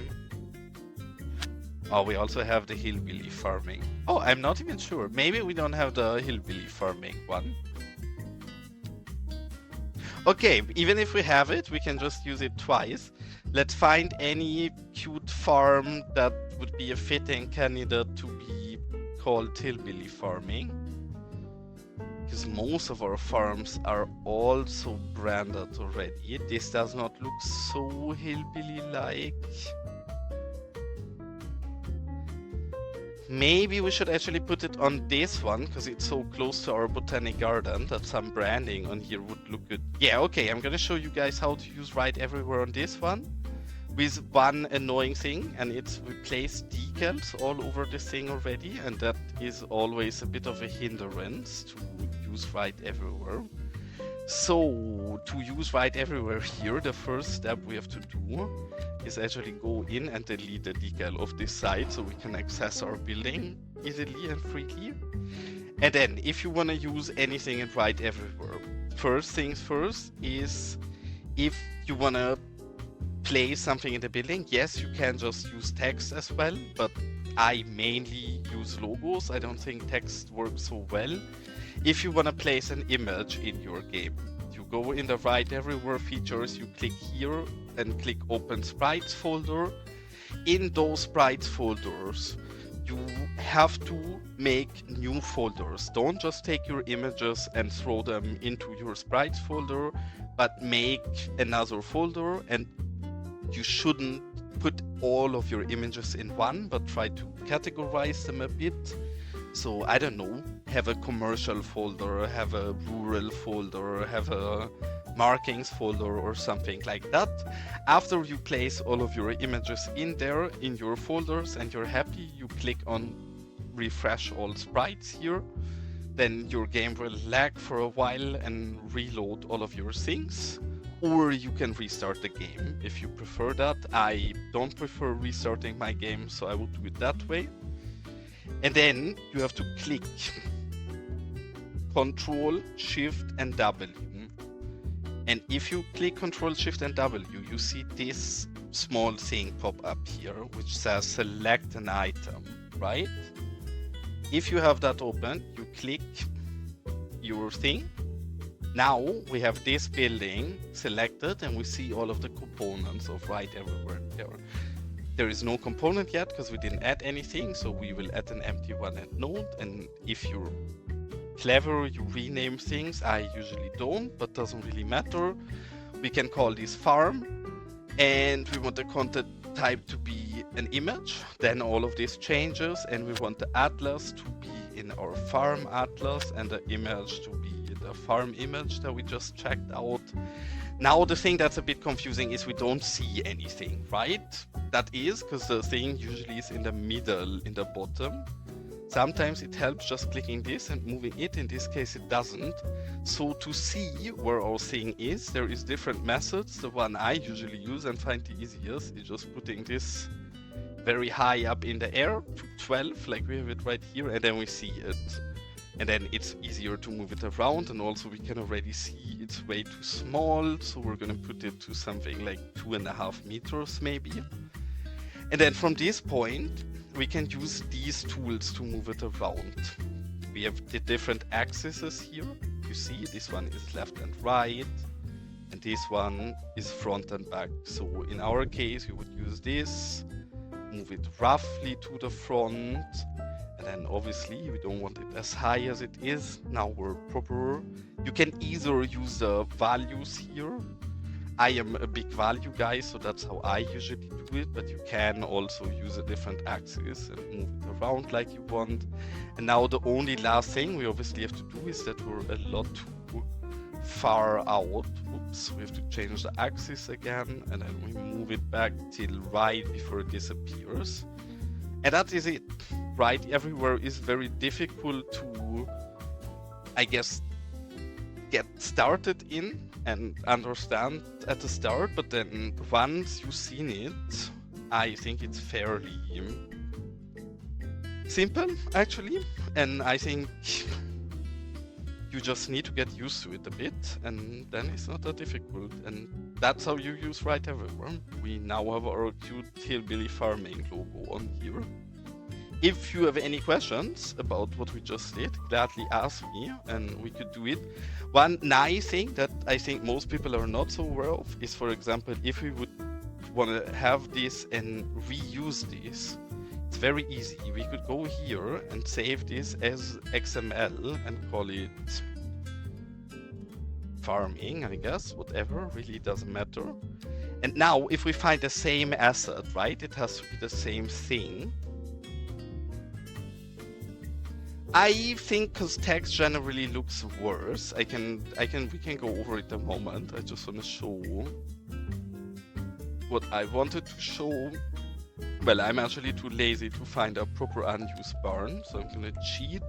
Oh, we also have the hillbilly farming. Oh, I'm not even sure. Maybe we don't have the hillbilly farming one. Okay, even if we have it, we can just use it twice. Let's find any cute farm that would be a fitting candidate to be called hillbilly farming. Because most of our farms are also branded already. This does not look so hillbilly-like. Maybe we should actually put it on this one, because it's so close to our botanic garden that some branding on here would look good. Yeah, okay, I'm gonna show you guys how to use right everywhere on this one. With one annoying thing, and it's replaced decals all over this thing already, and that is always a bit of a hindrance to use right everywhere. So, to use right everywhere here, the first step we have to do is actually go in and delete the decal of this side so we can access our building easily and freely. And then, if you want to use anything in right everywhere, first things first is if you want to place something in the building, yes, you can just use text as well, but I mainly use logos. I don't think text works so well. If you want to place an image in your game, you go in the right everywhere features, you click here and click open sprites folder. In those sprites folders, you have to make new folders. Don't just take your images and throw them into your sprites folder, but make another folder, and you shouldn't put all of your images in one, but try to categorize them a bit. So I don't know, have a commercial folder, have a rural folder, have a markings folder or something like that. After you place all of your images in there, in your folders, and you're happy, you click on refresh all sprites here. Then your game will lag for a while and reload all of your things. Or you can restart the game if you prefer that. I don't prefer restarting my game, so I will do it that way. And then you have to click Control, Shift and W. And if you click Control, Shift and W, you see this small thing pop up here, which says select an item, right? If you have that open, you click your thing. Now we have this building selected and we see all of the components of right everywhere there. There is no component yet because we didn't add anything, so we will add an empty one at node. And if you're clever, you rename things. I usually don't, but doesn't really matter. We can call this farm, and we want the content type to be an image. Then all of this changes, and we want the atlas to be in our farm atlas and the image to be the farm image that we just checked out. Now the thing that's a bit confusing is we don't see anything, right? That is because the thing usually is in the middle, in the bottom. Sometimes it helps just clicking this and moving it. In this case it doesn't. So to see where our thing is, there is different methods. The one I usually use and find the easiest is just putting this very high up in the air to 12, like we have it right here, and then we see it. And then it's easier to move it around, and also we can already see it's way too small, so we're gonna put it to something like 2.5 meters maybe. And then from this point, we can use these tools to move it around. We have the different axes here. You see, this one is left and right, and this one is front and back. So in our case, we would use this, move it roughly to the front, and then obviously we don't want it as high as it is. Now we're proper. You can either use the values here. I am a big value guy, so that's how I usually do it, but you can also use a different axis and move it around like you want. And now the only last thing we obviously have to do is that we're a lot too far out. Oops, we have to change the axis again, and then we move it back till right before it disappears. And that is it. Right everywhere is very difficult to, I guess, get started in and understand at the start, but then once you've seen it, I think it's fairly simple actually, and I think You just need to get used to it a bit, and then it's not that difficult. And that's how you use Right Everywhere. We now have our cute hillbilly farming logo on here. If you have any questions about what we just did, gladly ask me and we could do it. One nice thing that I think most people are not so aware of is, for example, if we would want to have this and reuse this, it's very easy. We could go here and save this as XML and call it farming, I guess, whatever, really doesn't matter. And now if we find the same asset, right, it has to be the same thing. I think because text generally looks worse. we can go over it a moment. I just want to show what I wanted to show. Well, I'm actually too lazy to find a proper unused barn, so I'm gonna cheat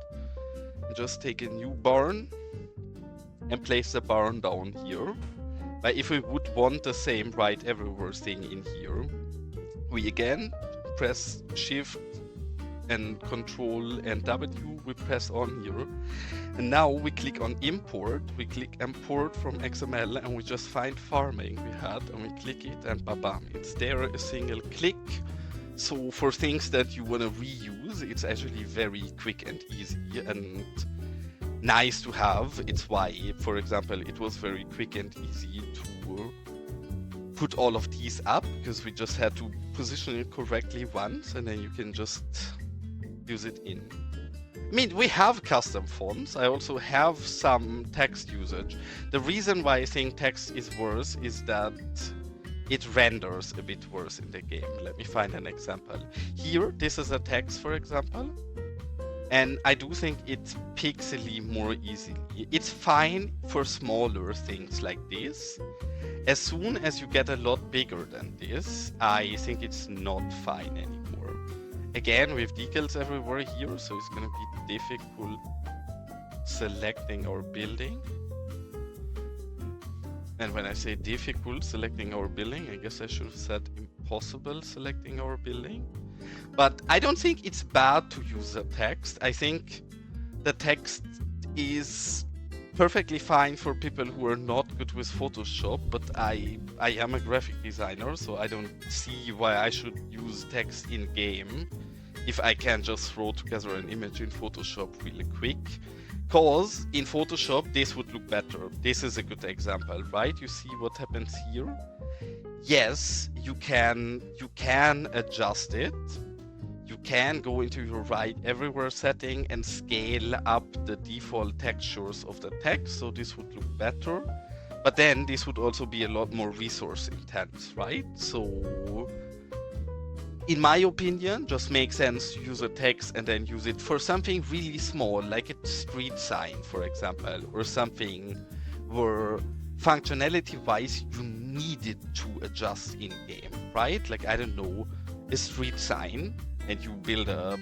and just take a new barn and place the barn down here. But if we would want the same Right Everywhere thing in here, we again press Shift and Control and W, we press on here. And now we click on import, we click import from XML and we just find farming we had and we click it and bam, it's there, a single click. So for things that you want to reuse, it's actually very quick and easy and nice to have. It's why, for example, it was very quick and easy to put all of these up, because we just had to position it correctly once and then you can just use it in. I mean, we have custom fonts. I also have some text usage. The reason why I think text is worse is that it renders a bit worse in the game. Let me find an example. Here, this is a text, for example. And I do think it's pixely more easily. It's fine for smaller things like this. As soon as you get a lot bigger than this, I think it's not fine anymore. Again, we have decals everywhere here, so it's gonna be difficult selecting our building. And when I say difficult selecting our building, I guess I should have said impossible selecting our building. But I don't think it's bad to use the text. I think the text is perfectly fine for people who are not good with Photoshop, but I am a graphic designer, so I don't see why I should use text in game if I can just throw together an image in Photoshop really quick. Because in Photoshop, this would look better. This is a good example, right? You see what happens here? Yes, you can adjust it. You can go into your Right Everywhere setting and scale up the default textures of the text, so this would look better. But then this would also be a lot more resource intense, right? So in my opinion, just makes sense to use a text and then use it for something really small, like a street sign, for example, or something where functionality-wise you need it to adjust in-game, right? Like, I don't know, a street sign, and you build a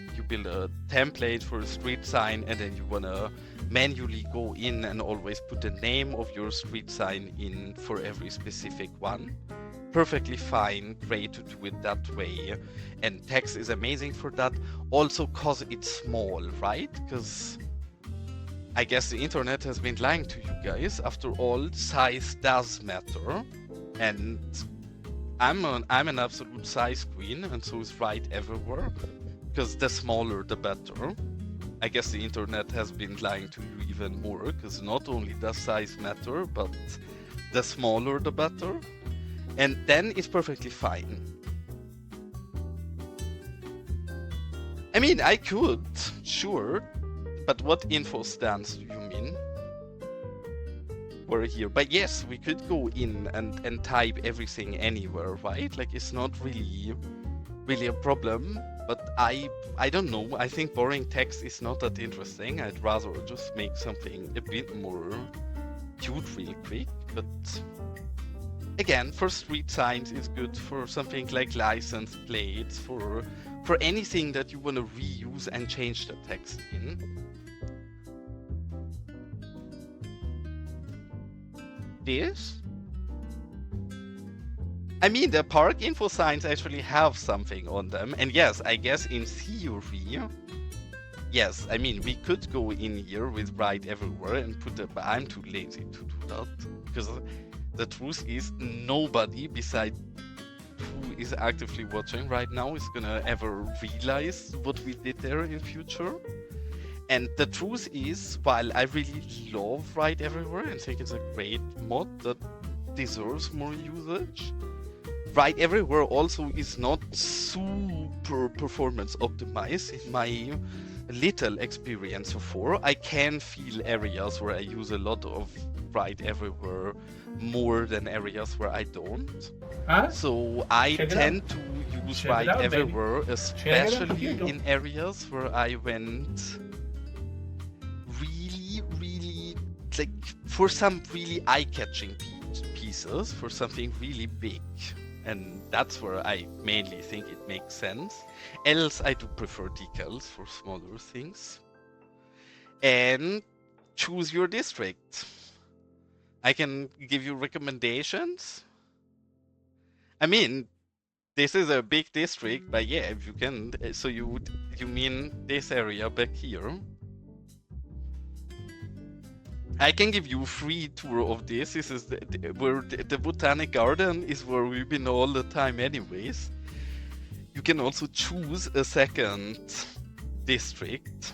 template for a street sign, and then you wanna manually go in and always put the name of your street sign in for every specific one. Perfectly fine, great to do it that way, and text is amazing for that. Also, cause it's small, right? Because I guess the internet has been lying to you guys. After all, size does matter, and I'm an absolute size queen, and so is Right Everywhere. Because the smaller, the better. I guess the internet has been lying to you even more, because not only does size matter, but the smaller, the better. And then it's perfectly fine. I mean, I could, sure, but what info stands do you mean? We're here, but yes, we could go in and type everything anywhere, right? Like, it's not really a problem, but I don't know, I think boring text is not that interesting. I'd rather just make something a bit more cute real quick, but again, for street signs, it's good. For something like license plates, for anything that you want to reuse and change the text in. This? I mean, the park info signs actually have something on them. And yes, I guess in theory, yes, I mean, we could go in here with right everywhere and put it, but I'm too lazy to do that. Because the truth is, nobody besides who is actively watching right now is gonna ever realize what we did there in future. And the truth is, while I really love right everywhere and think it's a great mod that deserves more usage, right everywhere also is not super performance optimized in my little experience so far. I can feel areas where I use a lot of right everywhere more than areas where I don't. Huh? So I Check it tend to use Check it right out, baby. everywhere, Check it out, especially computer. in areas where I went really like for some really eye-catching pieces, for something really big. And that's where I mainly think it makes sense. Else I do prefer decals for smaller things. And choose your district. I can give you recommendations. I mean, this is a big district, but yeah, if you can, so you mean this area back here? I can give you a free tour of this. This is where the botanic garden is where we've been all the time anyways. You can also choose a second district.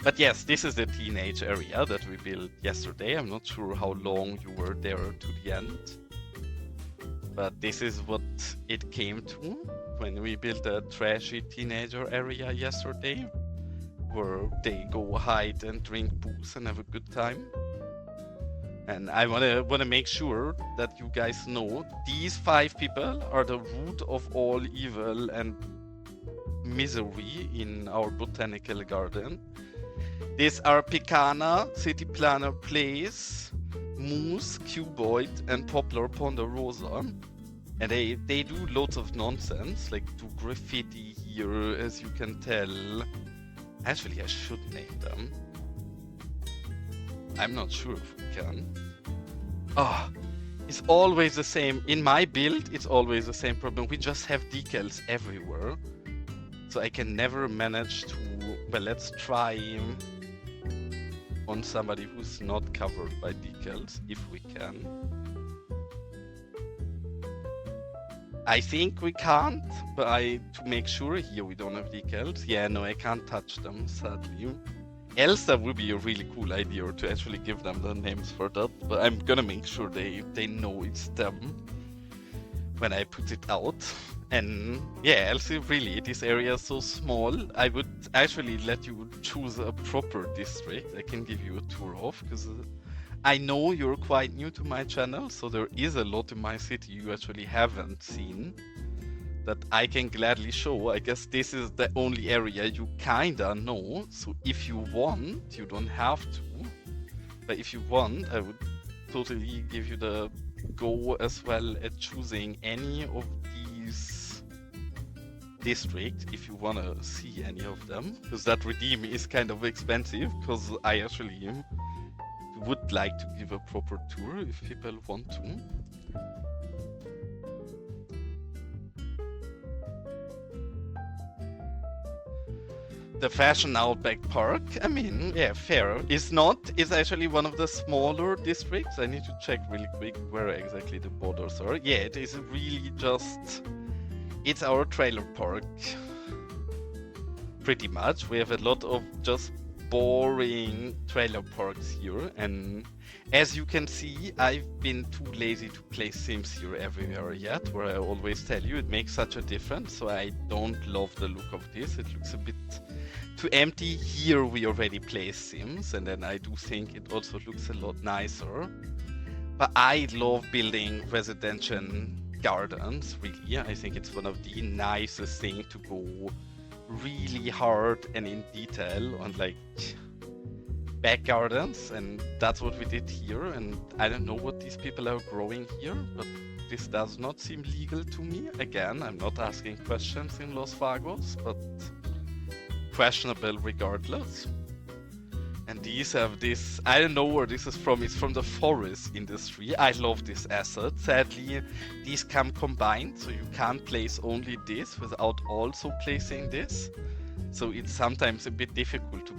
But yes, this is the teenage area that we built yesterday. I'm not sure how long you were there to the end. But this is what it came to when we built a trashy teenager area yesterday, where they go hide and drink booze and have a good time. And I wanna make sure that you guys know these 5 people are the root of all evil and misery in our botanical garden. These are Picana, City Planner Place, Moose, Cuboid, and Poplar Ponderosa. And they do loads of nonsense, like do graffiti here, as you can tell. Actually, I should name them. I'm not sure if we can. Oh, it's always the same. In my build, it's always the same problem. We just have decals everywhere. So I can never manage to... Well, let's try on somebody who's not covered by decals, if we can. I think we can't, but to make sure here we don't have decals. Yeah, no, I can't touch them, sadly. Else that would be a really cool idea to actually give them the names for that, but I'm gonna make sure they know it's them when I put it out. And yeah, else really, this area is so small, I would actually let you choose a proper district I can give you a tour of, because I know you're quite new to my channel, so there is a lot in my city you actually haven't seen that I can gladly show. I guess this is the only area you kinda know, so if you want, you don't have to, but if you want, I would totally give you the go as well at choosing any of these districts if you want to see any of them, because that redeem is kind of expensive, because I actually would like to give a proper tour if people want to. The Fashion Outback Park, I mean, yeah, fair. It's actually one of the smaller districts. I need to check really quick where exactly the borders are. Yeah, it is really just, it's our trailer park. Pretty much. We have a lot of just boring trailer parks here, and as you can see, I've been too lazy to play Sims here everywhere yet, where I always tell you it makes such a difference, so I don't love the look of this. It looks a bit too empty. Here we already play Sims, and then I do think it also looks a lot nicer. But I love building residential gardens, really. I think it's one of the nicest things to go really hard and in detail on, like, back gardens, and that's what we did here. And I don't know what these people are growing here, but this does not seem legal to me. Again, I'm not asking questions in Los Vagos, but questionable regardless. And these have this, I don't know where this is from, it's from the forest industry. I love this asset. Sadly, these come combined, so you can't place only this without also placing this. so it's sometimes a bit difficult to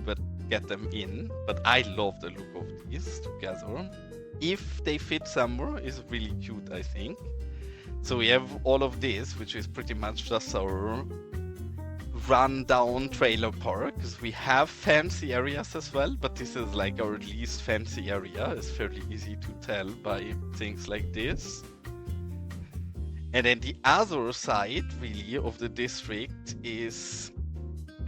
get them in, but I love the look of these together. If they fit somewhere, is really cute, I think. So we have all of this, which is pretty much just our run-down trailer park, because we have fancy areas as well, but this is like our least fancy area. It's fairly easy to tell by things like this. And then the other side, really, of the district is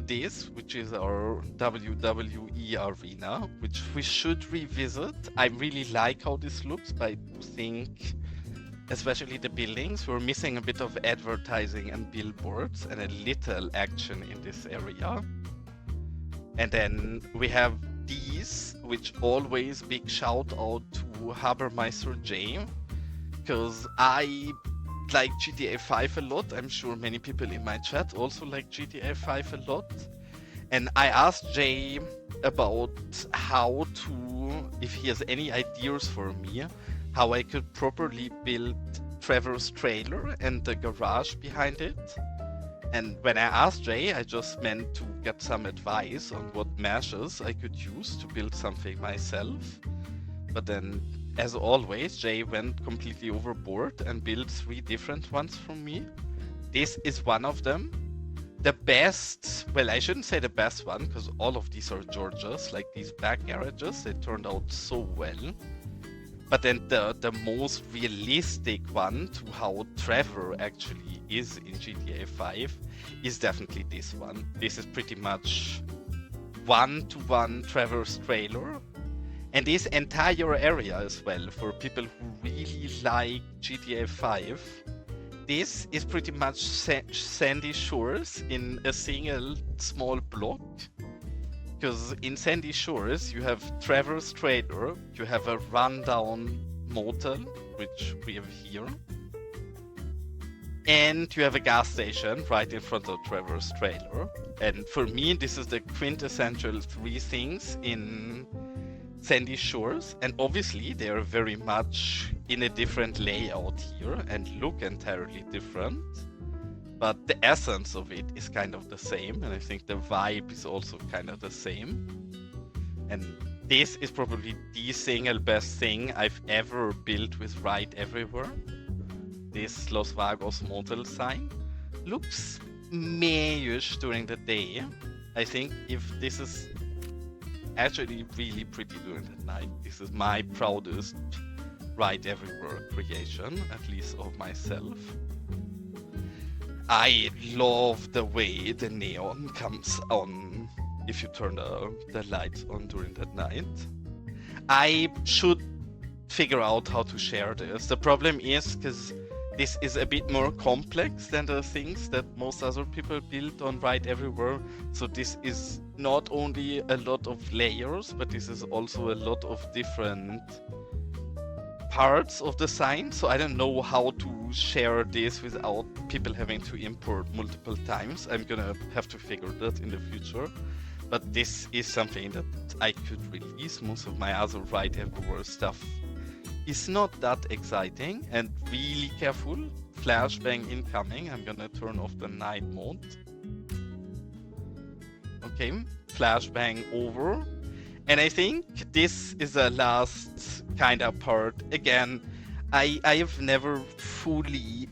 this, which is our WWE arena, which we should revisit. I really like how this looks, but I think, especially the buildings, we're missing a bit of advertising and billboards and a little action in this area. And then we have these, which always big shout out to Habermeister J, because I like GTA 5 a lot. I'm sure many people in my chat also like GTA 5 a lot. And I asked Jay about how to, if he has any ideas for me, how I could properly build Trevor's trailer and the garage behind it. And when I asked Jay, I just meant to get some advice on what measures I could use to build something myself. But then, as always, Jay went completely overboard and built 3 different ones from me. This is one of them. The best, well, I shouldn't say the best one, because all of these are Georgia's, like these back garages, they turned out so well. But then the most realistic one to how Trevor actually is in GTA 5 is definitely this one. This is pretty much one-to-one Trevor's trailer. And this entire area as well, for people who really like GTA 5, this is pretty much Sandy Shores in a single small block. Because in Sandy Shores, you have Trevor's trailer, you have a rundown motel, which we have here, and you have a gas station right in front of Trevor's trailer. And for me, this is the quintessential 3 things in Sandy Shores, and obviously they are very much in a different layout here and look entirely different. But the essence of it is kind of the same, and I think the vibe is also kind of the same. And this is probably the single best thing I've ever built with Right Everywhere. This Los Vagos motel sign looks meh-ish during the day. I think if this is actually really pretty during the night, this is my proudest Right Everywhere creation, at least of myself. I love the way the neon comes on if you turn the lights on during the night. I should figure out how to share this. The problem is, because this is a bit more complex than the things that most other people build on Right Everywhere. So this is not only a lot of layers, but this is also a lot of different parts of the sign. So I don't know how to share this without people having to import multiple times. I'm gonna have to figure that in the future. But this is something that I could release. Most of my other Right Everywhere stuff is not that exciting, and really careful. Flashbang incoming. I'm gonna turn off the night mode. Okay, flashbang over. And I think this is the last kind of part. Again, I have never fully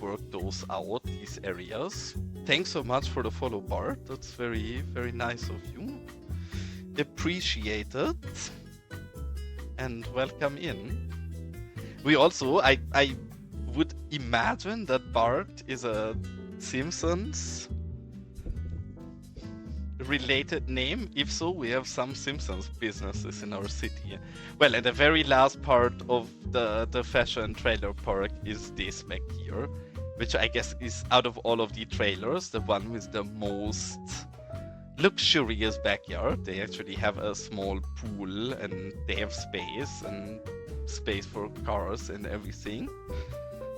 worked those out, these areas. Thanks so much for the follow, Bart. That's very, very nice of you. Appreciate it. And welcome in. We also, I would imagine that Bart is a Simpsons related name. If so, we have some Simpsons businesses in our city. Well, and the very last part of the fashion trailer park is this back here, which I guess is, out of all of the trailers, the one with the most luxurious backyard. They actually have a small pool and they have space for cars and everything.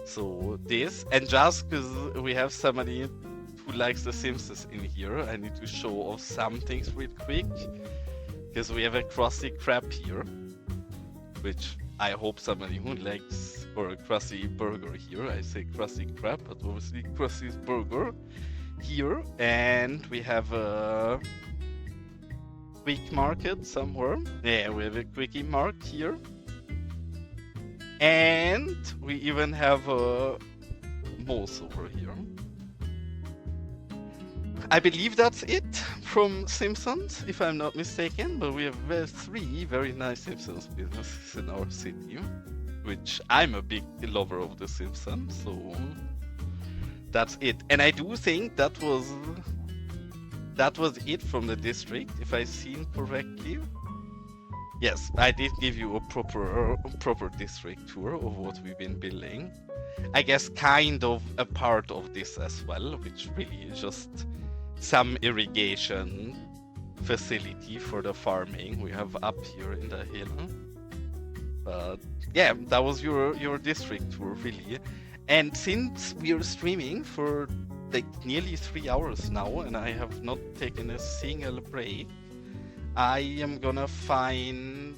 So this, and just because we have somebody who likes The Simpsons in here, I need to show off some things real quick. Because we have a Krusty Krab here, which I hope somebody who likes, or a Krusty Burger here. I say Krusty Krab, but obviously Krusty's Burger here, and we have a quick market somewhere. Yeah, we have a quickie mark here. And we even have a moss over here. I believe that's it from Simpsons, if I'm not mistaken, but we have 3 very nice Simpsons businesses in our city, which I'm a big lover of the Simpsons, so that's it. And I do think that was it from the district, if I seen correctly. Yes, I did give you a proper district tour of what we've been building. I guess kind of a part of this as well, which really is just some irrigation facility for the farming we have up here in the hill. But yeah, that was your district tour really. And since we are streaming for like nearly 3 hours now and I have not taken a single break, I am gonna find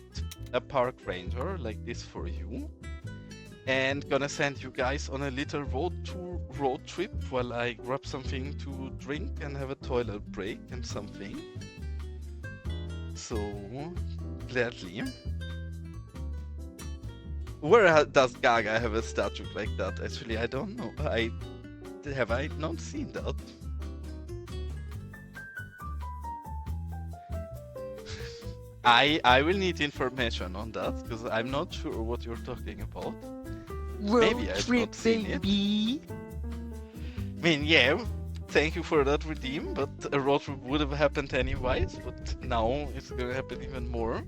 a park ranger like this for you and gonna send you guys on a little road trip while I grab something to drink and have a toilet break and something. So, gladly. Where does Gaga have a statue like that? Actually, I don't know. Have I not seen that? I will need information on that because I'm not sure what you're talking about. Maybe I've not seen it. I mean, yeah, thank you for that, Redeem, but a road trip would have happened anyways, but now it's gonna happen even more.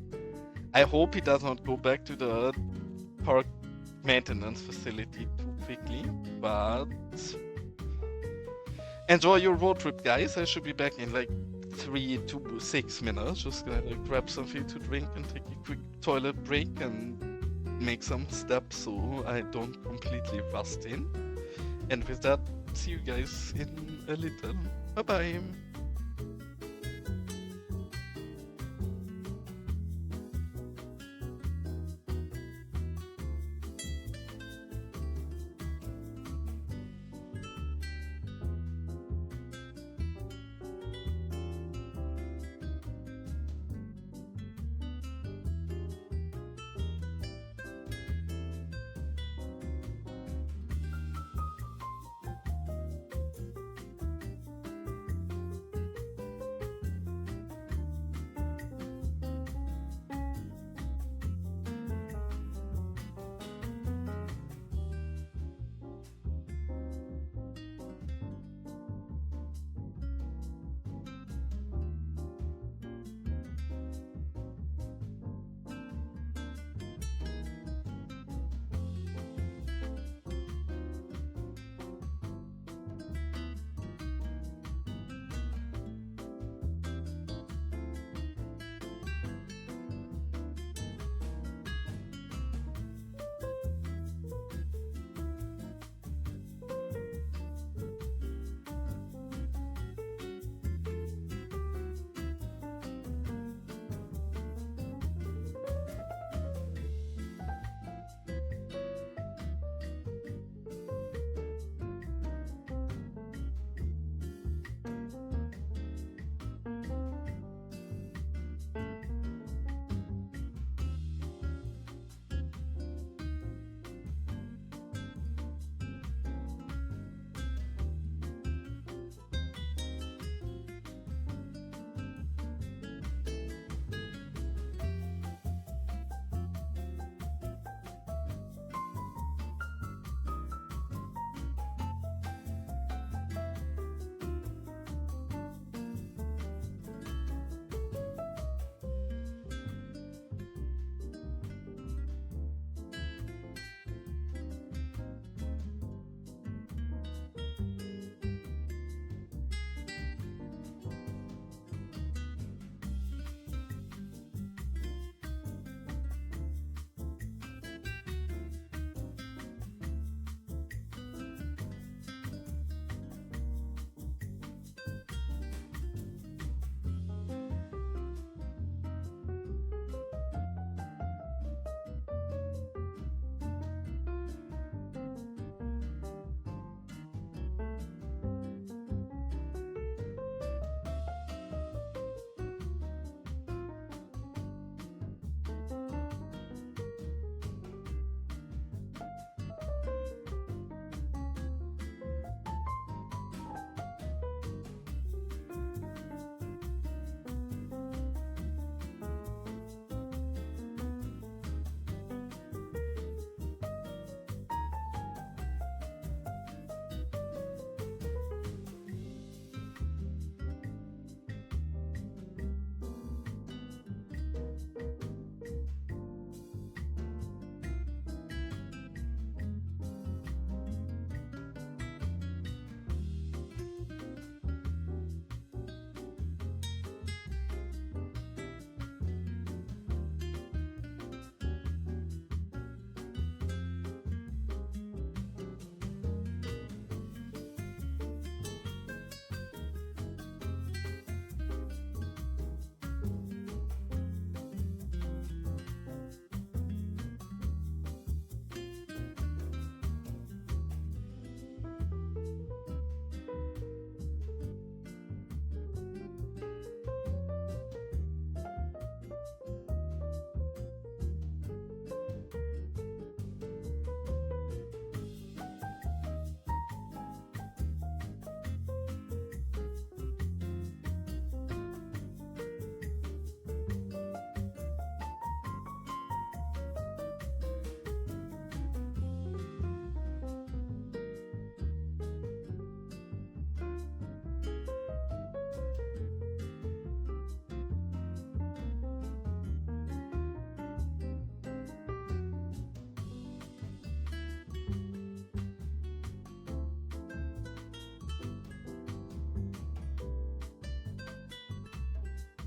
I hope he does not go back to the park maintenance facility too quickly, but enjoy your road trip, guys. I should be back in like 3 to 6 minutes. Just gonna grab something to drink and take a quick toilet break and make some steps so I don't completely rust in. And with that, see you guys in a little. Bye bye.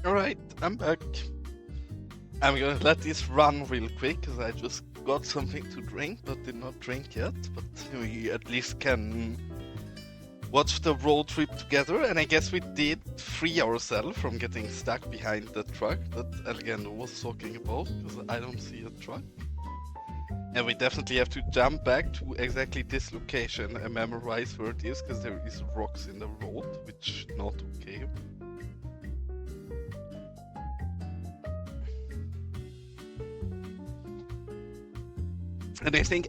Alright, I'm back. I'm gonna let this run real quick because I just got something to drink but did not drink yet. But we at least can watch the road trip together, and I guess we did free ourselves from getting stuck behind the truck that Algendo was talking about, because I don't see a truck. And we definitely have to jump back to exactly this location and memorize where it is, because there is rocks in the road, which not okay. And I think,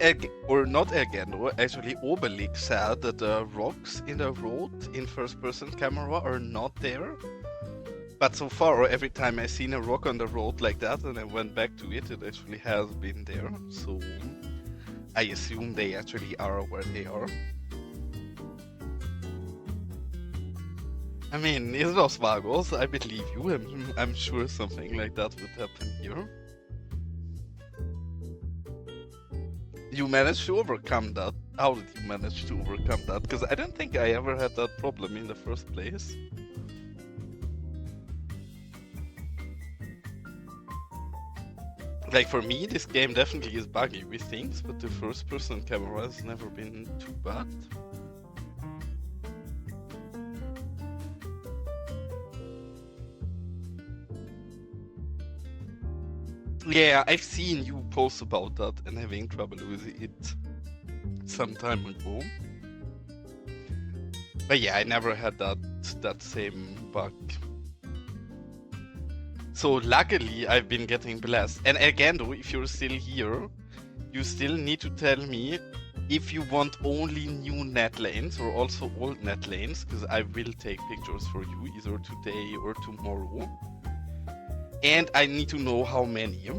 or not again, or actually Obelix said that the rocks in the road in first-person camera are not there. But so far, every time I seen a rock on the road like that and I went back to it, it actually has been there. So I assume they actually are where they are. I mean, it's Los Vagos, I believe you, and I'm sure something like that would happen here. You managed to overcome that. How did you manage to overcome that? Because I don't think I ever had that problem in the first place. Like for me, this game definitely is buggy with things, but the first person camera has never been too bad. Yeah, I've seen you post about that and having trouble with it some time ago. But yeah, I never had that same bug. So luckily I've been getting blessed. And again though, if you're still here, you still need to tell me if you want only new net lanes or also old net lanes, because I will take pictures for you either today or tomorrow. And I need to know how many.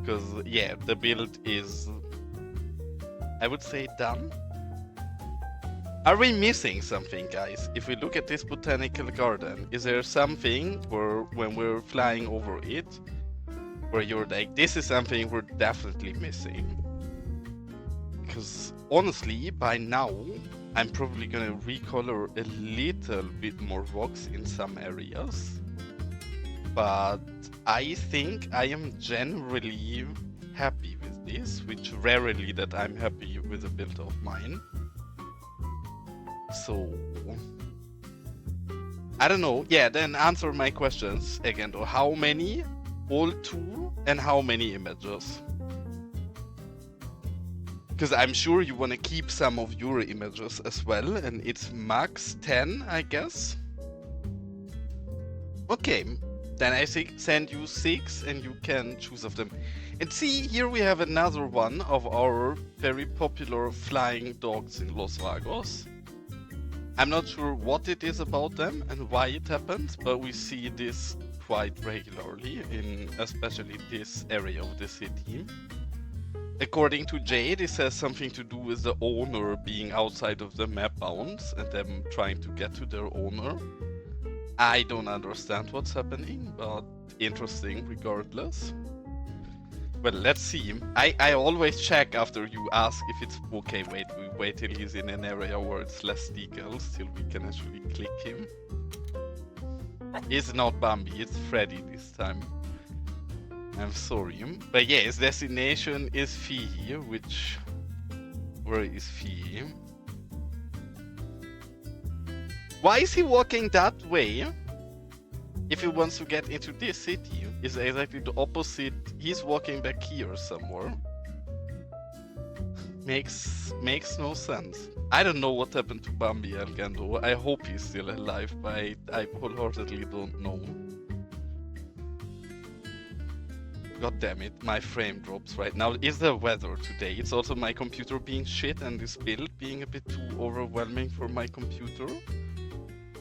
Because, yeah, the build is, I would say, done. Are we missing something, guys? If we look at this botanical garden, is there something where, when we're flying over it, where you're like, this is something we're definitely missing? Because, honestly, by now, I'm probably gonna recolor a little bit more rocks in some areas. But I think I am generally happy with this, which rarely that I'm happy with a build of mine. So I don't know. Yeah, then answer my questions again. How many? All 2 and how many images? Because I'm sure you want to keep some of your images as well, and it's max 10, I guess. Okay. Then I send you 6 and you can choose of them. And see, here we have another one of our very popular flying dogs in Los Vagos. I'm not sure what it is about them and why it happens, but we see this quite regularly in especially this area of the city. According to Jay, this has something to do with the owner being outside of the map bounds and them trying to get to their owner. I don't understand what's happening, but interesting regardless. Well, let's see. I always check after you ask if it's okay. We wait till he's in an area where it's less decals till we can actually click him. It's not Bambi, it's Freddy this time. I'm sorry. But yeah, his destination is Fiji, which... Where is Fiji? Why is he walking that way? If he wants to get into this city, is exactly the opposite. He's walking back here somewhere. Makes no sense. I don't know what happened to Bambi Algando. I hope he's still alive, but I wholeheartedly don't know. God damn it, my frame drops right now. Is the weather today? It's also my computer being shit and this build being a bit too overwhelming for my computer.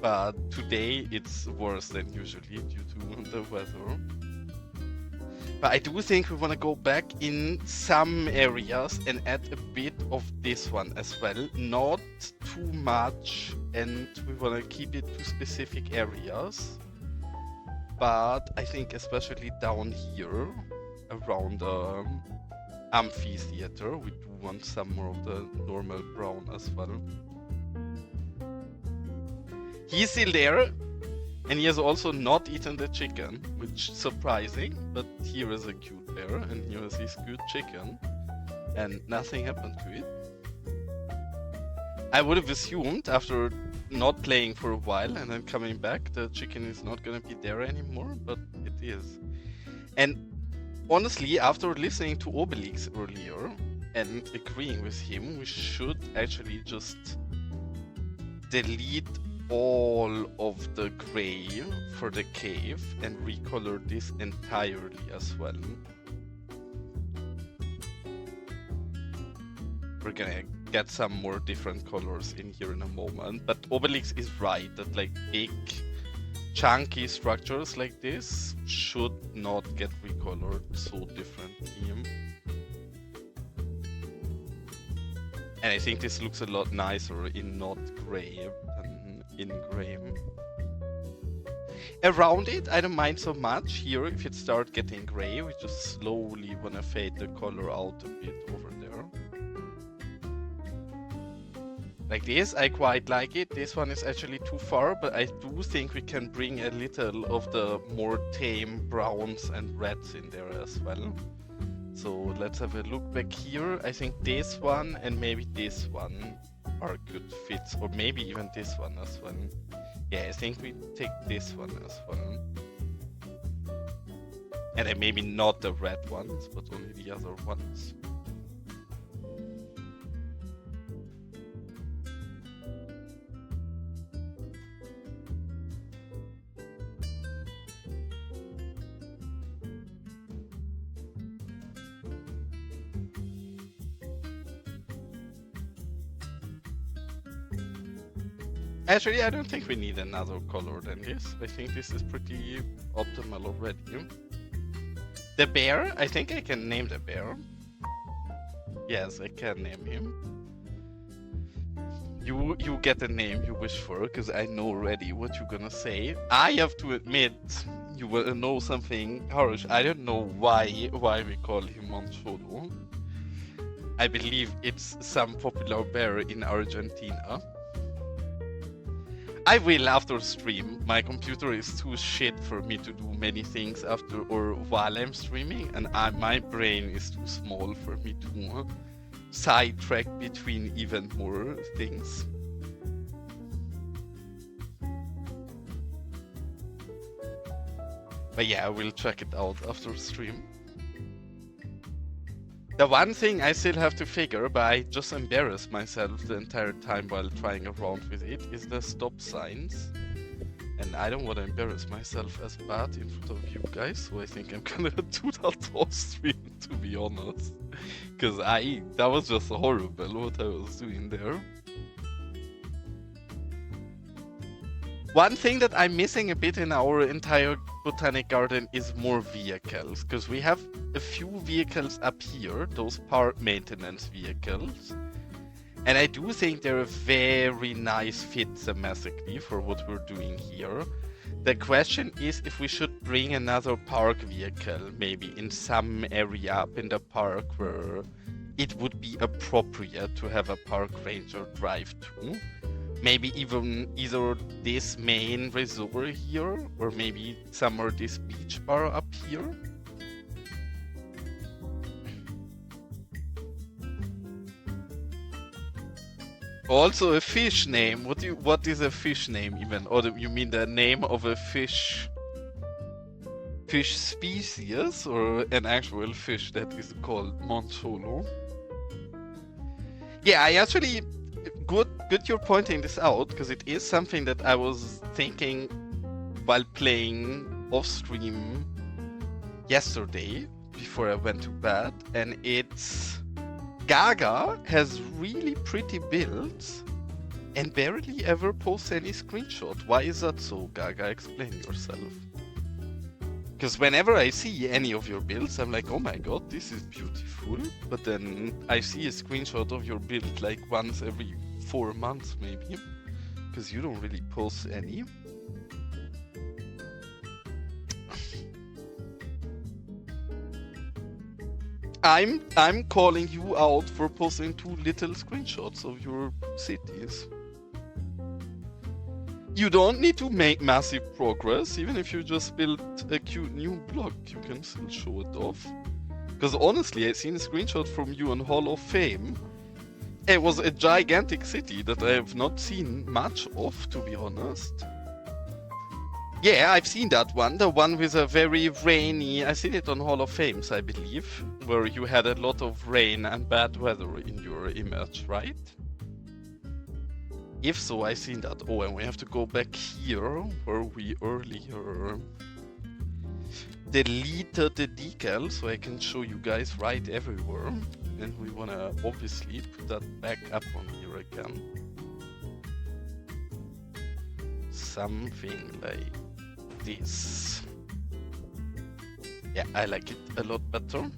But today it's worse than usually due to the weather. But I do think we want to go back in some areas and add a bit of this one as well. Not too much, and we want to keep it to specific areas. But I think especially down here, around the amphitheater, we do want some more of the normal brown as well. He's still there. And he has also not eaten the chicken, which is surprising, but here is a cute bear, and here is his cute chicken, and nothing happened to it. I would have assumed, after not playing for a while and then coming back, the chicken is not gonna be there anymore, but it is. And honestly, after listening to Obelix earlier and agreeing with him, we should actually just delete all of the gray for the cave and recolor this entirely as well. We're gonna get some more different colors in here in a moment, but Obelix is right that like big chunky structures like this should not get recolored so differently. And I think this looks a lot nicer in not gray than in gray. Around it, I don't mind so much. Here, if it starts getting gray, we just slowly wanna fade the color out a bit over there. Like this, I quite like it. This one is actually too far, but I do think we can bring a little of the more tame browns and reds in there as well. So let's have a look back here. I think this one and maybe this one are good fits, or maybe even this one as well. Yeah, I think we take this one as well. And then maybe not the red ones, but only the other ones. Actually, I don't think we need another color than this. I think this is pretty optimal already. The bear, I think I can name the bear. Yes, I can name him. You get the name you wish for, because I know already what you're gonna say. I have to admit, you will know something harsh. I don't know why we call him Moncholo. I believe it's some popular bear in Argentina. I will after stream. My computer is too shit for me to do many things after or while I'm streaming, and my brain is too small for me to sidetrack between even more things. But yeah, I will check it out after stream. The one thing I still have to figure, but I just embarrass myself the entire time while trying around with it, is the stop signs. And I don't want to embarrass myself as bad in front of you guys, so I think I'm gonna do that off stream, to be honest. Because that was just horrible what I was doing there. One thing that I'm missing a bit in our entire botanic garden is more vehicles, because we have a few vehicles up here, those park maintenance vehicles. And I do think they're a very nice fit thematically for what we're doing here. The question is if we should bring another park vehicle, maybe in some area up in the park where it would be appropriate to have a park ranger drive to. Maybe even either this main resort here, or maybe somewhere this beach bar up here. Also a fish name. What is a fish name even? Or you mean the name of a fish species, or an actual fish that is called Moncholo? Yeah, I actually good you're pointing this out, because it is something that I was thinking while playing off stream yesterday before I went to bed, and it's Gaga has really pretty builds and barely ever posts any screenshot. Why is that so, Gaga? Explain yourself. Because whenever I see any of your builds, I'm like, oh my god, this is beautiful. But then I see a screenshot of your build like once every 4 months maybe. Because you don't really post any. I'm calling you out for posting too little screenshots of your cities. You don't need to make massive progress, even if you just build a cute new block, you can still show it off. Because honestly, I've seen a screenshot from you on Hall of Fame. It was a gigantic city that I have not seen much of, to be honest. Yeah, I've seen that one, the one with a very rainy... I've seen it on Hall of Fames, I believe, where you had a lot of rain and bad weather in your image, right? If so, I've seen that. Oh, and we have to go back here, where we earlier deleted the decal, so I can show you guys right everywhere. And we wanna obviously put that back up on here again. Something like this. Yeah, I like it a lot better.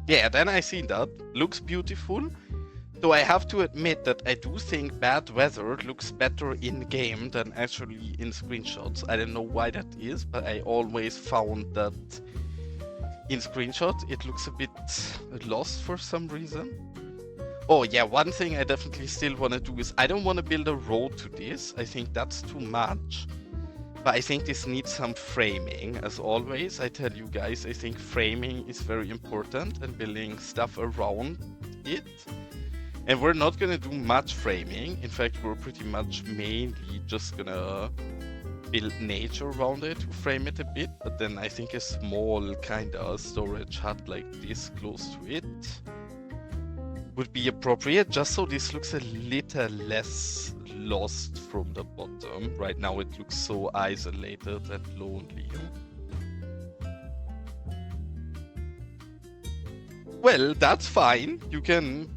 Yeah, then I see that. Looks beautiful. Though I have to admit that I do think bad weather looks better in-game than actually in screenshots. I don't know why that is, but I always found that in screenshots it looks a bit lost for some reason. Oh yeah, one thing I definitely still want to do is I don't want to build a road to this. I think that's too much. But I think this needs some framing. As always, I tell you guys, I think framing is very important and building stuff around it. And we're not gonna do much framing. In fact, we're pretty much mainly just gonna build nature around it to frame it a bit. But then I think a small kind of storage hut like this close to it would be appropriate, just so this looks a little less lost from the bottom. Right now it looks so isolated and lonely. Well, that's fine. You can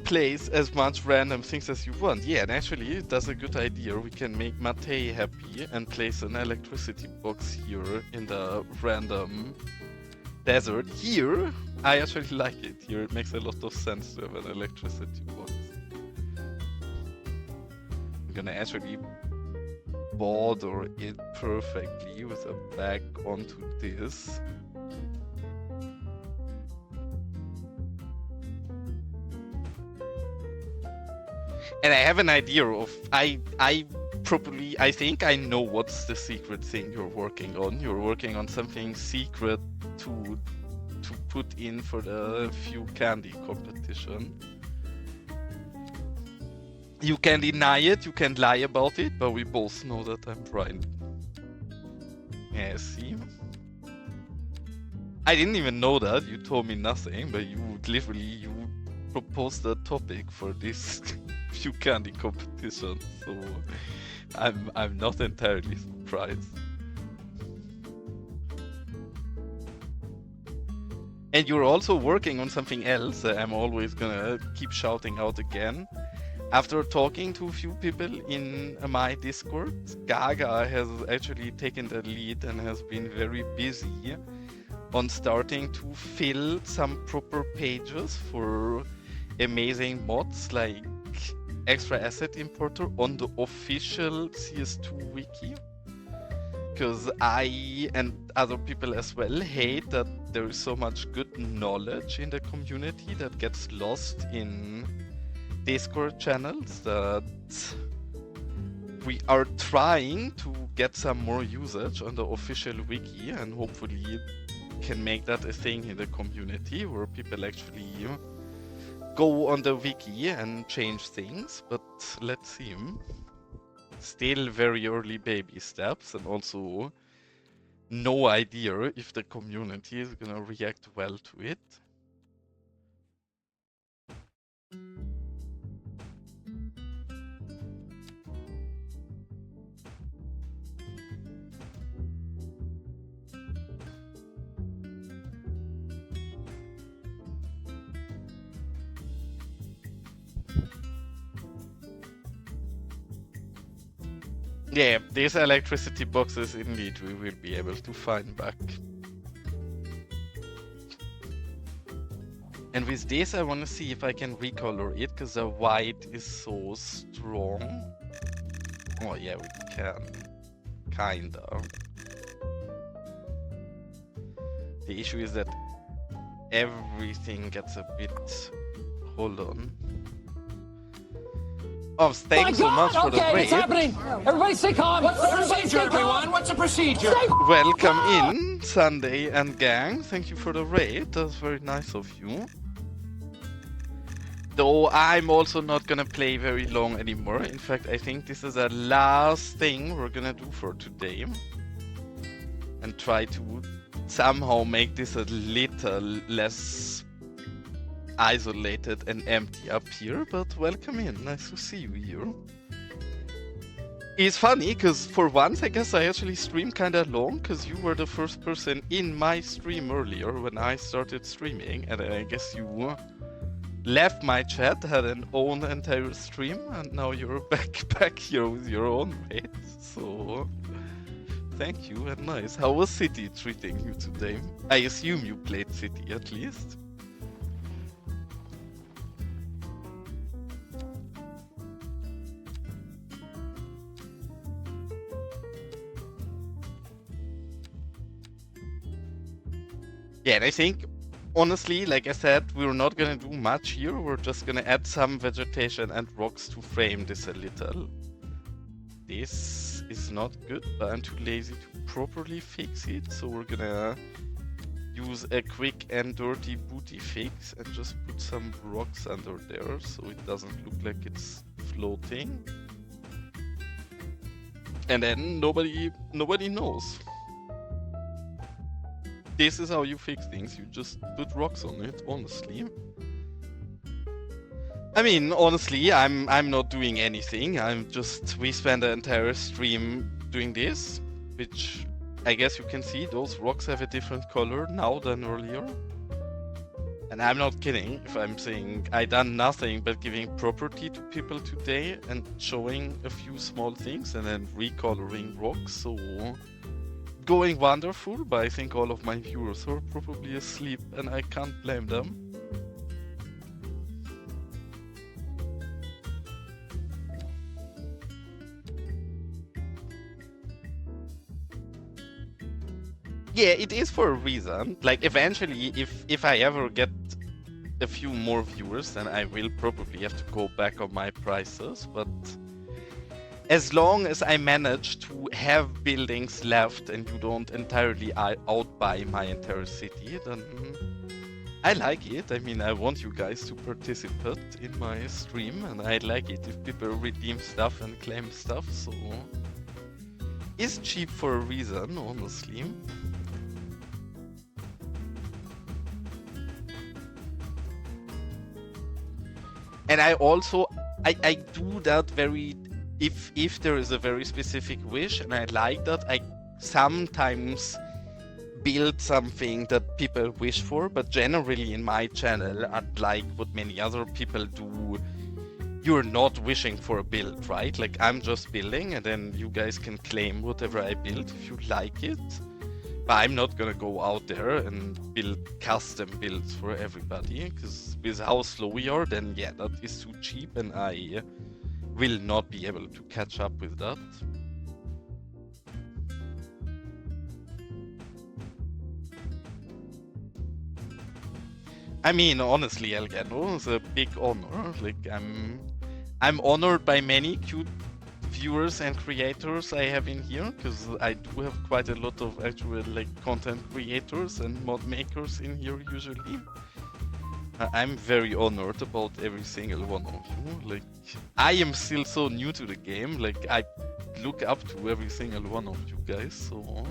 place as much random things as you want. Yeah, and actually that's a good idea. We can make Mate happy and place an electricity box here in the random desert. Here, I actually like it. Here it makes a lot of sense to have an electricity box. I'm gonna actually border it perfectly with a back onto this. And I have an idea of, I think I know what's the secret thing you're working on. You're working on something secret to put in for the few candy competition. You can deny it, you can lie about it, but we both know that I'm right. Yeah, see? I didn't even know that, you told me nothing, but you proposed a topic for this few candy competition, so I'm not entirely surprised. And you're also working on something else that I'm always gonna keep shouting out again. After talking to a few people in my Discord, Gaga has actually taken the lead and has been very busy on starting to fill some proper pages for amazing mods like extra asset importer on the official CS2 wiki. Because I and other people as well hate that there is so much good knowledge in the community that gets lost in Discord channels, that we are trying to get some more usage on the official wiki and hopefully can make that a thing in the community where people actually go on the wiki and change things. But let's see. Still very early baby steps, and also no idea if the community is gonna react well to it. Yeah, these electricity boxes indeed we will be able to find back. And with this I want to see if I can recolor it, because the white is so strong. Oh yeah, we can. Kinda. The issue is that everything gets a bit... Hold on. Oh, thanks so much for the raid. It's happening. Everybody stay calm. What's the procedure, everyone? What's the procedure? Welcome in, Sunday and gang. Thank you for the raid. That's very nice of you. Though I'm also not gonna play very long anymore. In fact, I think this is the last thing we're gonna do for today. And try to somehow make this a little less isolated and empty up here. But welcome in. Nice to see you here. It's funny, because for once I guess I actually streamed kinda long, because you were the first person in my stream earlier when I started streaming. And I guess you left my chat, had an own entire stream, and now you're back here with your own raid. So thank you and nice. How was City treating you today? I assume you played City at least. Yeah, and I think honestly, like I said, we're not gonna do much here. We're just gonna add some vegetation and rocks to frame this a little. This is not good, but I'm too lazy to properly fix it. So we're gonna use a quick and dirty booty fix and just put some rocks under there so it doesn't look like it's floating. And then nobody knows. This is how you fix things, you just put rocks on it, honestly. I mean, honestly, I'm not doing anything, we spent the entire stream doing this, which I guess you can see, those rocks have a different color now than earlier. And I'm not kidding if I'm saying I done nothing but giving property to people today and showing a few small things and then recoloring rocks, so going wonderful, but I think all of my viewers are probably asleep and I can't blame them. Yeah, it is for a reason. Like, eventually, if I ever get a few more viewers, then I will probably have to go back on my prices, but as long as I manage to have buildings left and you don't entirely outbuy my entire city, then I like it. I mean, I want you guys to participate in my stream, and I like it if people redeem stuff and claim stuff, so it's cheap for a reason, honestly. And I also, I do that very, if there is a very specific wish, and I like that, I sometimes build something that people wish for, but generally in my channel, unlike what many other people do, you're not wishing for a build, right? Like, I'm just building, and then you guys can claim whatever I build if you like it. But I'm not gonna go out there and build custom builds for everybody, because with how slow we are, then yeah, that is too cheap, and I will not be able to catch up with that. I mean, honestly, Elgato, it's a big honor. Like, I'm honored by many cute viewers and creators I have in here, because I do have quite a lot of actual like content creators and mod makers in here usually. I'm very honored about every single one of you. Like, I am still so new to the game, like I look up to every single one of you guys, so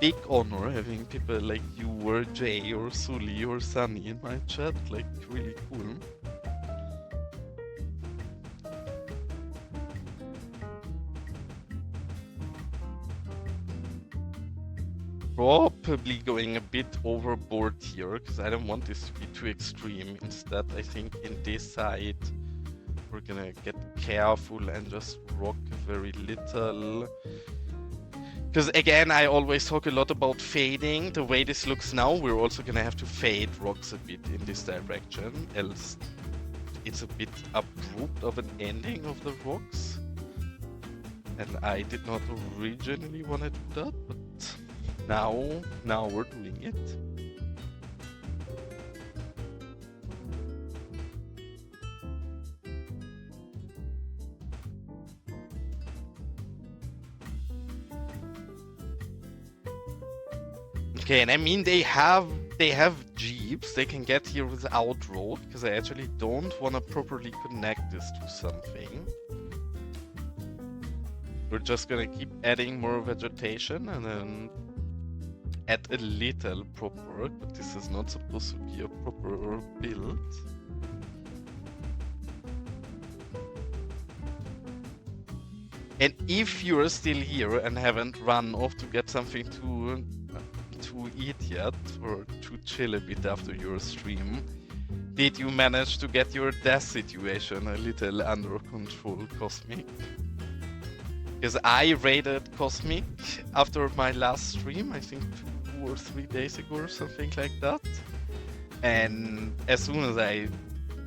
big honor having people like you or Jay or Sully or Sunny in my chat, like really cool. Probably going a bit overboard here, because I don't want this to be too extreme. Instead, I think in this side, we're gonna get careful and just rock very little. Because again, I always talk a lot about fading. The way this looks now, we're also gonna have to fade rocks a bit in this direction, else it's a bit abrupt of an ending of the rocks. And I did not originally want to do that, but now we're doing it. Okay, and I mean they have jeeps. They can get here without road because I actually don't want to properly connect this to something. We're just gonna keep adding more vegetation and then add a little proper, but this is not supposed to be a proper build. And if you're still here and haven't run off to get something to eat yet, or to chill a bit after your stream, did you manage to get your death situation a little under control, Cosmic? Because I raided Cosmic after my last stream, I think 2 or 3 days ago or something like that. And as soon as I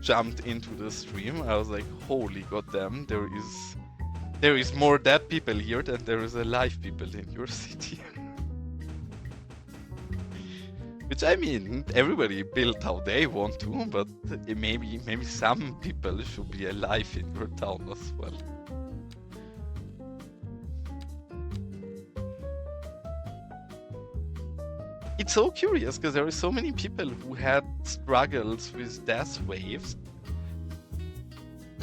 jumped into the stream, I was like, holy goddamn, there is more dead people here than there is alive people in your city. Which, I mean, everybody built how they want to, but maybe some people should be alive in your town as well. It's so curious because there are so many people who had struggles with death waves,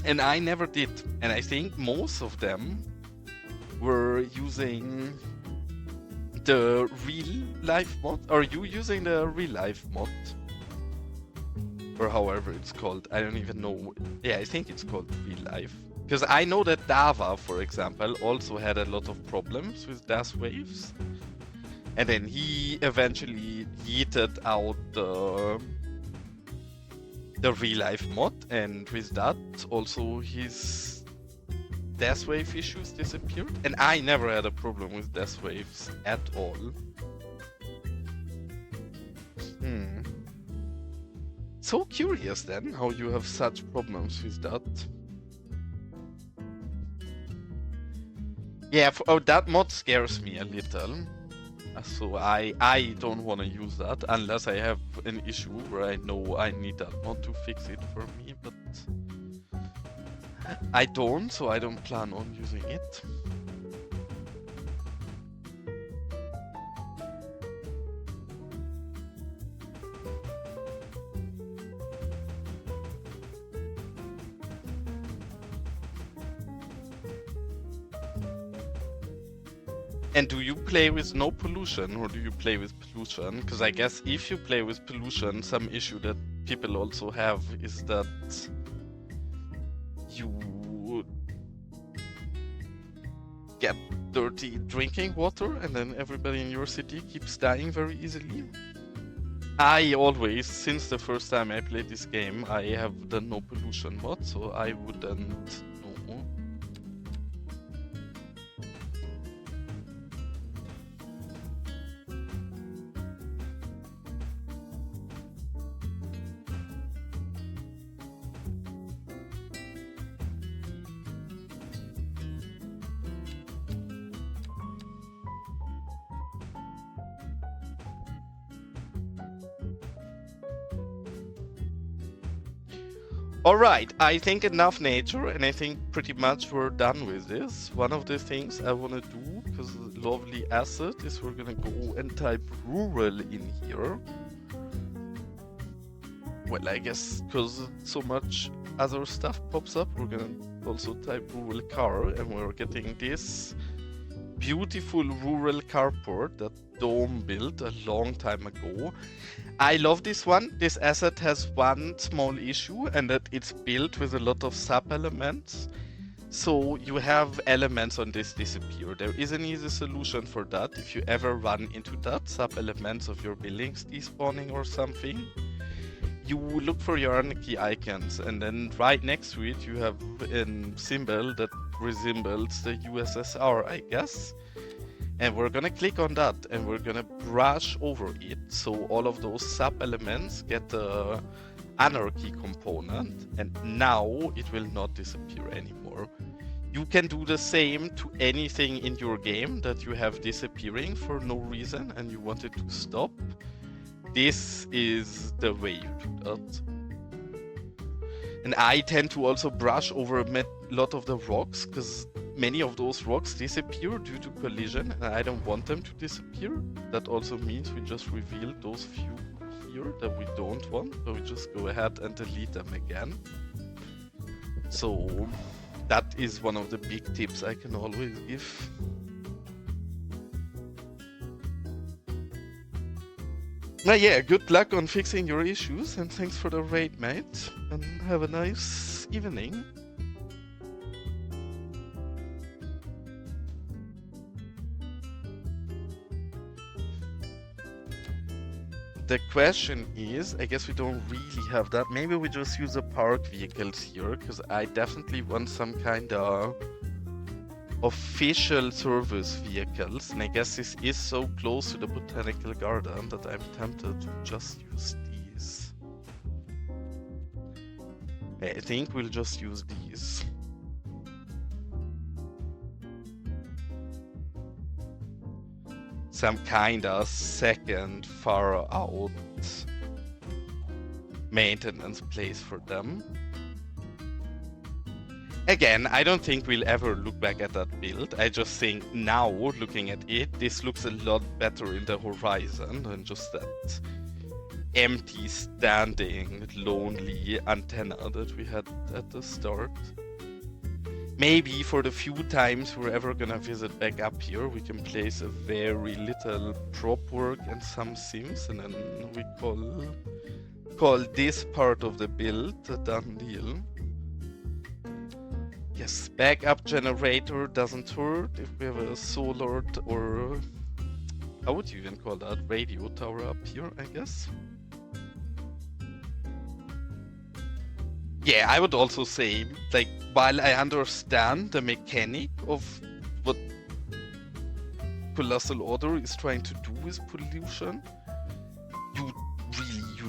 and I never did. And I think most of them were using the real life mod. Are you using the real life mod? Or however it's called. I don't even know. Yeah, I think it's called real life. Because I know that Dava, for example, also had a lot of problems with death waves. And then he eventually yeeted out the real life mod, and with that also his death wave issues disappeared. And I never had a problem with death waves at all. So curious then how you have such problems with that. Yeah, that mod scares me a little. So I don't want to use that unless I have an issue where I know I need that mod to fix it for me, but I don't, so I don't plan on using it. And do you play with no pollution or do you play with pollution? Because I guess if you play with pollution, some issue that people also have is that you get dirty drinking water and then everybody in your city keeps dying very easily. I always, since the first time I played this game, I have the no pollution mod, so I wouldn't know. Alright, I think enough nature, and I think pretty much we're done with this. One of the things I want to do, because lovely asset, is we're gonna go and type rural in here. Well, I guess because so much other stuff pops up, we're gonna also type rural car, and we're getting this beautiful rural carport that Dome built a long time ago. I love this one. This asset has one small issue, and that it's built with a lot of sub-elements. So you have elements on this disappear. There is an easy solution for that. If you ever run into that, sub-elements of your buildings despawning or something, you look for your key icons, and then right next to it you have a symbol that resembles the USSR, I guess. And we're gonna click on that and we're gonna brush over it, so all of those sub-elements get the anarchy component, and now it will not disappear anymore. You can do the same to anything in your game that you have disappearing for no reason and you want it to stop. This is the way you do that. And I tend to also brush over a lot of the rocks, because many of those rocks disappear due to collision, and I don't want them to disappear. That also means we just reveal those few here that we don't want, so we just go ahead and delete them again. So that is one of the big tips I can always give. Yeah, good luck on fixing your issues, and thanks for the raid, mate, and have a nice evening. The question is, I guess we don't really have that. Maybe we just use the park vehicles here, because I definitely want some kind of official service vehicles, and I guess this is so close to the botanical garden that I'm tempted to just use these. I think we'll just use these. Some kind of second far out maintenance place for them. Again, I don't think we'll ever look back at that build. I just think now, looking at it, this looks a lot better in the horizon than just that empty, standing, lonely antenna that we had at the start. Maybe for the few times we're ever gonna visit back up here, we can place a very little prop work and some sims, and then we call this part of the build a done deal. Yes, backup generator doesn't hurt if we have a solar or how would you even call that? Radio tower up here, I guess. Yeah, I would also say, like, while I understand the mechanic of what Colossal Order is trying to do with pollution, you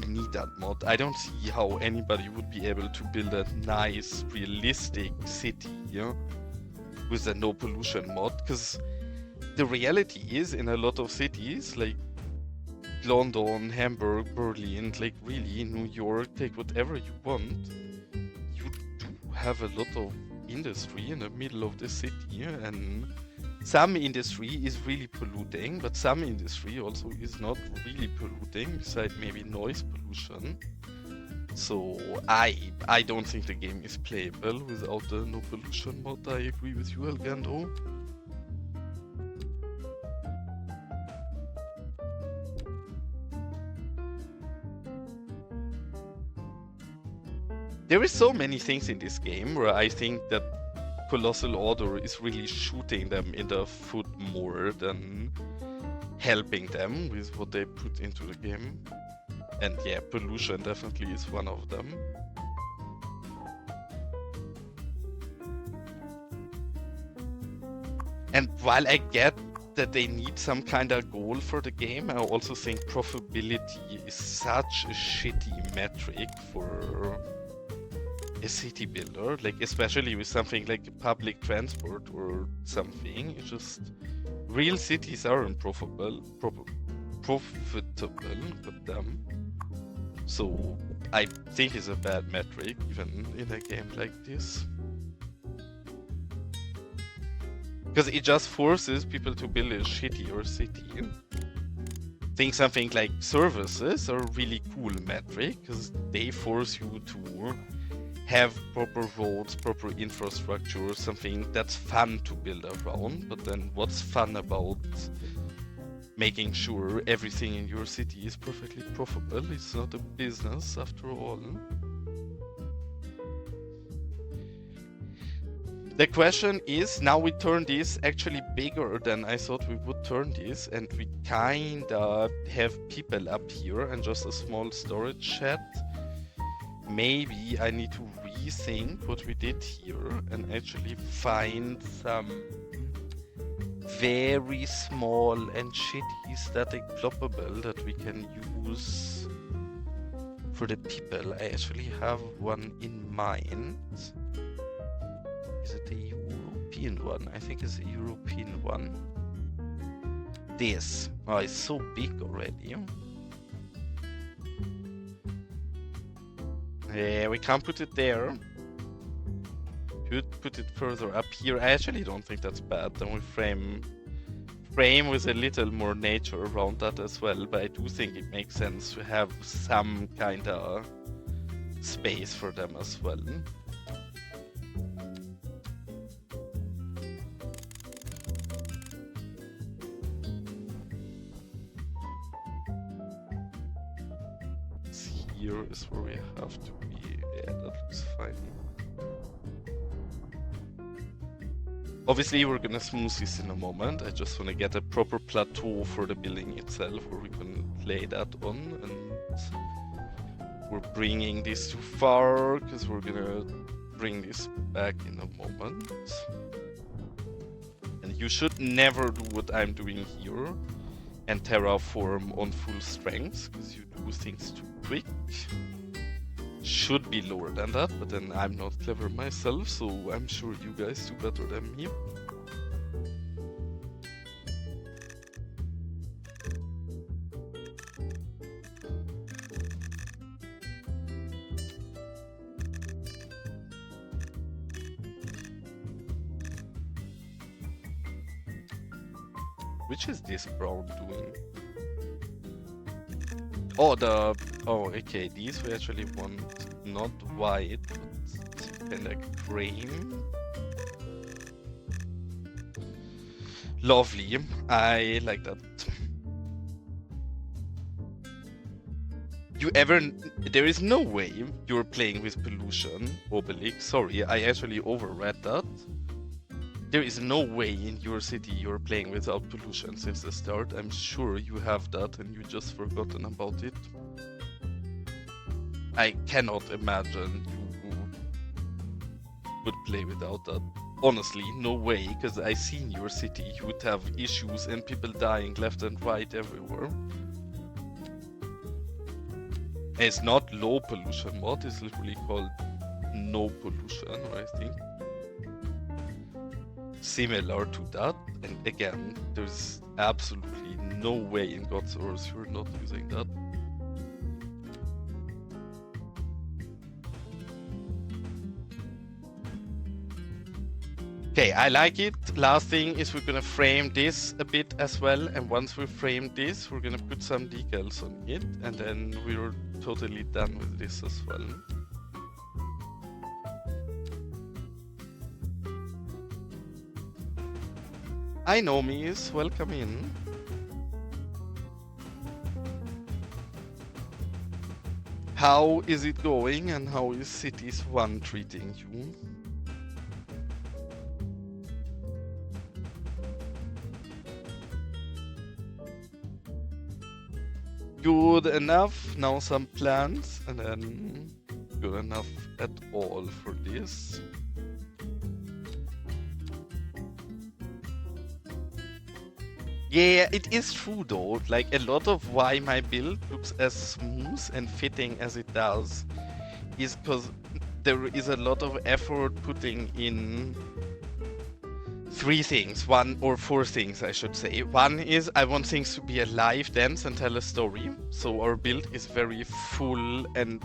need that mod. I don't see how anybody would be able to build a nice, realistic city, with a no pollution mod, because the reality is, in a lot of cities, like London, Hamburg, Berlin, like really New York, take whatever you want, you do have a lot of industry in the middle of the city, and some industry is really polluting, but some industry also is not really polluting, besides maybe noise pollution. So I don't think the game is playable without the no pollution mod. I agree with you, Elgando. There is so many things in this game where I think that Colossal Order is really shooting them in the foot more than helping them with what they put into the game. And yeah, pollution definitely is one of them. And while I get that they need some kind of goal for the game, I also think profitability is such a shitty metric for a city builder, like especially with something like public transport or something. It's just real cities aren't profitable with them. So I think it's a bad metric even in a game like this, because it just forces people to build a shittier city. I think something like services are a really cool metric because they force you to have proper roads, proper infrastructure, something that's fun to build around. But then what's fun about making sure everything in your city is perfectly profitable? It's not a business after all. The question is, now we turn this actually bigger than I thought we would turn this, and we kinda have people up here and just a small storage shed. Maybe I need to rethink what we did here and actually find some very small and shitty static ploppable that we can use for the people. I actually have one in mind. Is it a European one? I think it's a European one. This. Oh, it's so big already. Yeah, we can't put it there Could put it further up here. I actually don't think that's bad. Then we frame with a little more nature around that as well. But I do think it makes sense to have some kind of space for them as well. Here is where we have to be. Yeah, that looks fine. Obviously, we're gonna smooth this in a moment. I just want to get a proper plateau for the building itself where we can lay that on. And we're bringing this too far because we're gonna bring this back in a moment. And you should never do what I'm doing here and terraform on full strength because you do things too quick. Should be lower than that, but then I'm not clever myself, so I'm sure you guys do better than me. Which is this brown doing? Oh, okay, these we actually want not white, but kind of cream. Lovely, I like that. There is no way you're playing with pollution, Obelix. Sorry, I actually overread that. There is no way in your city you're playing without pollution since the start. I'm sure you have that and you just forgotten about it. I cannot imagine you would play without that. Honestly, no way, because I see in your city you would have issues and people dying left and right everywhere. It's not low pollution mod, it's literally called no pollution, I think. Similar to that, and again, there's absolutely no way in God's earth you're not using that. Okay, I like it. Last thing is we're gonna frame this a bit as well, and once we frame this, we're gonna put some decals on it, and then we're totally done with this as well. Hi Nomis, welcome in. How is it going and how is Cities 1 treating you? Good enough, now some plants, and then good enough at all for this. Yeah, it is true though, like a lot of why my build looks as smooth and fitting as it does is because there is a lot of effort putting in four things I should say. One is I want things to be alive, dense and tell a story. So our build is very full and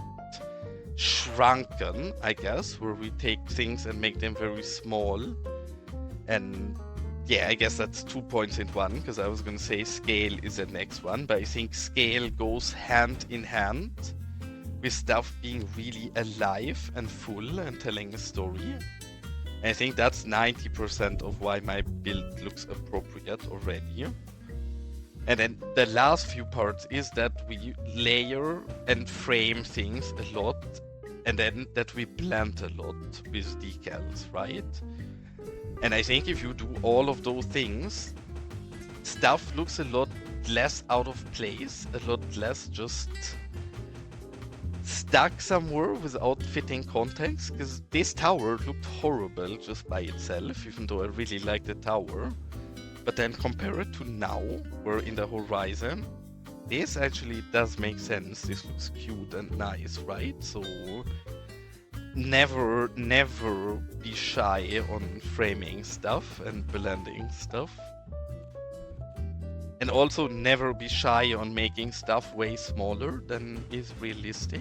shrunken, I guess, where we take things and make them very small. And yeah, I guess that's 2 points in one, because I was going to say scale is the next one, but I think scale goes hand in hand with stuff being really alive and full and telling a story. And I think that's 90% of why my build looks appropriate already. And then the last few parts is that we layer and frame things a lot, and then that we blend a lot with decals, right? And I think if you do all of those things, stuff looks a lot less out of place, a lot less just stuck somewhere without fitting context, because this tower looked horrible just by itself, even though I really like the tower. But then compare it to now, we're in the horizon, this actually does make sense. This looks cute and nice, right? So never be shy on framing stuff and blending stuff. And also never be shy on making stuff way smaller than is realistic.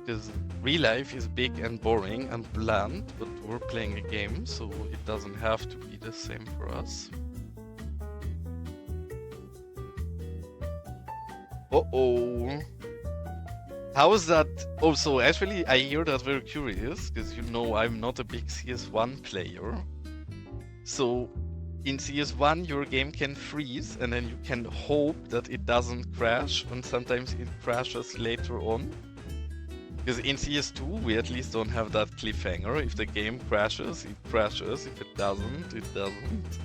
because real life is big and boring and bland, but we're playing a game, so it doesn't have to be the same for us. Uh-oh. How is that? Oh, so actually I hear that very curious, because you know I'm not a big CS1 player. So in CS1 your game can freeze and then you can hope that it doesn't crash, and sometimes it crashes later on. Because in CS2 we at least don't have that cliffhanger. If the game crashes, it crashes. If it doesn't, it doesn't.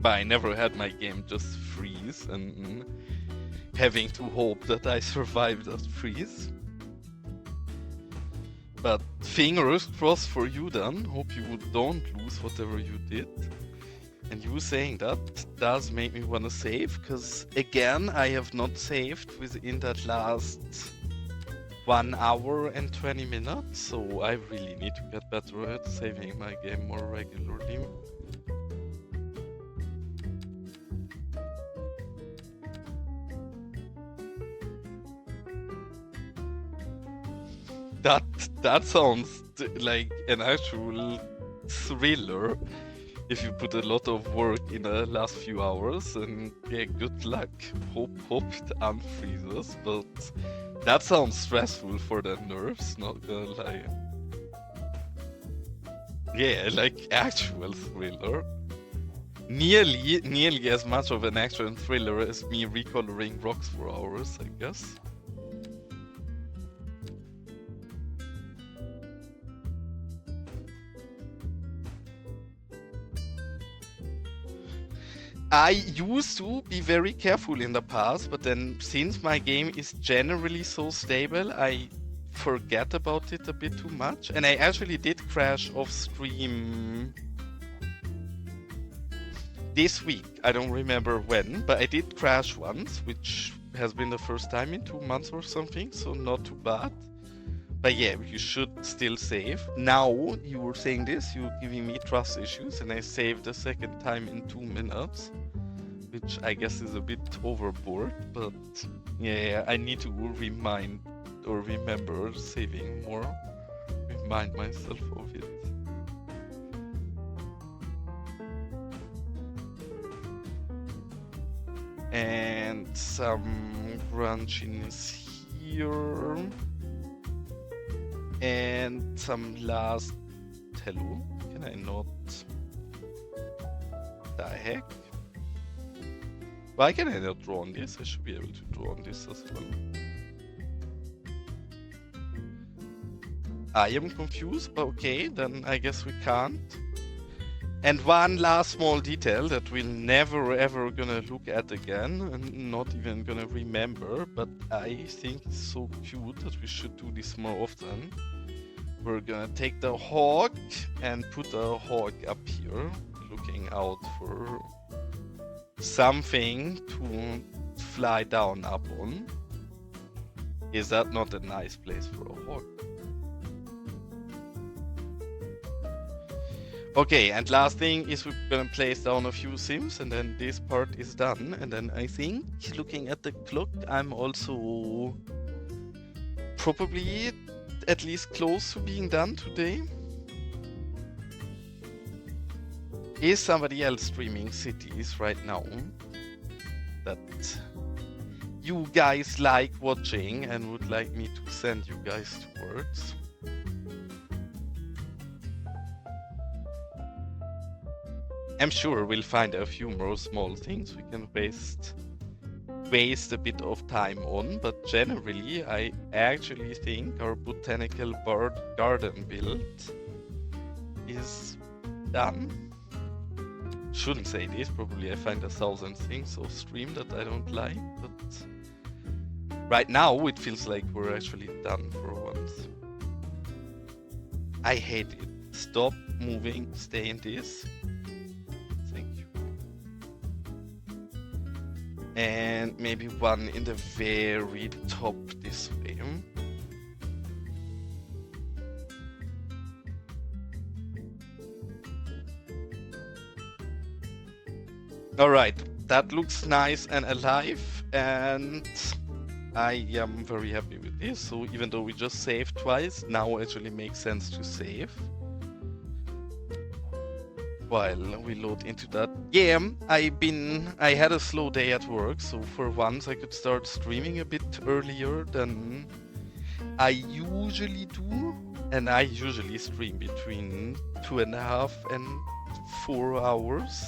But I never had my game just freeze and having to hope that I survive that freeze. But fingers crossed for you then. Hope you don't lose whatever you did. And you saying that does make me want to save, because again I have not saved within that last 1 hour and 20 minutes, so I really need to get better at saving my game more regularly. That sounds like an actual thriller. If you put a lot of work in the last few hours, and yeah, good luck. Hope it unfreezes, but that sounds stressful for the nerves, not gonna lie. Yeah, like actual thriller. Nearly as much of an action thriller as me recoloring rocks for hours, I guess. I used to be very careful in the past, but then since my game is generally so stable, I forget about it a bit too much. And I actually did crash off stream this week. I don't remember when, but I did crash once, which has been the first time in 2 months or something, so not too bad. But yeah, you should still save. Now, you were saying this, you're giving me trust issues, and I saved the second time in 2 minutes, which I guess is a bit overboard, but yeah, I need to remind or remember saving more. Remind myself of it. And some crunchiness here. And some last... Hello? Can I not... The heck? Why can I not draw on this? I should be able to draw on this as well. I am confused, but okay, then I guess we can't. And one last small detail that we'll never ever gonna look at again, and not even gonna remember, but I think it's so cute that we should do this more often. We're gonna take the hawk and put a hawk up here, looking out for something to fly down up on. Is that not a nice place for a hawk? Okay, and last thing is we're gonna place down a few sims, and then this part is done. And then I think, looking at the clock, I'm also probably at least close to being done today. Is somebody else streaming Cities right now that you guys like watching and would like me to send you guys towards? I'm sure we'll find a few more small things we can waste a bit of time on, but generally I actually think our botanical garden build is done. Shouldn't say this, probably I find 1,000 things off stream that I don't like, but right now it feels like we're actually done for once. I hate it. Stop moving, stay in this. And maybe one in the very top this way. Alright, that looks nice and alive, and I am very happy with this. So even though we just saved twice, now actually makes sense to save. While we load into that. Yeah, I had a slow day at work, so for once I could start streaming a bit earlier than I usually do. And I usually stream between 2.5 and 4 hours.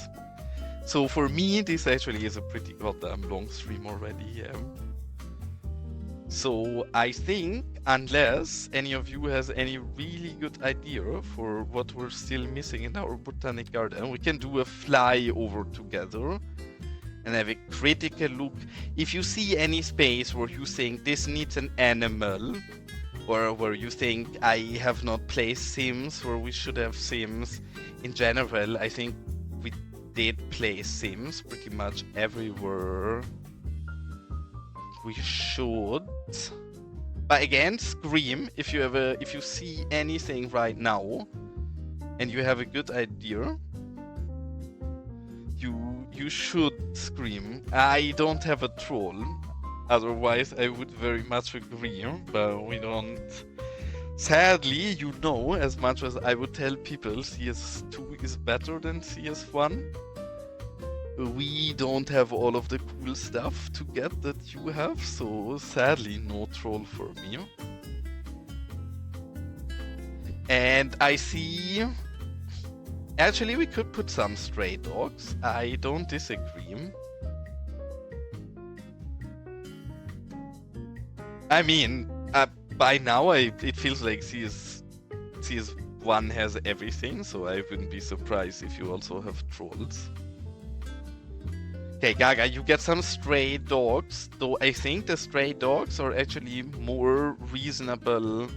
So for me, this actually is a pretty goddamn long stream already, yeah. So I think, unless any of you has any really good idea for what we're still missing in our botanic garden, we can do a flyover together and have a critical look. If you see any space where you think this needs an animal, or where you think I have not placed sims where we should have sims, in general, I think we did place sims pretty much everywhere we should. But again, scream if you see anything right now and you have a good idea. You should scream. I don't have a troll, otherwise I would very much agree, but we don't. Sadly, you know, as much as I would tell people CS2 is better than CS1, we don't have all of the cool stuff to get that you have, so sadly no troll for me. And I see... Actually, we could put some stray dogs. I don't disagree. I mean, by now it feels like CS1 has everything, so I wouldn't be surprised if you also have trolls. Okay, Gaga, you get some stray dogs, though I think the stray dogs are actually more reasonable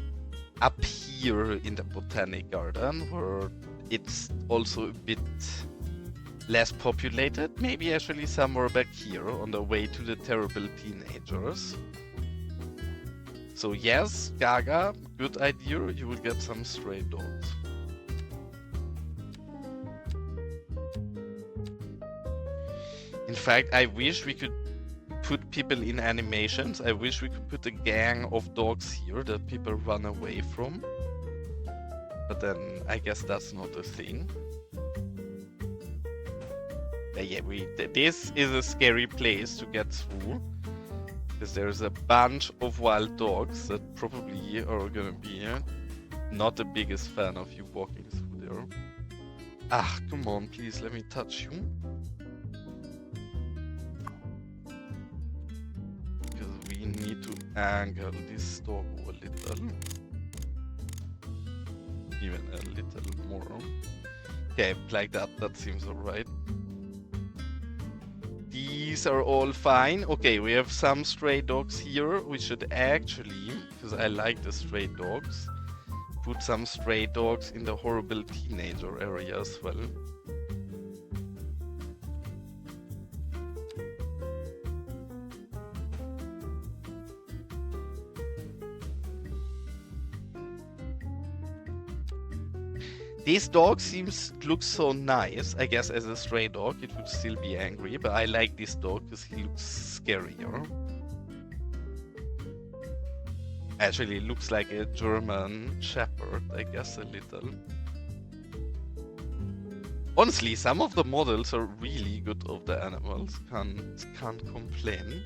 up here in the botanic garden, where it's also a bit less populated. Maybe actually somewhere back here on the way to the terrible teenagers. So yes, Gaga, good idea, you will get some stray dogs. In fact, I wish we could put people in animations. I wish we could put a gang of dogs here that people run away from. But then I guess that's not a thing. Yeah, this is a scary place to get through. Because there's a bunch of wild dogs that probably are gonna be not the biggest fan of you walking through there. Ah, come on, please let me touch you. We need to angle this dog a little. Even a little more. Okay, like that seems alright. These are all fine. Okay, we have some stray dogs here. We should actually, because I like the stray dogs, put some stray dogs in the horrible teenager area as well. This dog looks so nice. I guess as a stray dog it would still be angry, but I like this dog because he looks scarier. Actually, it looks like a German shepherd, I guess, a little. Honestly, some of the models are really good of the animals. Can't complain.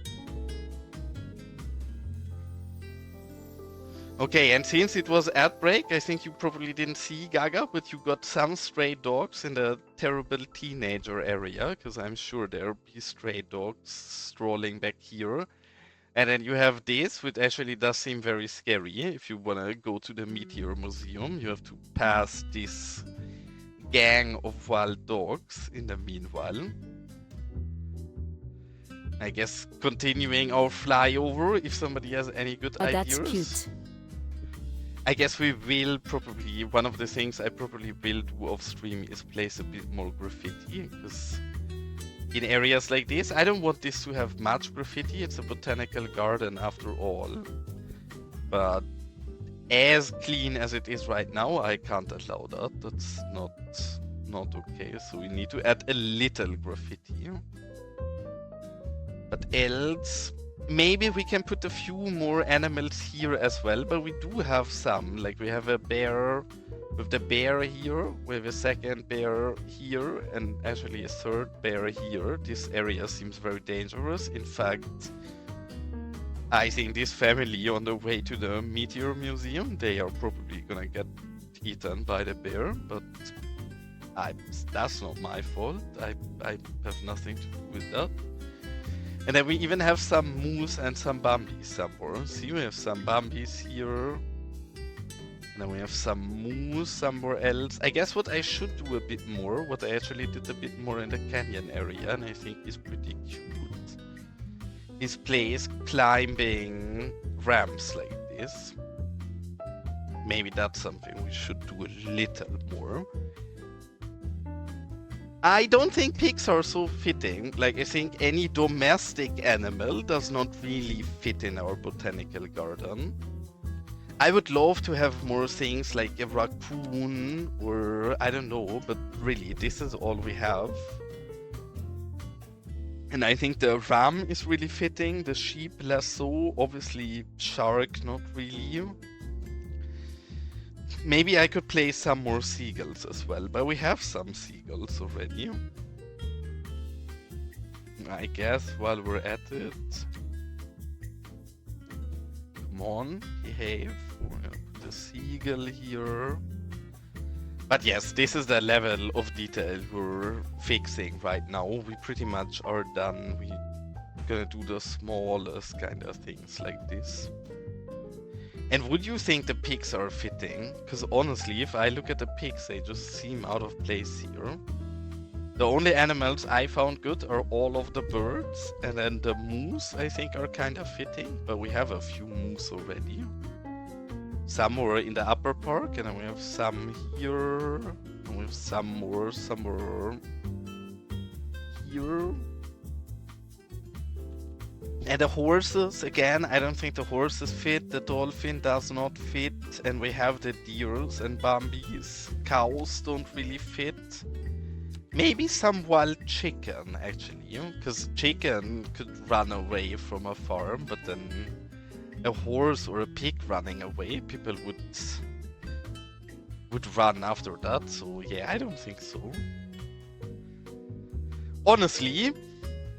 Okay, and since it was ad break, I think you probably didn't see Gaga, but you got some stray dogs in the terrible teenager area, because I'm sure there'll be stray dogs strolling back here. And then you have this, which actually does seem very scary. If you want to go to the Meteor Museum, you have to pass this gang of wild dogs in the meanwhile. I guess continuing our flyover, if somebody has any good ideas. That's cute. I guess we will probably, one of the things I probably will do off stream is place a bit more graffiti, because in areas like this, I don't want this to have much graffiti. It's a botanical garden after all. But as clean as it is right now, I can't allow that. That's not okay. So we need to add a little graffiti. But else, maybe we can put a few more animals here as well, but we do have some. Like we have a bear with the bear here, we have a second bear here, and actually a third bear here. This area seems very dangerous. In fact, I think this family on the way to the Meteor Museum, they are probably gonna get eaten by the bear, but that's not my fault. I have nothing to do with that. And then we even have some moose and some bambies somewhere. See, we have some bambies here. And then we have some moose somewhere else. I guess what I should do a bit more, what I actually did a bit more in the canyon area, and I think is pretty cute, is place climbing ramps like this. Maybe that's something we should do a little more. I don't think pigs are so fitting. Like, I think any domestic animal does not really fit in our botanical garden. I would love to have more things like a raccoon or I don't know, but really, this is all we have. And I think the ram is really fitting, the sheep less so, obviously shark not really. Maybe I could play some more seagulls as well, but we have some seagulls already. I guess while we're at it. Come on, behave. We're gonna put the seagull here. But yes, this is the level of detail we're fixing right now. We pretty much are done. We're gonna do the smallest kind of things like this. And would you think the pigs are fitting? Because honestly, if I look at the pigs, they just seem out of place here. The only animals I found good are all of the birds, and then the moose I think are kind of fitting, but we have a few moose already. Some were in the upper park, and then we have some here, and we have some more somewhere here. And the horses, again, I don't think the horses fit, the dolphin does not fit, and we have the deers and bambies. Cows don't really fit. Maybe some wild chicken, actually, because chicken could run away from a farm, but then a horse or a pig running away, people would run after that, so yeah, I don't think so. Honestly,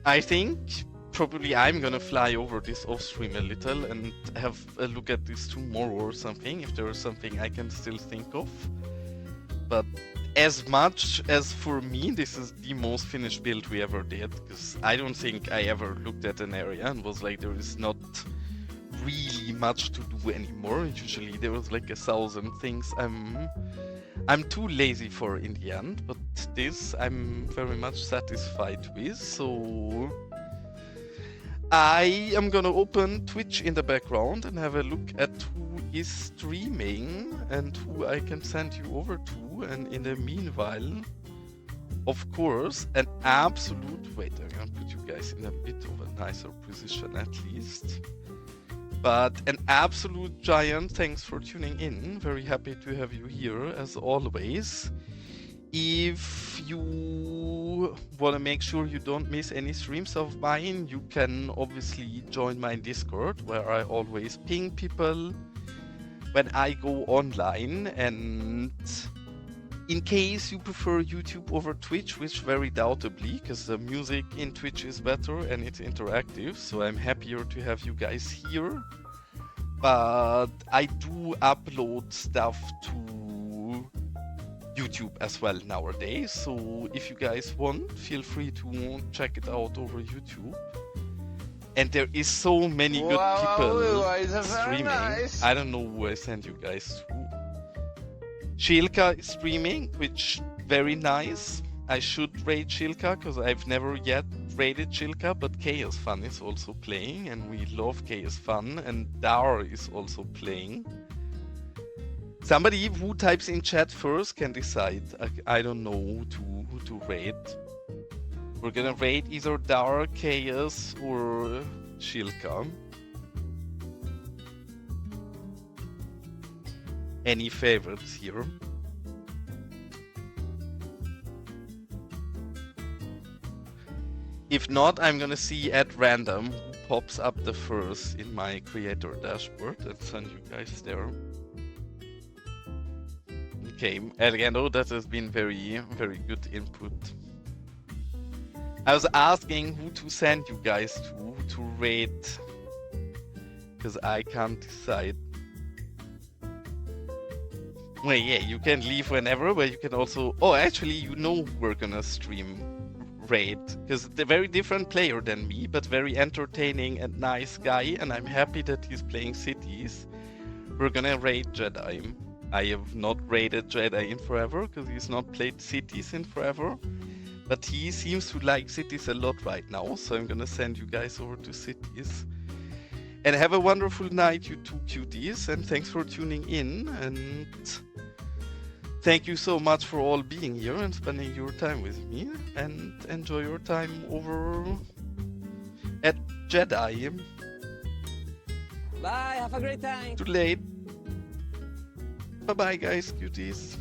I think probably I'm gonna fly over this off-stream a little and have a look at this tomorrow or something, if there is something I can still think of. But as much as for me, this is the most finished build we ever did, because I don't think I ever looked at an area and was like, there is not really much to do anymore. Usually there was like 1,000 things I'm too lazy for in the end, but this I'm very much satisfied with, so I am gonna open Twitch in the background and have a look at who is streaming and who I can send you over to, and in the meanwhile, of course, an absolute, wait, I'm gonna put you guys in a bit of a nicer position at least, but an absolute giant thanks for tuning in, very happy to have you here as always. If you want to make sure you don't miss any streams of mine, you can obviously join my Discord, where I always ping people when I go online. And in case you prefer YouTube over Twitch, which very doubtably, because the music in Twitch is better and it's interactive, so I'm happier to have you guys here. But I do upload stuff to YouTube as well nowadays, so if you guys want, feel free to check it out over YouTube. And there is so many good people streaming. Nice. I don't know who I send you guys to. Shilka is streaming, which very nice. I should raid Shilka because I've never yet raided Shilka, but Chaos Fun is also playing, and we love Chaos Fun, and Dar is also playing. Somebody who types in chat first can decide. I don't know who to raid. We're gonna raid either Dar, Chaos, or Shilka. Any favorites here? If not, I'm gonna see at random who pops up the first in my creator dashboard and send you guys there. Okay, Elgando, that has been very, very good input. I was asking who to send you guys to rate, because I can't decide. Well, yeah, you can leave whenever, but you can also... Oh, actually, you know who we're gonna stream raid, because they're very different player than me, but very entertaining and nice guy, and I'm happy that he's playing Cities. We're gonna raid Jedi. I have not raided Jedi in forever, because he's not played Cities in forever. But he seems to like Cities a lot right now, so I'm gonna send you guys over to Cities. And have a wonderful night, you two cuties, and thanks for tuning in, and thank you so much for all being here and spending your time with me, and enjoy your time over at Jedi. Bye, have a great time. Too late. Bye bye guys, cuties.